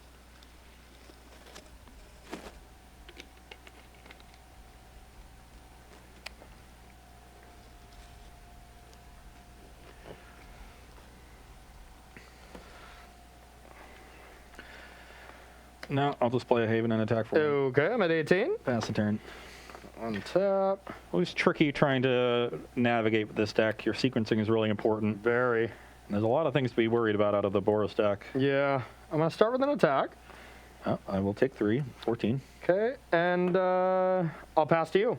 No, I'll just play a Haven and attack for 1. Okay, I'm at 18. Pass the turn. Untap. Always tricky trying to navigate with this deck. Your sequencing is really important. Very. And there's a lot of things to be worried about out of the Boros deck. Yeah. I'm going to start with an attack. Oh, I will take 3. 14. Okay, and I'll pass to you.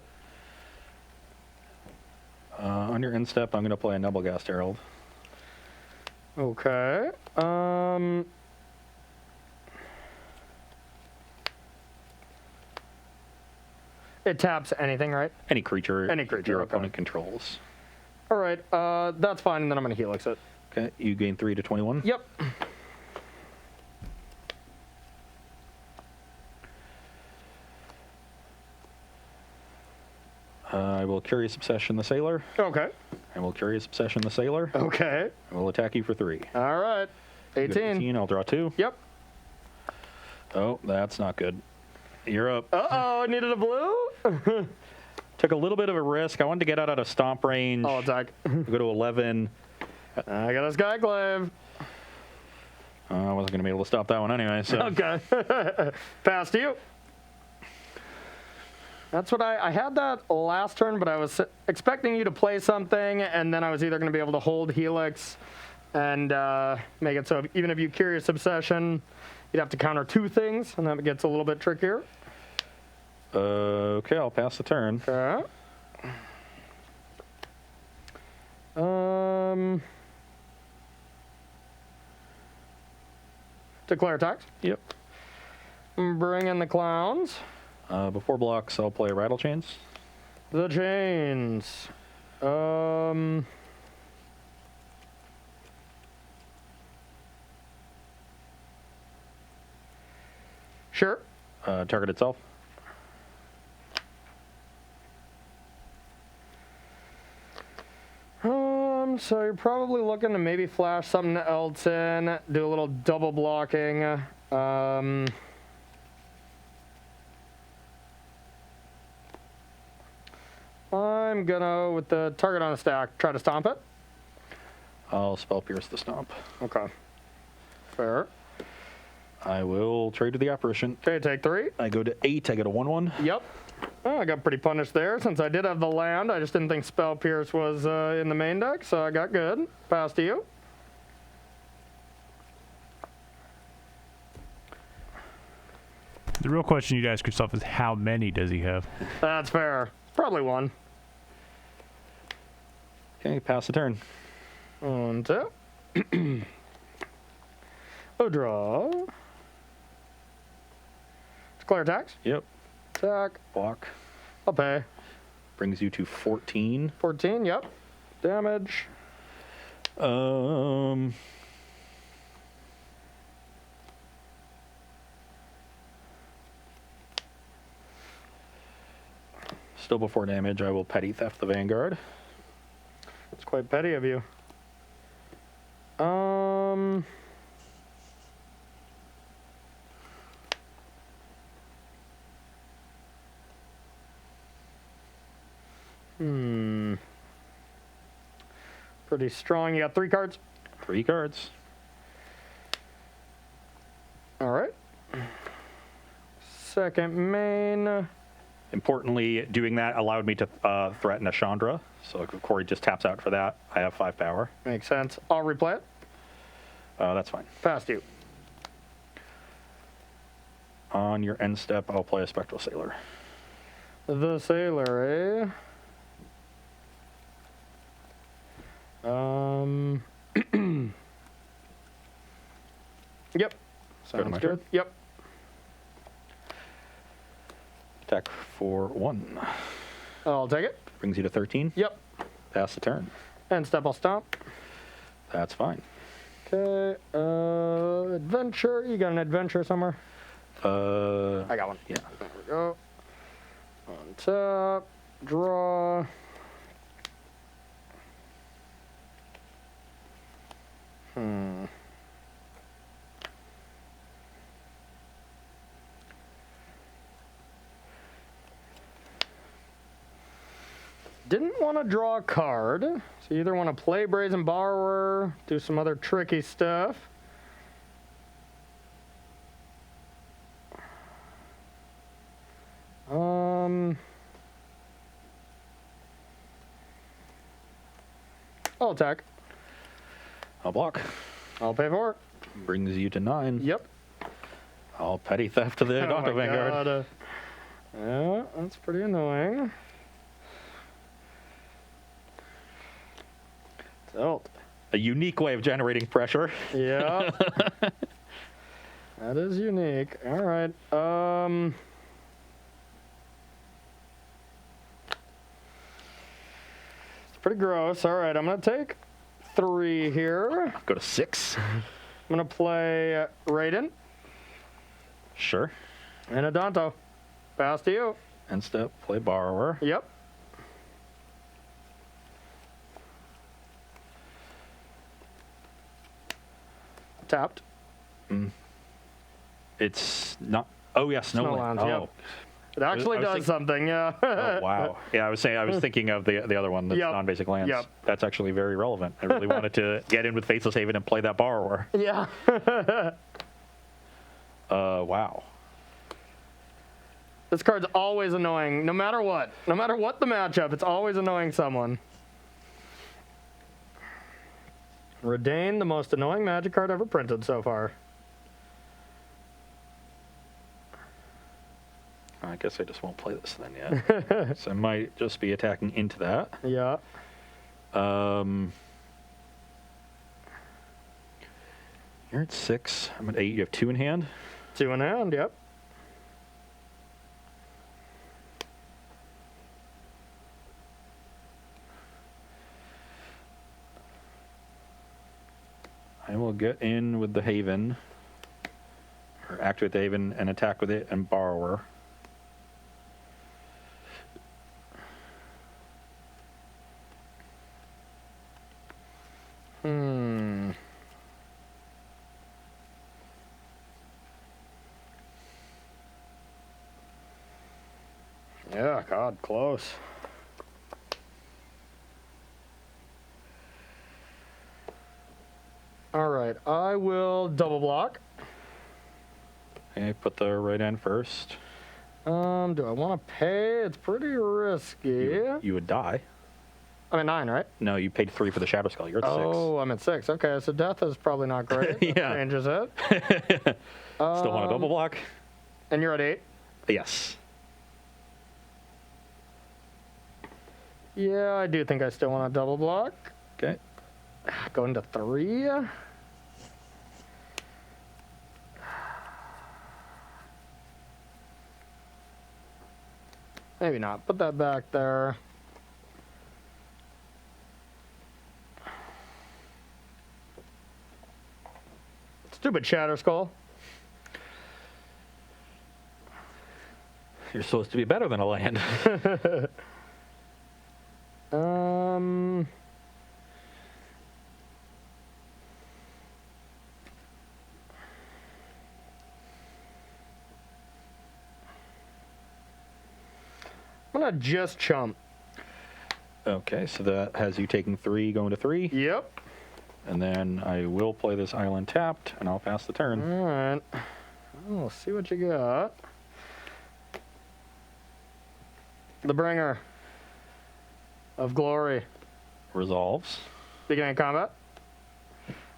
On your end step, I'm going to play a Nebelgast Herald. Okay. It taps anything, right? Any creature. Any creature, your okay. opponent controls. All right, that's fine, and then I'm going to Helix it. Okay, you gain 3 to 21. Yep. I will Curious Obsession the Sailor. Okay. I will Curious Obsession the Sailor. Okay. I will attack you for 3. All right. 18. I'll draw 2. Yep. Oh, that's not good. You're up. Uh-oh, I needed a blue? Took a little bit of a risk. I wanted to get out of stomp range. I'll attack. Go to 11. I got a Skyclave. I wasn't going to be able to stop that one anyway. So. Okay. Pass to you. That's what I had that last turn, but I was expecting you to play something, and then I was either going to be able to hold Helix and make it so even if you Curious Obsession, you'd have to counter 2 things, and that gets a little bit trickier. Okay, I'll pass the turn. Okay. Declare attacks. Yep. Bring in the clowns. Before blocks, I'll play Rattle Chains. The chains. Sure. Target itself. So you're probably looking to maybe flash something else in, do a little double blocking. I'm gonna, with the target on the stack, try to stomp it. I'll Spell Pierce the Stomp. Okay. Fair. I will trade to the Apparition. Okay, take 3. I go to 8. I get a 1/1. Yep. Oh, I got pretty punished there since I did have the land. I just didn't think Spell Pierce was in the main deck, so I got good. Pass to you. The real question you'd ask yourself is how many does he have? That's fair. Probably 1. Okay, pass the turn. 1, 2. Oh, draw. Declare attacks. Yep. Attack. Block. I'll pay. Brings you to 14. 14, yep. Damage. Still before damage, I will Petty Theft the Vanguard. It's quite petty of you. Pretty strong. You got 3 cards. 3 cards. All right. Second main. Importantly, doing that allowed me to threaten a Chandra. So if Corey just taps out for that, I have 5 power. Makes sense. I'll replay it. That's fine. Past you. On your end step, I'll play a Spectral Sailor. The Sailor, eh? Yep. Sounds my good. turn? Yep. Attack for 1. I'll take it. Brings you to 13. Yep. Pass the turn. And step, I'll stomp. That's fine. Okay. Adventure. You got an adventure somewhere? I got one. Yeah. There we go. On top. Draw. Didn't want to draw a card, so you either want to play Brazen Borrower, do some other tricky stuff. I'll attack. I'll block. I'll pay for it. Brings you to 9. Yep. I'll Petty Theft to the Doctor Vanguard. God. Yeah, that's pretty annoying. Tilt. A unique way of generating pressure. Yeah. That is unique. All right. It's pretty gross. All right, I'm going to take 3 here. Go to 6. I'm going to play Raiden Sure. and Adonto. Pass to you. End step, play Borrower. Yep. Tapped. It's not. Oh, yeah, Snowland. Snowland, Oh. yep. It actually does something, yeah. Oh, wow. Yeah, I was thinking of the other one that's non-basic lands. Yep. That's actually very relevant. I really wanted to get in with Faithless Haven and play that Borrower. Yeah. Wow. This card's always annoying, no matter what. No matter what the matchup, it's always annoying someone. Redain, the most annoying Magic card ever printed so far. I guess I just won't play this then yet. So I might just be attacking into that. Yeah. You're at 6. I'm at 8. You have 2 in hand? 2 in hand, yep. I will get in with the Haven, or activate the Haven and attack with it and Borrower. Yeah, God, close. All right, I will double block. Okay, put the right end first. Do I want to pay? It's pretty risky. You would die. I'm at 9, right? No, you paid 3 for the Shadow Skull. You're at 6. Oh, I'm at 6. Okay, so death is probably not great. That Yeah. changes it. Still want a double block? And you're at 8? Yes. Yeah, I do think I still want a double block. Okay. Going to 3. Maybe not. Put that back there. Stupid Shatter Skull. You're supposed to be better than a land. I'm gonna just chump. Okay, so that has you taking 3, going to 3. Yep. And then I will play this island tapped, and I'll pass the turn. All right. We'll see what you got. The Bringer of Glory. Resolves. Beginning of combat.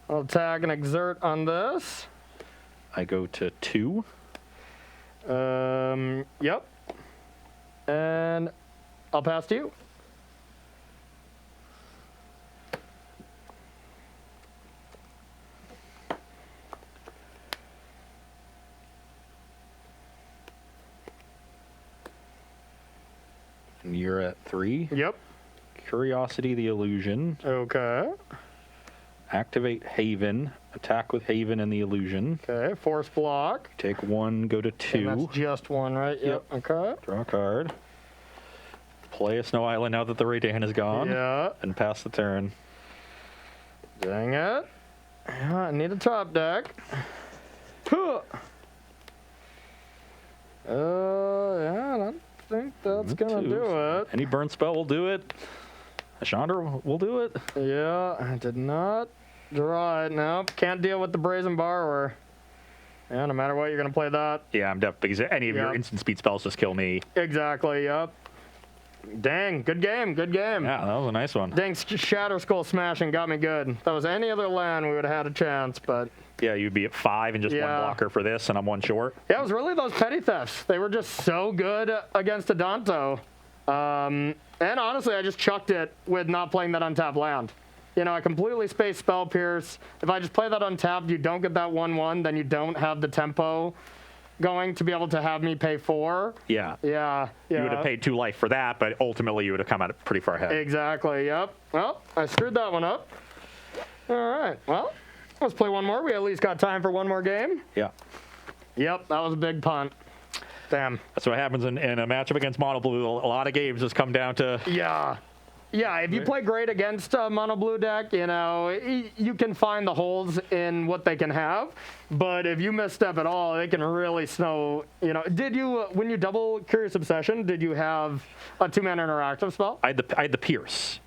I'll attack and exert on this. I go to 2. Yep. And I'll pass to you. And you're at 3. Yep. Curiosity the Illusion. Okay. Activate Haven. Attack with Haven and the Illusion. Okay. Force block. Take 1, go to 2. And that's just 1, right? Yep. Okay. Draw a card. Play a Snow Island now that the Raydan is gone. Yeah. And pass the turn. Dang it. Yeah, I need a top deck. Yeah, I don't think that's gonna do it. Any burn spell will do it. A Chandra will do it. Yeah, I did not draw it. Nope, can't deal with the Brazen Borrower. Yeah, no matter what, you're gonna play that. Yeah, I'm definitely, because any of your instant speed spells just kill me. Exactly, yep. Dang, good game, good game. Yeah, that was a nice one. Dang, Shatter Skull smashing got me good. If that was any other land, we would have had a chance, but... Yeah, you'd be at 5 and just 1 blocker for this, and I'm 1 short. Yeah, it was really those petty thefts. They were just so good against Adanto. And honestly, I just chucked it with not playing that untapped land. You know, I completely spaced Spell Pierce. If I just play that untapped, you don't get that 1/1, then you don't have the tempo going to be able to have me pay 4. Yeah. Yeah. You would have paid 2 life for that, but ultimately you would have come out pretty far ahead. Exactly, yep. Well, I screwed that one up. All right, well, let's play one more. We at least got time for one more game. Yeah. Yep, that was a big punt. Damn. That's what happens in a matchup against Mono Blue. A lot of games just come down to... Yeah. Yeah, if you play great against a mono blue deck, you know, you can find the holes in what they can have. But if you misstep at all, they can really snow. You know, did you when you double Curious Obsession? Did you have a 2-mana interactive spell? I had the Pierce.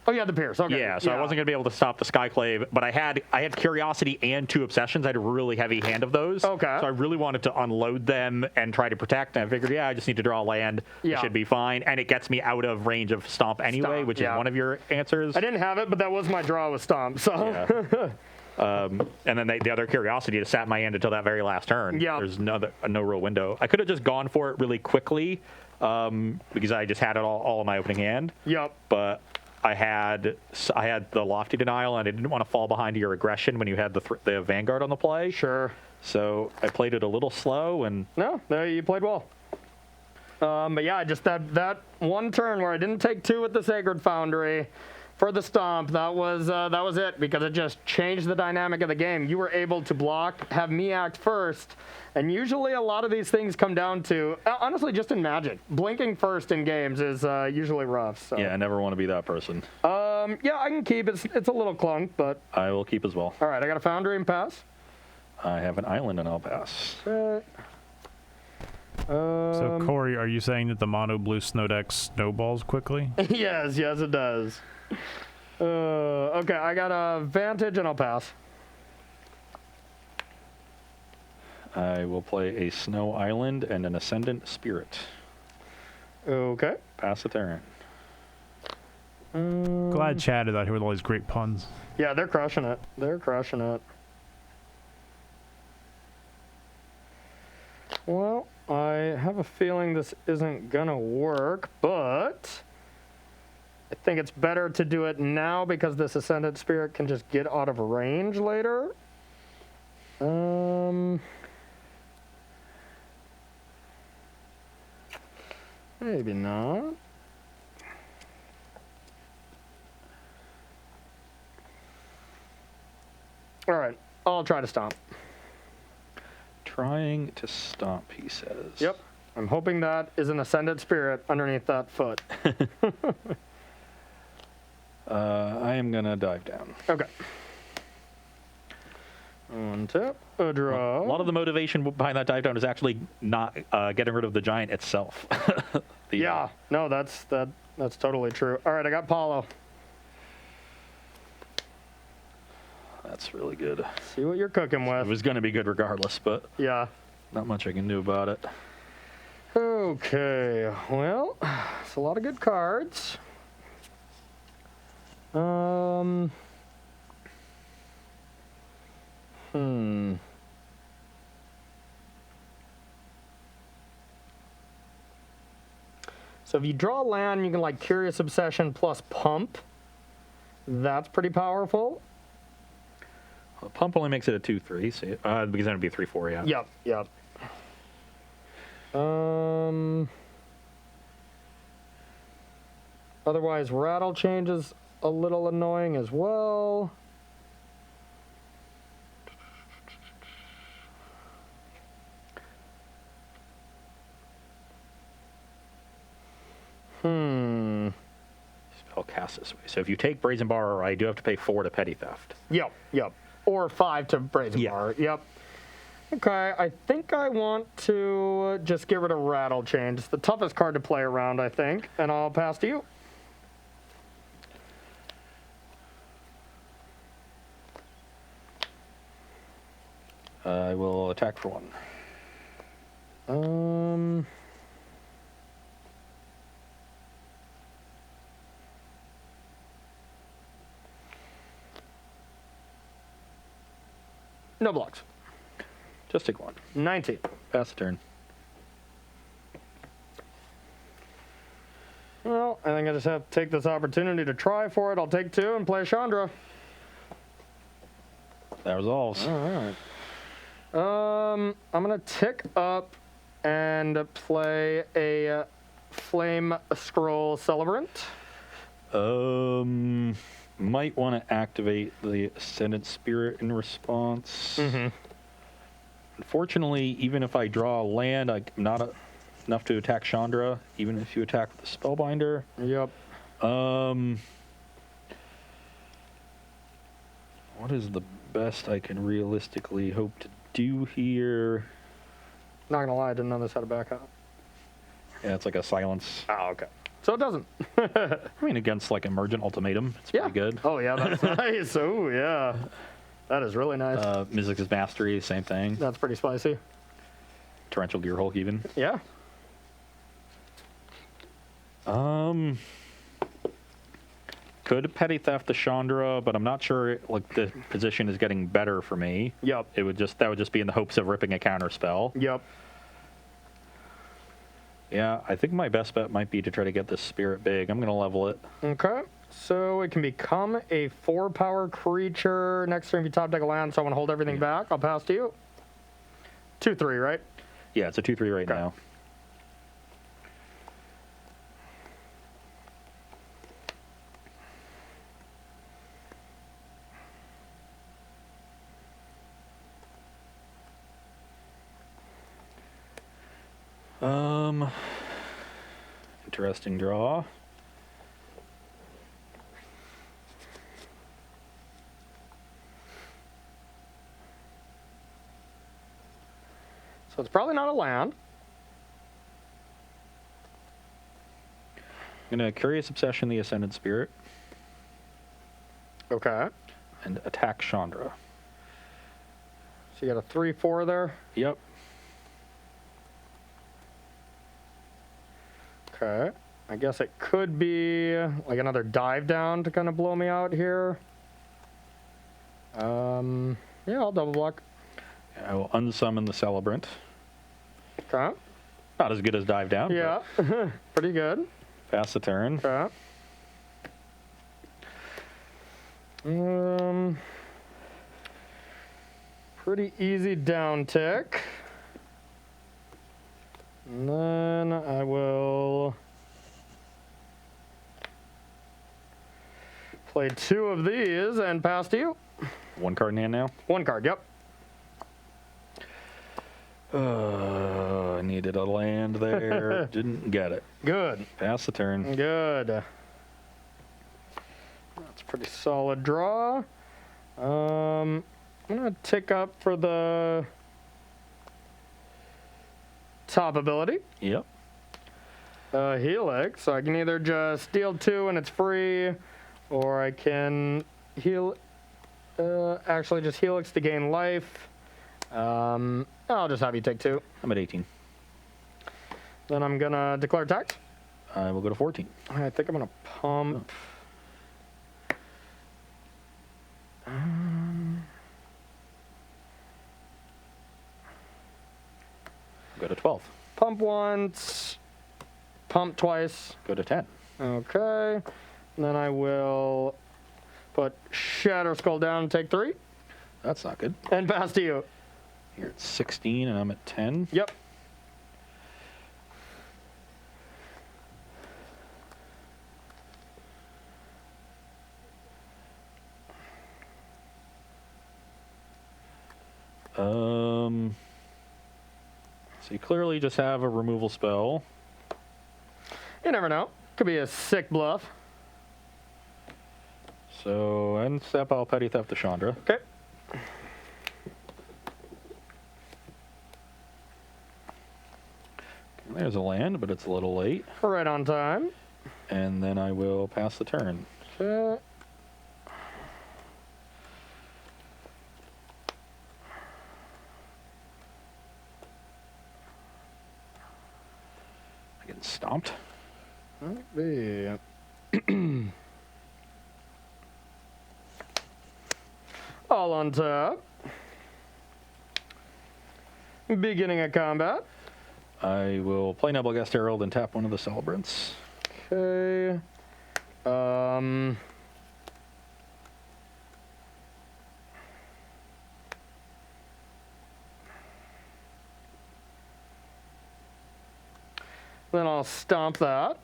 Oh, yeah, the Pierce. Okay. Yeah, so I wasn't going to be able to stop the Skyclave, but I had Curiosity and 2 Obsessions. I had a really heavy hand of those. Okay. So I really wanted to unload them and try to protect. And I figured, I just need to draw a land. Yeah. It should be fine. And it gets me out of range of Stomp anyway, Stomp, which yeah. is one of your answers. I didn't have it, but that was my draw with Stomp. So. Yeah. And then the other Curiosity just sat in my hand until that very last turn. Yeah. There's no real window. I could have just gone for it really quickly because I just had it all in my opening hand. Yep. But I had the Lofty Denial, and I didn't want to fall behind your aggression when you had the Vanguard on the play. Sure. So I played it a little slow, and No, you played well. But yeah, just that one turn where I didn't take 2 with the Sacred Foundry for the Stomp, that was it, because it just changed the dynamic of the game. You were able to block, have me act first, and usually a lot of these things come down to, honestly, just in Magic. Blinking first in games is usually rough. So. yeah, I never want to be that person. Yeah, I can keep. It's a little clunk, but... I will keep as well. All right, I got a Foundry and pass. I have an island, and I'll pass. Right. So, Corey, are you saying that the mono blue snow deck snowballs quickly? yes, it does. Okay, I got a Vantage, and I'll pass. I will play a Snow Island and an Ascendant Spirit. Okay. Pass the turn. Glad Chad is out here with all these great puns. Yeah, they're crushing it. Well, I have a feeling this isn't gonna work, but I think it's better to do it now because this Ascendant Spirit can just get out of range later. Maybe not. All right, I'll try to stomp. Trying to stomp, he says. Yep. I'm hoping that is an Ascendant Spirit underneath that foot. I am going to dive down. Okay. Untap, a draw. A lot of the motivation behind that dive down is actually not getting rid of the giant itself. Yeah, no, that's totally true. All right, I got Paulo. That's really good. See what you're cooking It with. was going to be good regardless, but Yeah. not much I can do about it. Okay, well, it's a lot of good cards. So if you draw land, you can like Curious Obsession plus Pump. That's pretty powerful. Well, Pump only makes it a 2/3, so, because then it'd be 3/4, yeah. Yep. Otherwise, Rattle Change is a little annoying as well. Spell cast this way. So if you take Brazen Bar, I do have to pay 4 to Petty Theft. Yep. Or 5 to Brazen Yeah. Bar. Yep. Okay, I think I want to just get rid of Rattle Change. It's the toughest card to play around, I think, and I'll pass to you. I will attack for 1. No blocks. Just take 1. 19. Pass the turn. Well, I think I just have to take this opportunity to try for it. I'll take 2 and play Chandra. That resolves. All right. I'm gonna tick up and play a Flame Scroll Celebrant. Might want to activate the Ascendant Spirit in response. Unfortunately, even if I draw a land, I'm not enough to attack Chandra, even if you attack with the Spellbinder. Yep. What is the best I can realistically hope to do here? Not gonna lie, I didn't know this had a backup. Yeah, it's like a silence. Oh, okay. So it doesn't. I mean, against like Emergent Ultimatum, it's pretty good. Oh, yeah, that's nice. Oh, yeah. That is really nice. Mizzix's Mastery, same thing. That's pretty spicy. Torrential Gearhulk even. Yeah. Could Petty Theft the Chandra, but I'm not sure like the position is getting better for me. Yep. That would just be in the hopes of ripping a counter spell. Yep. Yeah, I think my best bet might be to try to get this Spirit big. I'm gonna level it. Okay. So it can become a 4-power creature. Next turn, if you top deck a land, so I want to hold everything back. I'll pass to you. 2/3, right? Yeah, it's a 2/3 right Okay. now. Interesting draw. So it's probably not a land. I'm gonna Curious Obsession the Ascended Spirit Okay. and attack Chandra. So you got a 3/4 there. Yep. Okay. I guess it could be like another dive down to kind of blow me out here. Yeah, I'll double block. I will unsummon the Celebrant. Okay. Not as good as Dive Down. Yeah. Pretty good. But pass the turn. Okay. Pretty easy down tick. And then I will play 2 of these and pass to you. 1 card in hand now. 1 card, yep. I needed a land there. Didn't get it. Good. Pass the turn. Good. That's a pretty solid draw. I'm going to tick up for the top ability. Yep. Helix. So I can either just deal 2 and it's free, or I can heal. Actually, just Helix to gain life. I'll just have you take 2. I'm at 18. Then I'm gonna declare attack. I will go to 14. I think I'm gonna pump. Go to 12. Pump once. Pump twice. Go to 10. Okay. And then I will put Shatter Skull down and take 3. That's not good. And pass to you. You're at 16 and I'm at 10. Yep. So you clearly just have a removal spell. You never know. Could be a sick bluff. So end step, I'll Petty Theft the Chandra. Okay. There's a land, but it's a little late. Right on time. And then I will pass the turn. Okay. I get stomped. Yeah. All on top. Beginning of combat. I will play Nebelgast Herald and tap one of the Celebrants. Okay. Then I'll stomp that.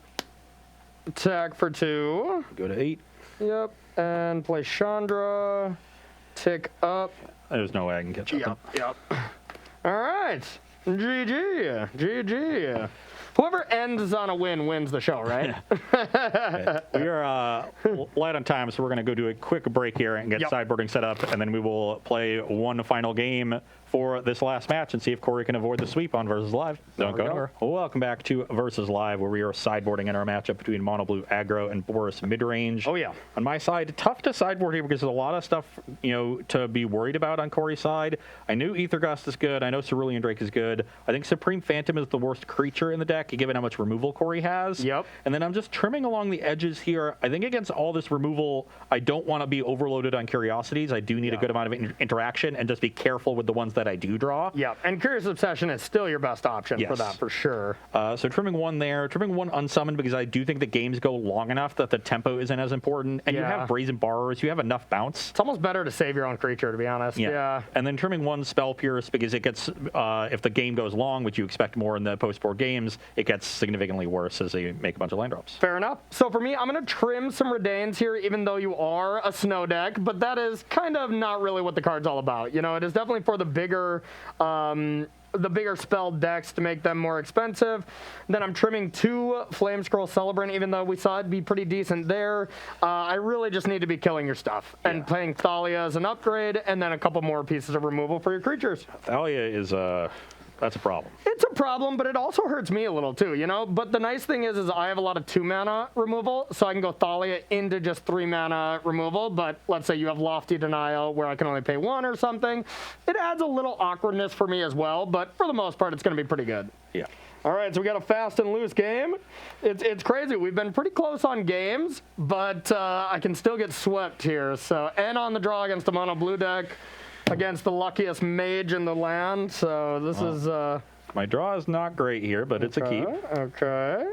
Attack for 2. Go to 8. Yep. And play Chandra. Tick up. There's no way I can catch up. Yep. All right. GG. GG. Whoever ends on a win wins the show, right? We are light on time, so we're going to go do a quick break here and get sideboarding set up, and then we will play one final game for this last match and see if Corey can avoid the sweep on Versus Live. Don't go anywhere. Welcome back to Versus Live, where we are sideboarding in our matchup between Mono Blue Aggro and Boris Midrange. Oh, yeah. On my side, tough to sideboard here because there's a lot of stuff, to be worried about on Corey's side. I knew Aether Gust is good. I know Cerulean Drake is good. I think Supreme Phantom is the worst creature in the deck, given how much removal Corey has. Yep. And then I'm just trimming along the edges here. I think against all this removal, I don't want to be overloaded on Curiosities. I do need a good amount of interaction and just be careful with the ones that I do draw. Yeah, and Curious Obsession is still your best option for that, for sure. So trimming one there, trimming one unsummoned because I do think the games go long enough that the tempo isn't as important. And you have Brazen Borrowers, you have enough bounce. It's almost better to save your own creature, to be honest. Yeah. And then trimming one Spell Pierce because it gets, if the game goes long, which you expect more in the post-board games, it gets significantly worse as they make a bunch of land drops. Fair enough. So for me, I'm going to trim some Redanes here, even though you are a snow deck, but that is kind of not really what the card's all about. It is definitely for the bigger spell decks to make them more expensive. Then I'm trimming 2 Flame Scroll Celebrant, even though we saw it be pretty decent there. I really just need to be killing your stuff and playing Thalia as an upgrade, and then a couple more pieces of removal for your creatures. Thalia is that's a problem. It's a problem, but it also hurts me a little too, But the nice thing is I have a lot of 2 mana removal, so I can go Thalia into just 3 mana removal. But let's say you have Lofty Denial where I can only pay 1 or something. It adds a little awkwardness for me as well, but for the most part, it's going to be pretty good. Yeah. All right, so we got a fast and loose game. It's crazy. We've been pretty close on games, but I can still get swept here. So, and on the draw against the Mono Blue deck, against the luckiest mage in the land. So this is... My draw is not great here, but it's a keep. Okay.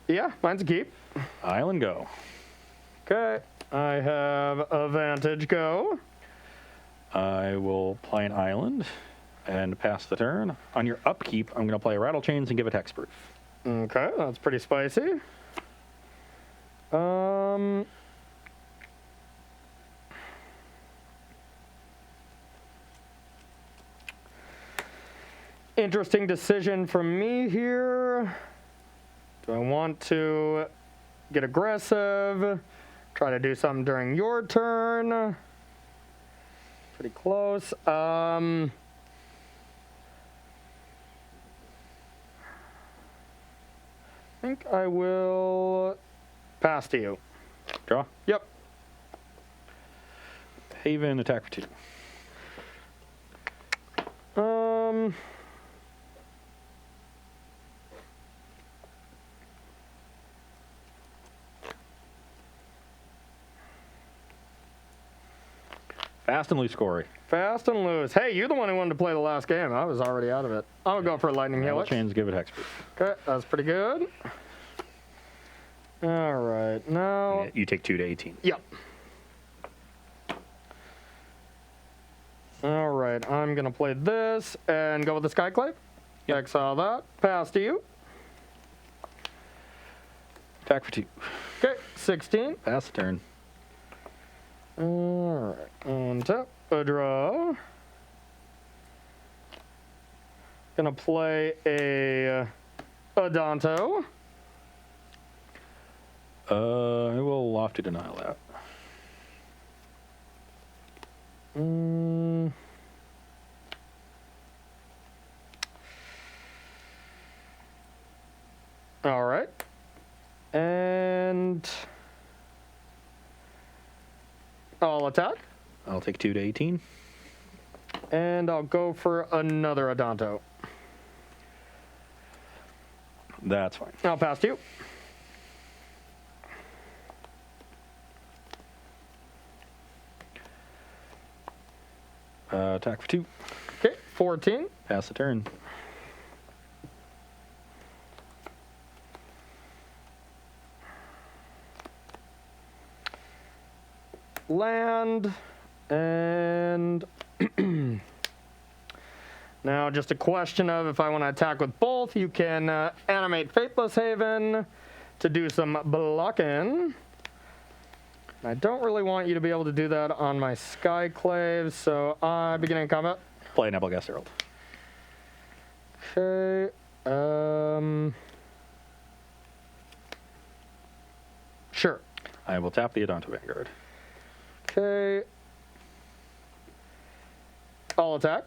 Yeah, mine's a keep. Island go. Okay. I have Advantage go. I will play an island and pass the turn. On your upkeep, I'm going to play Rattle Chains and give it hexproof. Okay, that's pretty spicy. Interesting decision from me here. Do I want to get aggressive? Try to do something during your turn? Pretty close. I think I will pass to you. Draw? Yep. Haven, attack for 2. Fast and loose, Corey. Fast and loose. Hey, you're the one who wanted to play the last game. I was already out of it. I'll go for a Lightning Helix. Chains, give it hexproof. Okay, that's pretty good. All right, now... You take 2 to 18. Yep. All right, I'm going to play this and go with the Skyclave. Yep. Exile that. Pass to you. Attack for 2. Okay, 16. Pass the turn. All right, on tap, a draw. Gonna play a Adanto. I will Lofty Denial that. All right, and I'll attack. I'll take 2 to 18. And I'll go for another Adanto. That's fine. I'll pass to you. Attack for 2. Okay, 14. Pass the turn. Land, and now just a question of if I want to attack with both, you can animate Faithless Haven to do some blocking. I don't really want you to be able to do that on my Skyclave, so beginning combat. Play Nebelgast Herald. Okay. Sure. I will tap the Adonto Vanguard. Okay. All attack.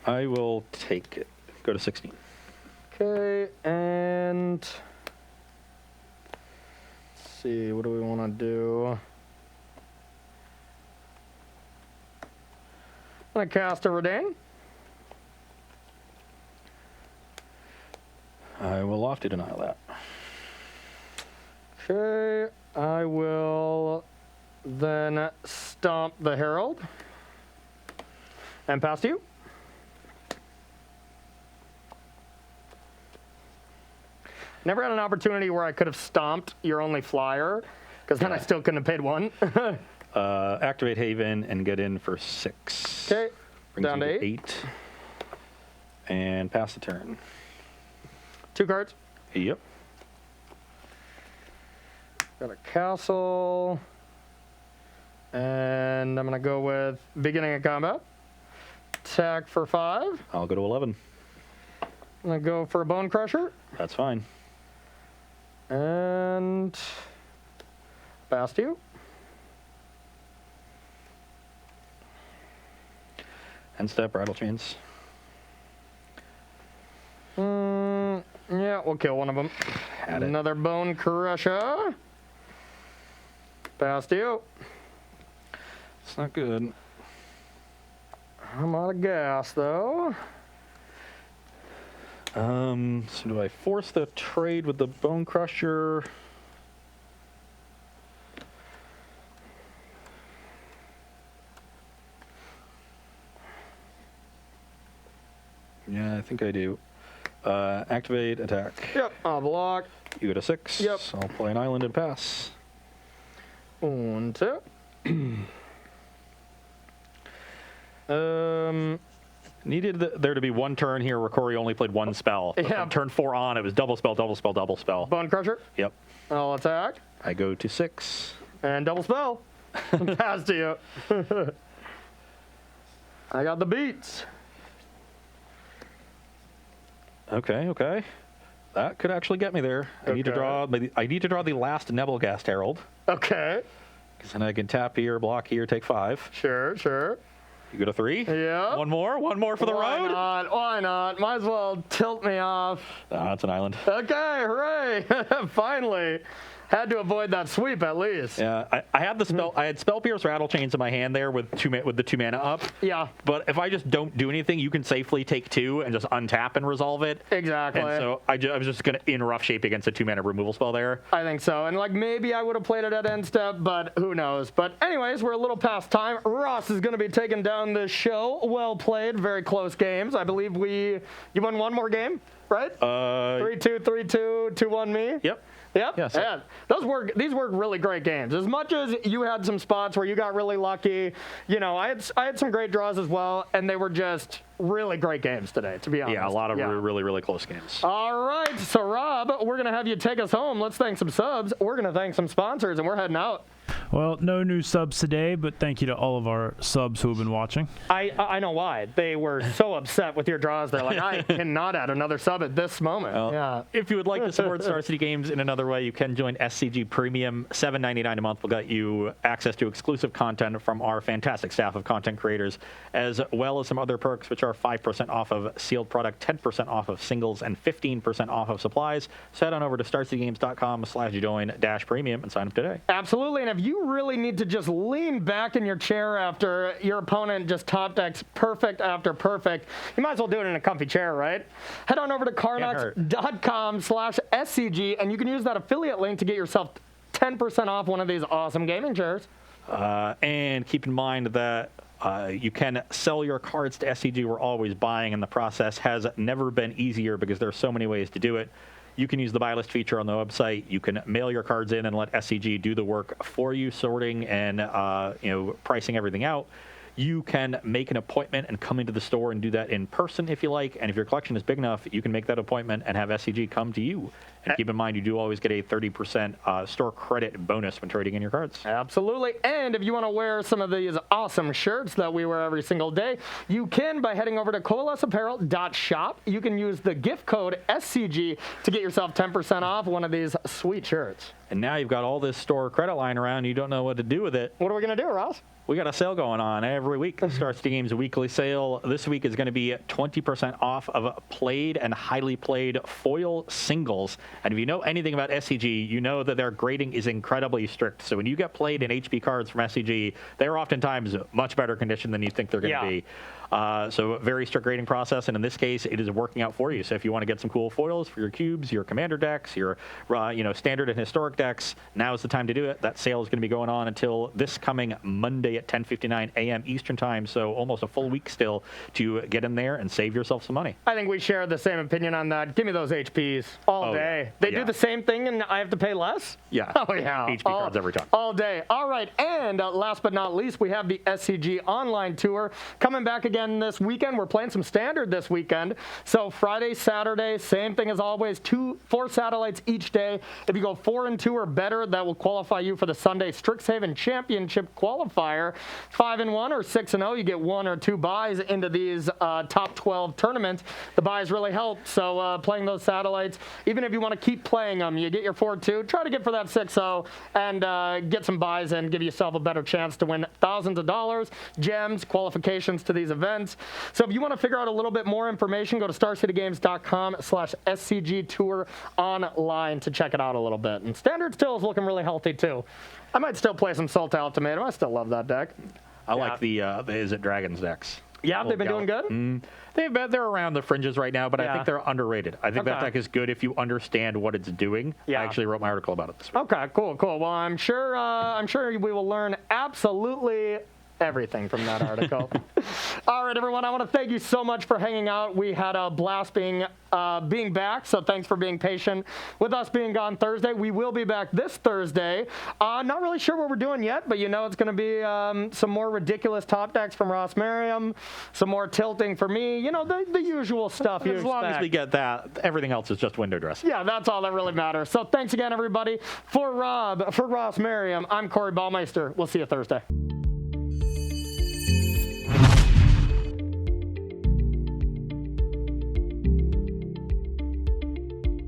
I will take it. Go to 16. Okay, and let's see, what do we want to do? I'm going to cast a Redain. I will Lofty Denial that. Okay, I will then stomp the Herald and pass to you. Never had an opportunity where I could have stomped your only flyer, because then I still couldn't have paid one. Activate Haven and get in for 6. Okay, Brings down you to to 8. 8. And pass the turn. 2 cards. Yep. Got a castle. And I'm going to go with beginning of combat. Attack for 5. I'll go to 11. I'm going to go for a Bone Crusher. That's fine. And pass to you. End step, Rattle Chains. Yeah, we'll kill one of them. Had it. Another Bone Crusher. Pass to you. It's not good. I'm out of gas, though. So do I force the trade with the Bone Crusher? Yeah, I think I do. Activate, attack. Yep, I'll block. You go to 6. Yep. I'll play an island and pass. 1, 2. Needed there to be one turn here where Corey only played one spell. But Yeah. from turn 4 on, it was double spell, double spell, double spell. Bone Crusher. Yep. I'll attack. I go to 6. And double spell. Pass to you. I got the beats. Okay. That could actually get me there. I need to draw the last Nebelgast Herald. Okay. Because then I can tap here, block here, take 5. Sure. You go to 3. Yeah. One more for the Why road. not? Why not? Might as well tilt me off. It's an island. Okay, hooray. Finally. Had to avoid that sweep at least. Yeah, I had the spell. I had Spell Pierce Rattle Chains in my hand there with the 2 mana up. Yeah. But if I just don't do anything, you can safely take 2 and just untap and resolve it. Exactly. And so I was just going to in rough shape against a 2 mana removal spell there. I think so. And like maybe I would have played it at end step, but who knows. But anyways, we're a little past time. Ross is going to be taking down this show. Well played. Very close games. I believe you won one more game, right? 3-2, 3-2, 2-1 me. Yep. Yep. Yeah, so- Yeah. These were really great games. As much as you had some spots where you got really lucky, I had some great draws as well, and they were just really great games today, to be honest. Yeah, a lot of really, really close games. All right. So, Rob, we're going to have you take us home. Let's thank some subs. We're going to thank some sponsors, and we're heading out. Well, no new subs today, but thank you to all of our subs who have been watching. I know why. They were so upset with your draws. They're like, I cannot add another sub at this moment. Well, yeah. If you would like to support Star City Games in another way, you can join SCG Premium. $7.99 a month will get you access to exclusive content from our fantastic staff of content creators, as well as some other perks, which are 5% off of sealed product, 10% off of singles, and 15% off of supplies. So head on over to starcitygames.com/join-premium and sign up today. Absolutely. And if you really need to just lean back in your chair after your opponent just top decks perfect after perfect, you might as well do it in a comfy chair, right? Head on over to carnux.com/SCG, and you can use that affiliate link to get yourself 10% off one of these awesome gaming chairs. And keep in mind that you can sell your cards to SCG. We're always buying, and the process has never been easier because there are so many ways to do it. You can use the buy list feature on the website. You can mail your cards in and let SCG do the work for you, sorting and pricing everything out. you can make an appointment and come into the store and do that in person if you like. And if your collection is big enough, you can make that appointment and have SCG come to you. And keep in mind, you do always get a 30% store credit bonus when trading in your cards. Absolutely. And if you want to wear some of these awesome shirts that we wear every single day, you can by heading over to coalesceapparel.shop. You can use the gift code SCG to get yourself 10% off one of these sweet shirts. And now you've got all this store credit lying around. You don't know what to do with it. What are we going to do, Ross? We got a sale going on every week. Starts the Game's weekly sale. This week is going to be 20% off of played and highly played foil singles. And if you know anything about SCG, you know that their grading is incredibly strict. So when you get played in HP cards from SCG, they're oftentimes much better condition than you think they're going to be. So very strict grading process, and in this case, it is working out for you. So if you want to get some cool foils for your cubes, your commander decks, your standard and historic decks, now is the time to do it. That sale is going to be going on until this coming Monday at 10:59 a.m. Eastern Time, so almost a full week still to get in there and save yourself some money. I think we share the same opinion on that. Give me those HPs all day. Yeah. They do the same thing, and I have to pay less? Yeah. Oh, yeah. HP cards every time. All day. All right, and last but not least, we have the SCG Online Tour coming back again this weekend. We're playing some Standard this weekend. So Friday, Saturday, same thing as always, 4 satellites each day. If you go 4 and 2 or better, that will qualify you for the Sunday Strixhaven Championship qualifier. 5 and 1 or 6 and 0, you get 1 or 2 buys into these top 12 tournaments. The buys really help. So playing those satellites, even if you want to keep playing them, you get your 4-2, try to get for that 6-0 and get some buys and give yourself a better chance to win thousands of dollars, gems, qualifications to these events. So if you want to figure out a little bit more information, go to starcitygames.com/SCG Tour Online to check it out a little bit. And Standard still is looking really healthy too. I might still play some Sultai Ultimatum. I still love that deck. I like the Is It Dragons decks. Yeah, they've been doing good? They're around the fringes right now, but I think they're underrated. I think that deck is good if you understand what it's doing. Yeah. I actually wrote my article about it this week. Okay, cool. Well, I'm sure we will learn absolutely everything from that article. All right, everyone, I want to thank you so much for hanging out. We had a blast being back, so thanks for being patient with us being gone Thursday. We will be back this Thursday. Not really sure what we're doing yet, but it's going to be some more ridiculous top decks from Ross Merriam, some more tilting for me, the usual stuff you expect. As long as we get that, everything else is just window dressing. Yeah, that's all that really matters. So thanks again, everybody. For Rob, for Ross Merriam, I'm Corey Baumeister. We'll see you Thursday.